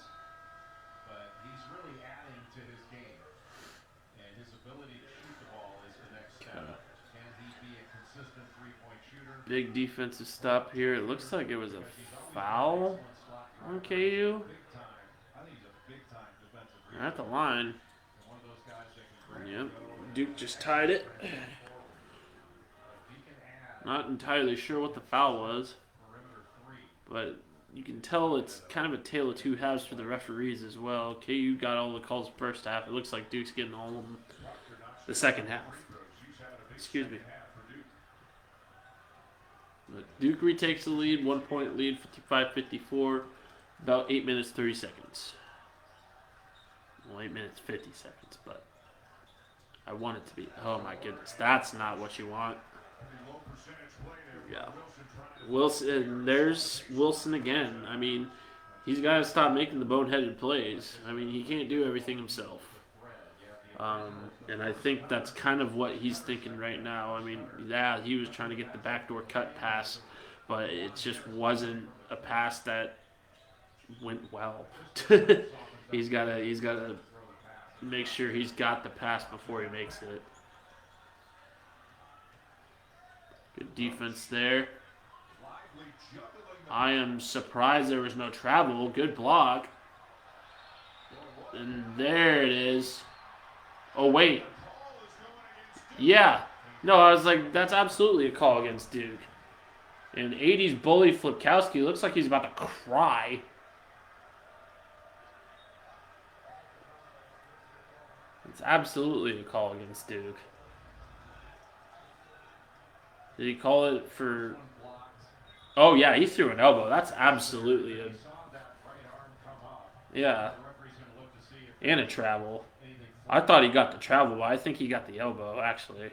but he's really adding to his game. And his ability to shoot the ball is the next step. Can he be a consistent three-point shooter? Big defensive stop here. It looks like it was a foul on KU. At the line. Yep. Duke just tied it. Not entirely sure what the foul was, but you can tell it's kind of a tale of two halves for the referees as well. KU got all the calls first half. It looks like Duke's getting all of them the second half. Excuse me. But Duke retakes the lead, 1 point lead, 55-54, about 8 minutes, 30 seconds. Well, 8 minutes, 50 seconds, but I want it to be. Oh my goodness, that's not what you want. Yeah. Wilson, there's Wilson again. I mean, he's got to stop making the boneheaded plays. I mean, he can't do everything himself. And I think that's kind of what he's thinking right now. I mean, yeah, he was trying to get the backdoor cut pass, but it just wasn't a pass that went well. He's gotta make sure he's got the pass before he makes it. Good defense there. I am surprised there was no travel. Good block. And there it is. Oh, wait. Yeah. No, I was like, that's absolutely a call against Duke. And 80s bully Flipkowski looks like he's about to cry. It's absolutely a call against Duke. Did he call it for... Oh, yeah, he threw an elbow. That's absolutely a... Yeah. And a travel. I thought he got the travel, but I think he got the elbow, actually.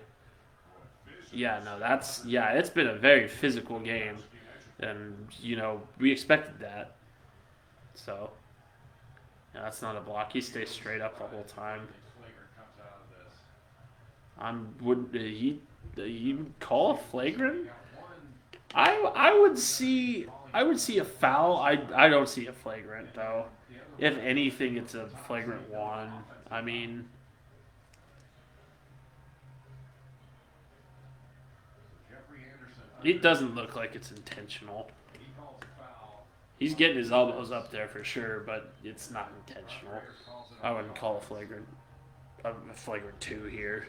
Yeah, no, that's... Yeah, it's been a very physical game. And, you know, we expected that. So... Yeah, that's not a block. He stays straight up the whole time. Would he call a flagrant? I would see a foul. I don't see a flagrant though. If anything, it's a flagrant one. I mean, it doesn't look like it's intentional. He's getting his elbows up there for sure, but it's not intentional. I wouldn't call a flagrant 2 here.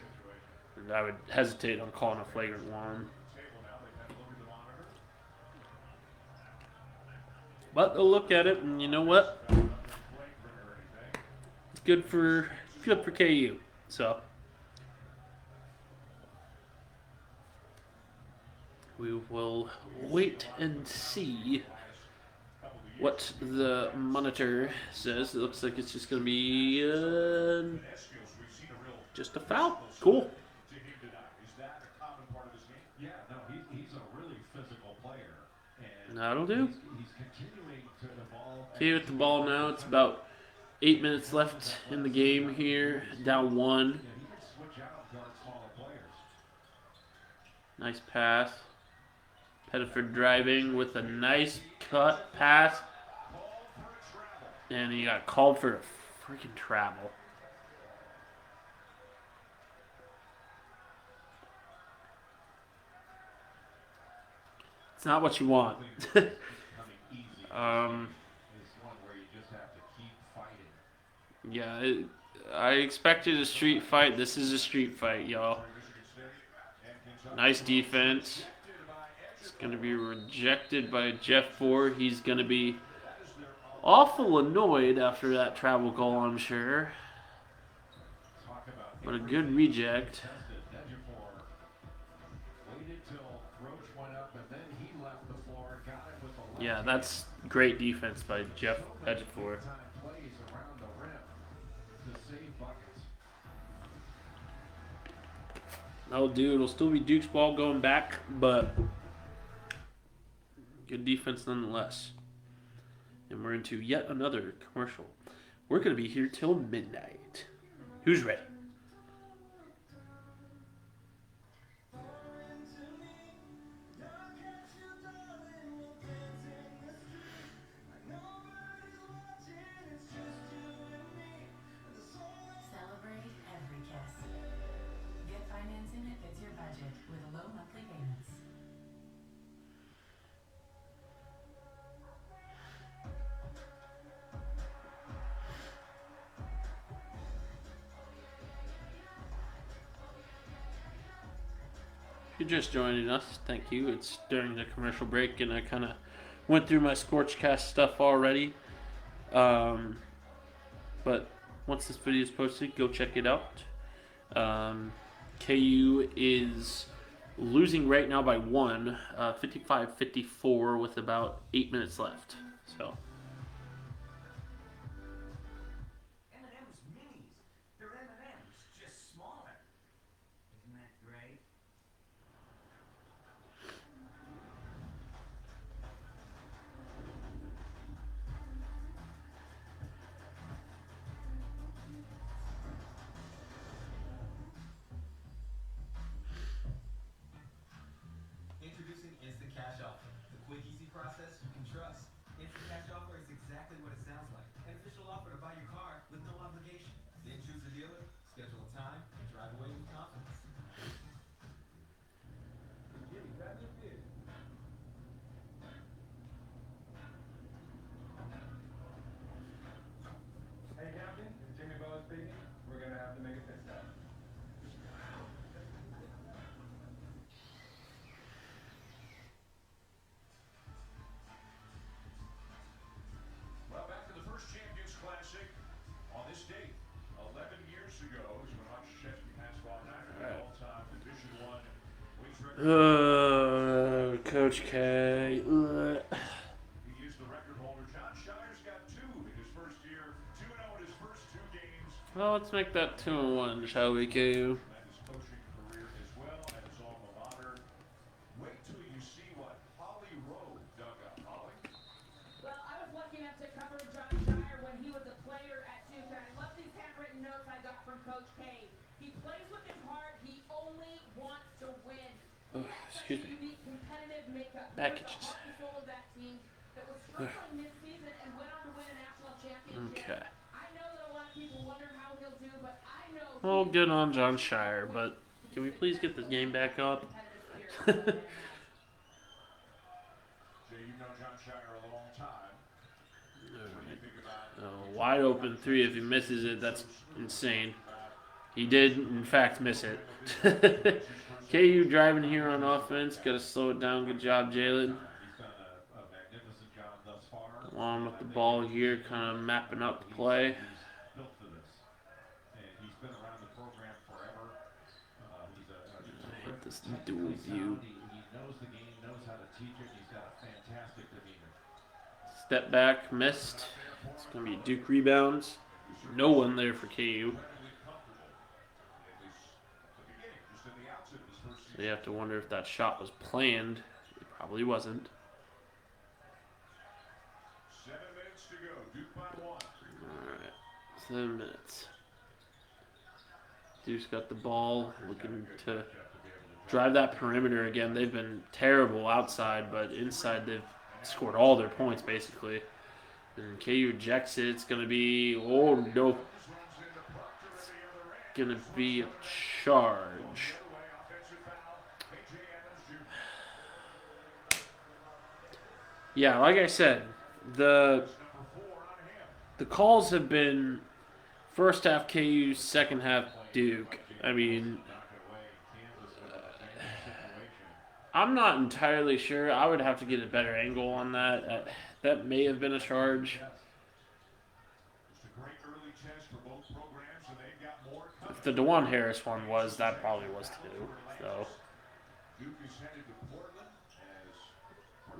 And I would hesitate on calling a flagrant 1. But they'll look at it, and you know what? It's good for KU. So we will wait and see what the monitor says. It looks like it's just going to be just a foul. Cool. Yeah, no, he's a really physical player. And That'll do. he's continuing to evolve. Okay, with the ball now. It's about 8 minutes left in the game here. Down 1. He can switch out, guard smaller players. Nice pass. Pettiford driving with a nice cut pass. And he got called for a freaking travel. It's not what you want. Yeah, I expected a street fight. This is a street fight, y'all. Nice defense. It's going to be rejected by Jeff Ford. He's going to be awful annoyed after that travel goal, I'm sure. But a good reject. Yeah, that's great defense by Jeff Ejiofor. That'll do. It'll still be Duke's ball going back, but good defense nonetheless. And we're into yet another commercial. We're going to be here till midnight. Who's ready? Celebrate every kiss. Get financing that fits your budget with low monthly payments. If you're just joining us, thank you. It's during the commercial break, and I kind of went through my ScorchCast stuff already. But once this video is posted, go check it out. KU is losing right now by 1, 55-54 with about 8 minutes left. So. M&M's minis. They're M&M's, just smaller. Isn't that great? Introducing Instant Cash Offer, the quick, easy process you can trust. Instant Cash Offer is exactly what it sounds like. An official offer to buy your car with no obligation. Then choose a dealer, schedule a time, and drive away with confidence. Jimmy, grab your beer. Hey, Captain, it's Jimmy Bowles speaking. We're gonna have to make a pit stop. Well, back to the first Champions Classic on this date. 11 years ago is when Hutch passed Bob Niner, the all-time Division I wins record. Coach K. He is the record holder. John Shire's got 2 in his first year, 2-0 in his first 2 games. Well, let's make that 2-1, shall we, KU? And his coaching career as well at his alma mater. Wait till you see what Holly Rowe dug up. Holly? Well, I was lucky enough to cover John Shire when he was a player at Duke, and I love these handwritten notes I got from Coach K. He plays with his heart. He only wants to win. He has such excuse a me. unique competitive makeup. Back He was itches. the heart and soul of that team that was struggling this season and went on to win a national championship. Okay. I know that a lot of people wonder how he'll do, but I know. Well, good on John Shire, but can we please get this game back up? Jay, you've known John Shire a long time. What do you think about Wide open 3 if he misses it. That's insane. He did, in fact, miss it. KU driving here on offense. Got to slow it down. Good job, Jalen. He's done a magnificent job thus far. Along with the ball here, kind of mapping out the play. He's built for this. And he's been around the program forever. He's a Hit this dual view. He knows the game, knows how to teach it. He's got a fantastic demeanor. Step back, missed. It's going to be Duke rebounds. No one there for KU. So you have to wonder if that shot was planned. It probably wasn't. 7 minutes to go. Duke by 1. Alright, 7 minutes. Duke's got the ball, looking to drive that perimeter again. They've been terrible outside, but inside they've scored all their points basically. And KU ejects it. It's going to be, oh no. It's going to be a charge. Yeah, like I said, the calls have been first half KU, second half Duke. I mean, I'm not entirely sure. I would have to get a better angle on that. That may have been a charge. If the DeJuan Harris one was, that probably was too. So.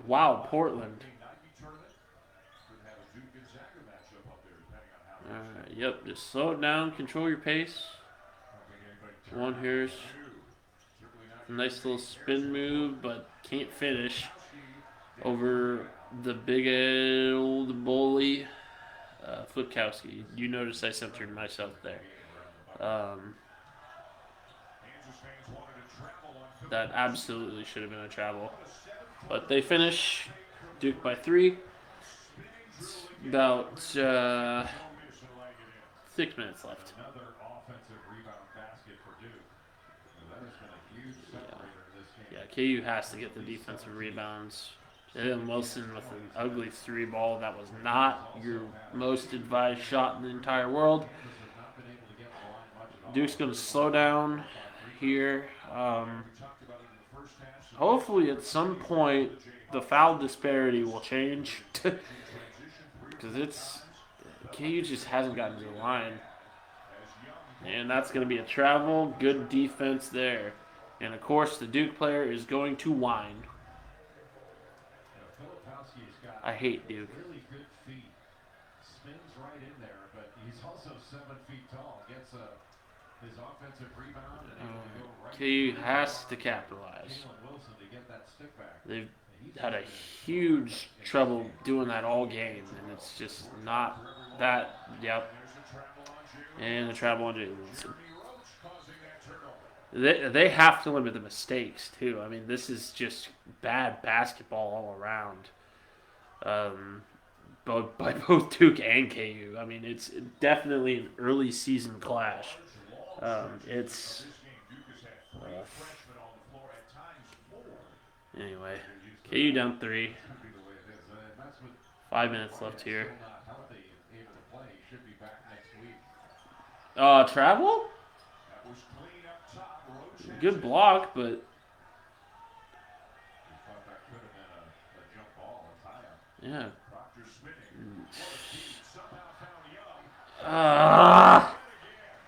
Wow, Portland. Yep, just slow it down, control your pace. DeJuan Harris. Nice little spin move, but can't finish. Over the big old bully, Flipkowski. You notice I censored myself there. That absolutely should have been a travel. But they finish Duke by 3. It's about 6 minutes left. Another offensive rebound basket for Duke. That has been a huge separator in this game. Yeah, KU has to get the defensive rebounds. Jalen Wilson with an ugly 3 ball. That was not your most advised shot in the entire world. Duke's going to slow down here. Hopefully at some point the foul disparity will change. Because KU just hasn't gotten to the line. And that's going to be a travel. Good defense there. And of course the Duke player is going to whine. I hate Duke. Really good feet. Spins right in there, but he's also 7 feet tall. Gets his offensive rebound and able to go right. KU has to capitalize. Wilson to get that stick back. They've had a huge trouble doing that all game, and it's just not that. Yep. And the travel on Jalen Wilson. They have to limit the mistakes too. I mean, this is just bad basketball all around. Both by both Duke and KU. I mean, it's definitely an early season clash. Anyway, KU down 3. 5 minutes left here. Travel? Good block, but yeah.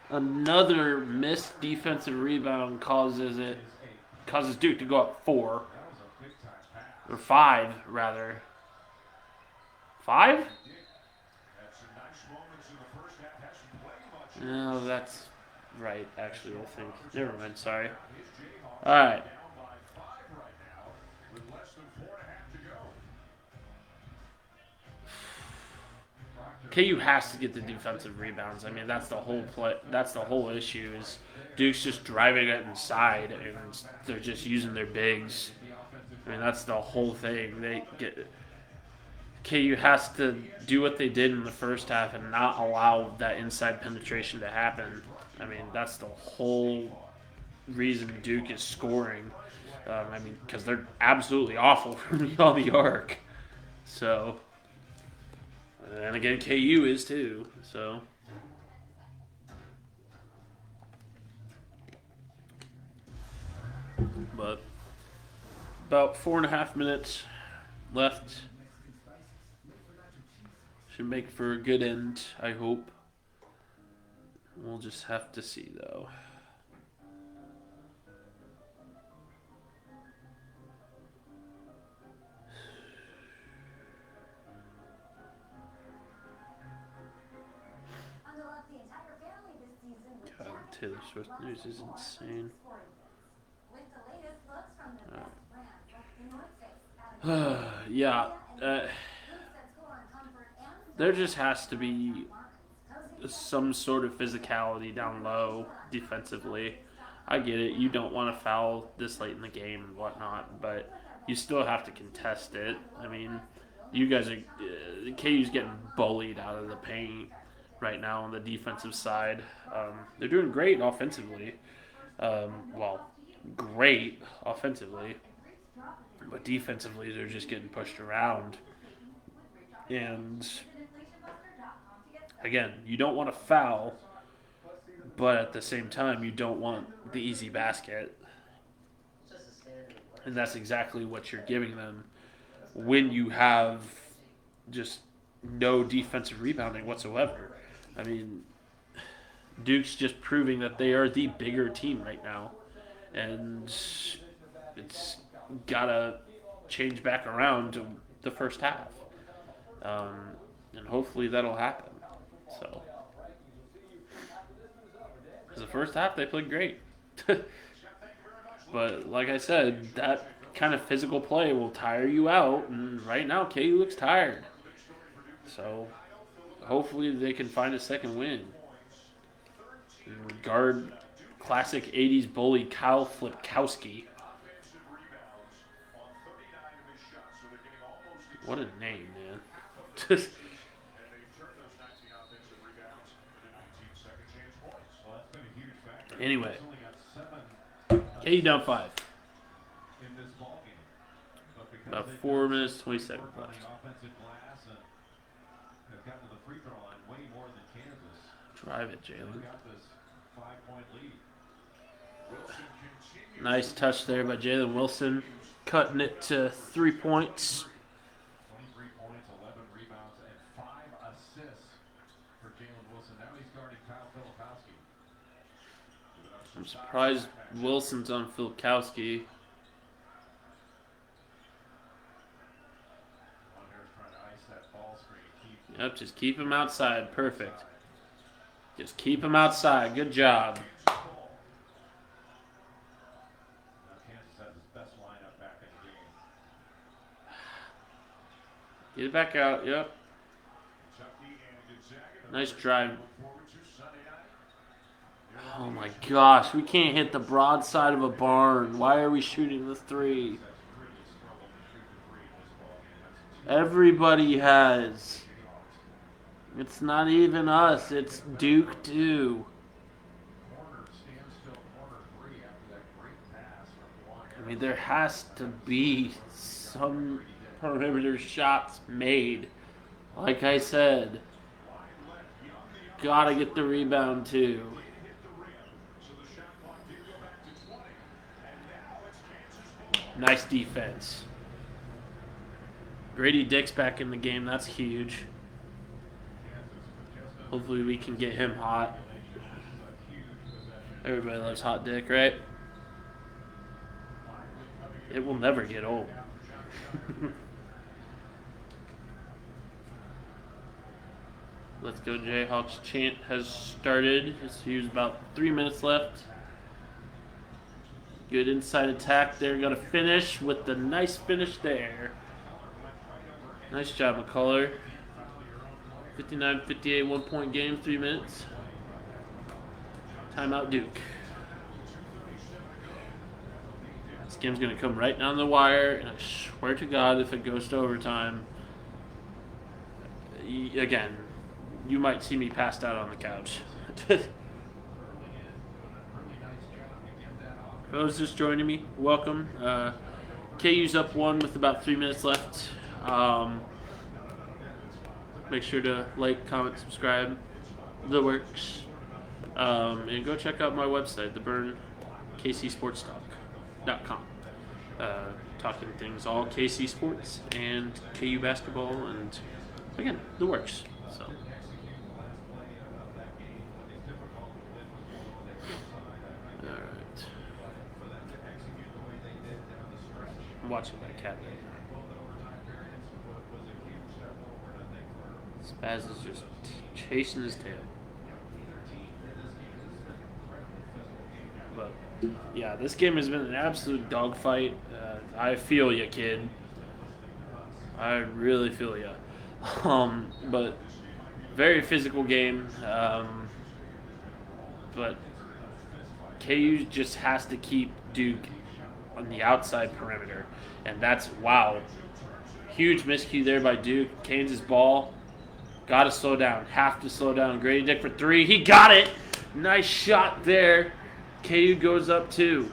Another missed defensive rebound causes Duke to go up 4 or 5 rather. 5? No, that's right. Actually, I think. Never mind. Sorry. All right. KU has to get the defensive rebounds. I mean, that's the whole play. That's the whole issue. Is Duke's just driving it inside, and they're just using their bigs. I mean, that's the whole thing. KU has to do what they did in the first half and not allow that inside penetration to happen. I mean, that's the whole reason Duke is scoring. I mean, because they're absolutely awful from beyond the arc. So. And again, KU is too. So, but about 4.5 minutes left. Should make for a good end, I hope. We'll just have to see, though. God, Taylor Swift news is insane. Yeah. There just has to be some sort of physicality down low defensively. I get it. You don't want to foul this late in the game and whatnot, but you still have to contest it. I mean, you guys are KU's getting bullied out of the paint right now on the defensive side. They're doing great offensively. Great offensively, but defensively they're just getting pushed around. And again, you don't want to foul, but at the same time, you don't want the easy basket. And that's exactly what you're giving them when you have just no defensive rebounding whatsoever. I mean, Duke's just proving that they are the bigger team right now. And it's got to change back around to the first half. And hopefully that'll happen. So, because the first half they played great. But like I said, that kind of physical play will tire you out, and right now KU looks tired. So hopefully they can find a second win. Guard classic 80s bully Kyle Flipkowski. What a name, man. Just anyway, KU down 5. About 4 minutes, 20 seconds left. Drive it, Jalen. Nice touch there by Jalen Wilson. Cutting it to 3 points. 23 points, 11 rebounds, and 5 assists for Jalen Wilson. Now he's guarding Kyle Filipowski. I'm surprised Wilson's on Filipowski. Yep, just keep him outside. Perfect. Just keep him outside. Good job. Get it back out. Yep. Nice drive. Oh my gosh, we can't hit the broadside of a barn. Why are we shooting the 3? Everybody has. It's not even us. It's Duke too. I mean, there has to be some perimeter shots made. Like I said, gotta get the rebound too. Nice defense. Grady Dick's back in the game. That's huge. Hopefully we can get him hot. Everybody loves hot Dick, right? It will never get old. Let's Go Jayhawks chant has started. It's used about 3 minutes left. Good inside attack there. Got to finish with the nice finish there. Nice job, McCullough. 59-58, 1 point game, 3 minutes. Timeout Duke. This game's going to come right down the wire, and I swear to God, if it goes to overtime, again, you might see me passed out on the couch. For those just joining me, welcome. KU's up 1 with about 3 minutes left. Make sure to like, comment, subscribe, the works. And go check out my website, theburnKCSportsTalk.com. Talking things all KC sports and KU basketball and, again, the works. So. Alright. I'm watching my cat right now. Spaz is just chasing his tail. But, yeah, this game has been an absolute dogfight. I feel ya, kid. I really feel ya. But, very physical game. But, KU just has to keep Duke on the outside perimeter. And that's, wow. Huge miscue there by Duke. Kansas ball. Got to slow down. Have to slow down. Grady Dick for 3. He got it. Nice shot there. KU goes up 2.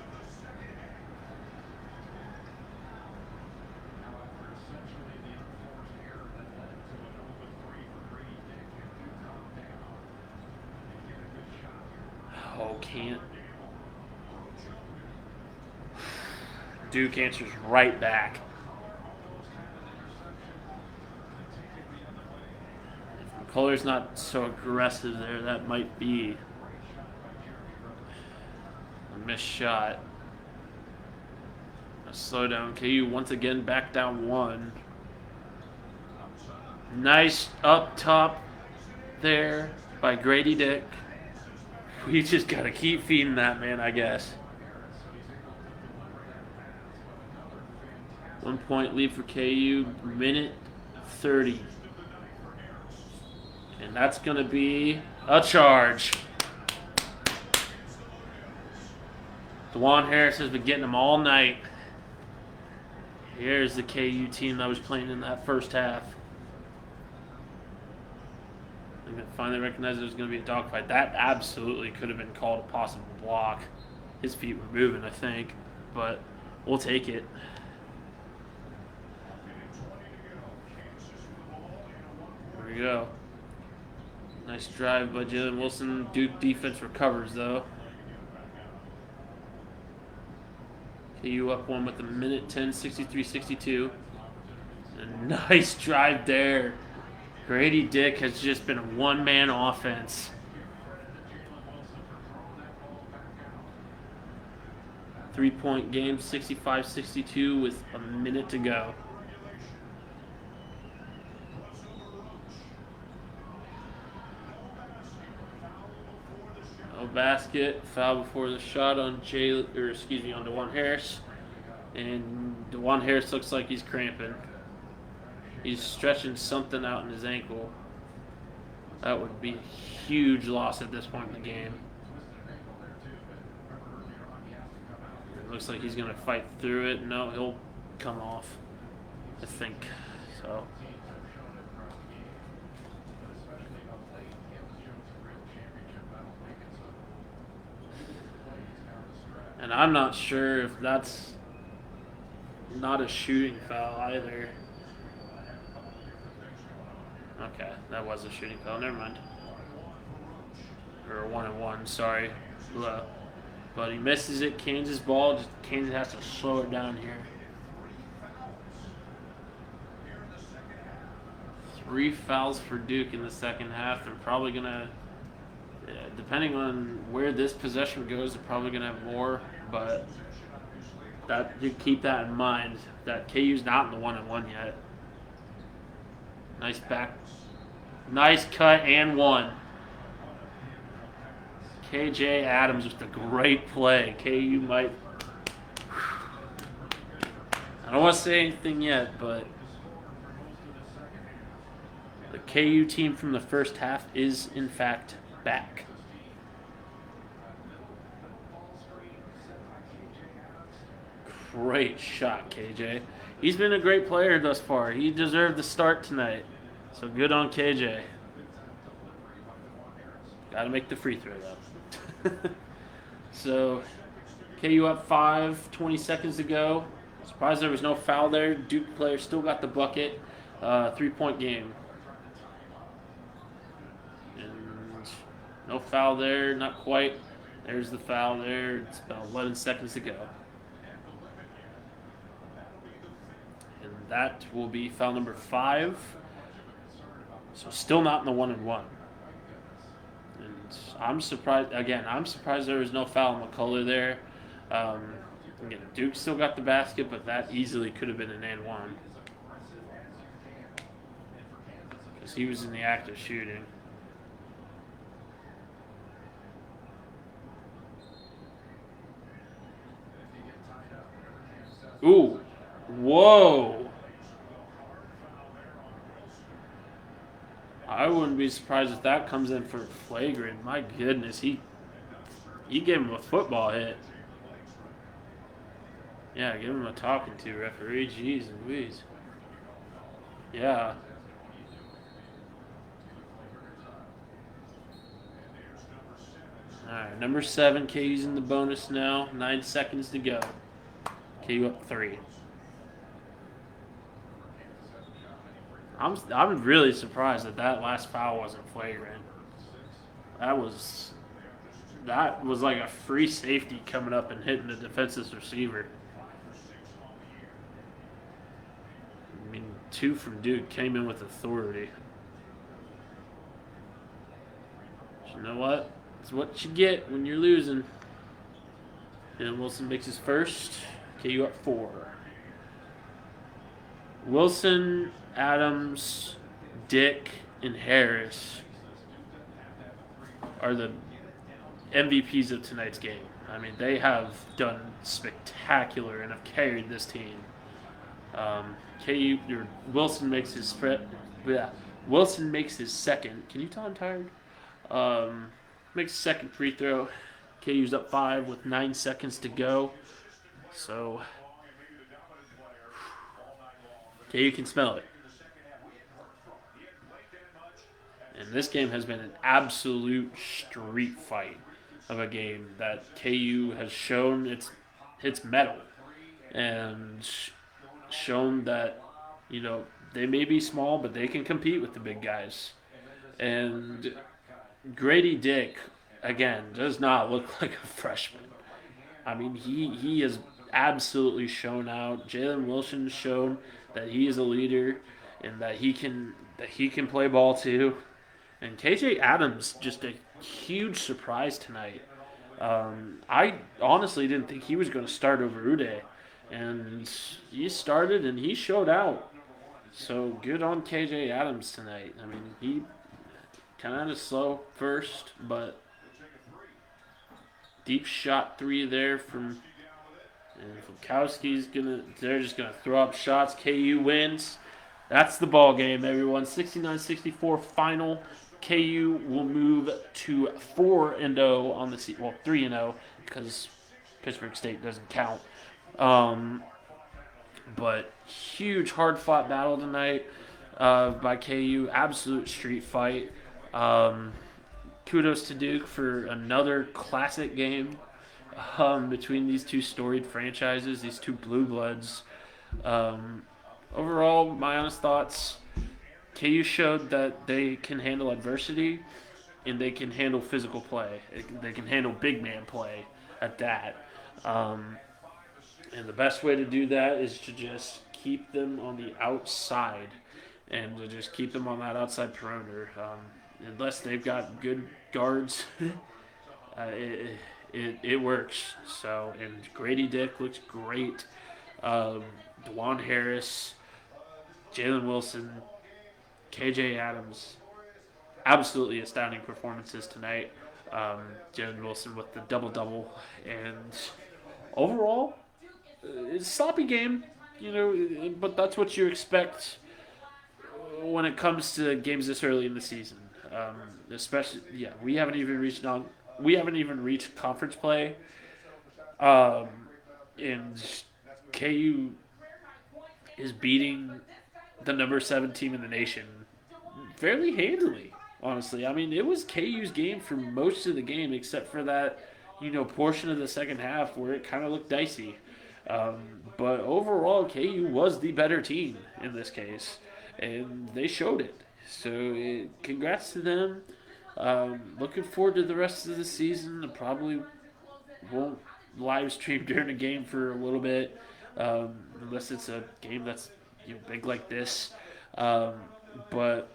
Oh, can't. Duke answers right back. McCullough's not so aggressive there. That might be a missed shot. A slow down. KU once again back down 1. Nice up top there by Grady Dick. We just got to keep feeding that man, I guess. 1 point lead for KU, minute 30. And that's going to be a charge. DeJuan Harris has been getting them all night. Here's the KU team that was playing in that first half. I finally recognized there was going to be a dogfight. That absolutely could have been called a possible block. His feet were moving, I think, but we'll take it. There we go. Nice drive by Jalen Wilson. Duke defense recovers, though. KU up one with a minute 10, 63-62. A nice drive there. Grady Dick has just been a one-man offense. Three-point game, 65-62 with a minute to go. No basket. Foul before the shot on on DeJuan Harris. And DeJuan Harris looks like he's cramping. He's stretching something out in his ankle. That would be a huge loss at this point in the game. It looks like he's going to fight through it. No, he'll come off, I think. So. And I'm not sure if that's not a shooting foul either. Okay, that was a shooting foul. Never mind. Or a 1-and-1, sorry. But he misses it. Kansas ball. Kansas has to slow it down here. 3 fouls for Duke in the second half. They're probably going to, depending on where this possession goes, they're probably going to have more. But you keep that in mind, that KU's not in the 1-and-1 yet. Nice cut and one. KJ Adams with a great play. KU might. I don't want to say anything yet, but the KU team from the first half is, in fact, back. Great shot, KJ. He's been a great player thus far. He deserved the start tonight. So good on KJ. Got to make the free throw, though. So, KU up 5, 20 seconds to go. Surprised there was no foul there. Duke player still got the bucket. 3-point game. And no foul there, not quite. There's the foul there. It's about 11 seconds to go. And that will be foul number 5. So still not in the 1-and-1. And I'm surprised there was no foul on McCullough there. Again, Duke still got the basket, but that easily could have been an and one. Because he was in the act of shooting. Ooh. Whoa. I wouldn't be surprised if that comes in for flagrant. My goodness, he gave him a football hit. Yeah, give him a talking to, referee. Jeez Louise. Yeah. Alright, number 7, KU's in the bonus now. 9 seconds to go. KU up 3. I'm really surprised that last foul wasn't flagrant. That was like a free safety coming up and hitting the defenseless receiver. I mean, 2 from Duke came in with authority. But you know what? It's what you get when you're losing. And Wilson makes his first. KU up 4. Wilson, Adams, Dick, and Harris are the MVPs of tonight's game. I mean, they have done spectacular and have carried this team. KU or Wilson makes his yeah, Wilson makes his second. Can you tell I'm tired? Makes second free throw. KU's up 5 with 9 seconds to go. So KU can smell it. And this game has been an absolute street fight of a game that KU has shown its mettle and shown that they may be small, but they can compete with the big guys. And Grady Dick again does not look like a freshman. I mean, he has absolutely shown out. Jalen Wilson's shown that he is a leader and that he can play ball too. And KJ Adams just a huge surprise tonight. I honestly didn't think he was going to start over Uday, and he started and he showed out. So good on KJ Adams tonight. I mean, he kind of slow first, but deep shot 3 there from Fukowski's they're just gonna throw up shots. KU wins. That's the ball game, everyone. 69-64 final. KU will move to 4-0 on the season. Well, 3-0 because Pittsburgh State doesn't count. But huge hard-fought battle tonight by KU. Absolute street fight. Kudos to Duke for another classic game between these two storied franchises, these two blue bloods. Overall, my honest thoughts, KU showed that they can handle adversity and they can handle physical play. They can handle big man play at that. And the best way to do that is to just keep them on the outside and to just keep them on that outside perimeter. Unless they've got good guards, it works. So, and Grady Dick looks great. DeJuan Harris, Jalen Wilson, KJ Adams, absolutely astounding performances tonight. Jalen Wilson with the double-double. And overall, it's a sloppy game, but that's what you expect when it comes to games this early in the season. Especially, we haven't even reached conference play. And KU is beating the number 7 team in the nation fairly handily, honestly. I mean, it was KU's game for most of the game except for that, portion of the second half where it kind of looked dicey. But overall, KU was the better team in this case, and they showed it. So congrats to them. Looking forward to the rest of the season. I probably won't live stream during a game for a little bit, unless it's a game that's big like this. But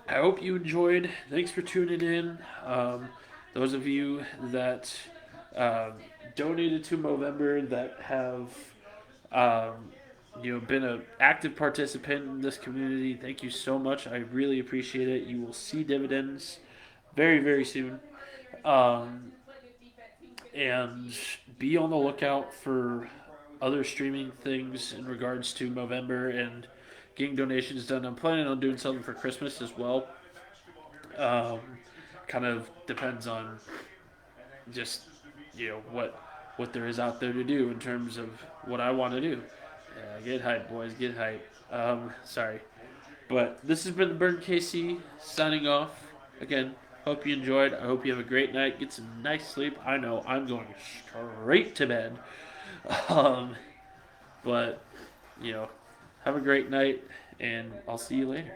I hope you enjoyed. Thanks for tuning in. Those of you that donated to Movember, that have been an active participant in this community, thank you so much. I really appreciate it. You will see dividends very, very soon. And be on the lookout for other streaming things in regards to Movember and getting donations done. I'm planning on doing something for Christmas as well. Kind of depends on just what there is out there to do in terms of what I want to do. Get hype, boys, get hype. Sorry. But this has been the Burn KC signing off. Again, hope you enjoyed. I hope you have a great night. Get some nice sleep. I know I'm going straight to bed. But, have a great night, and I'll see you later.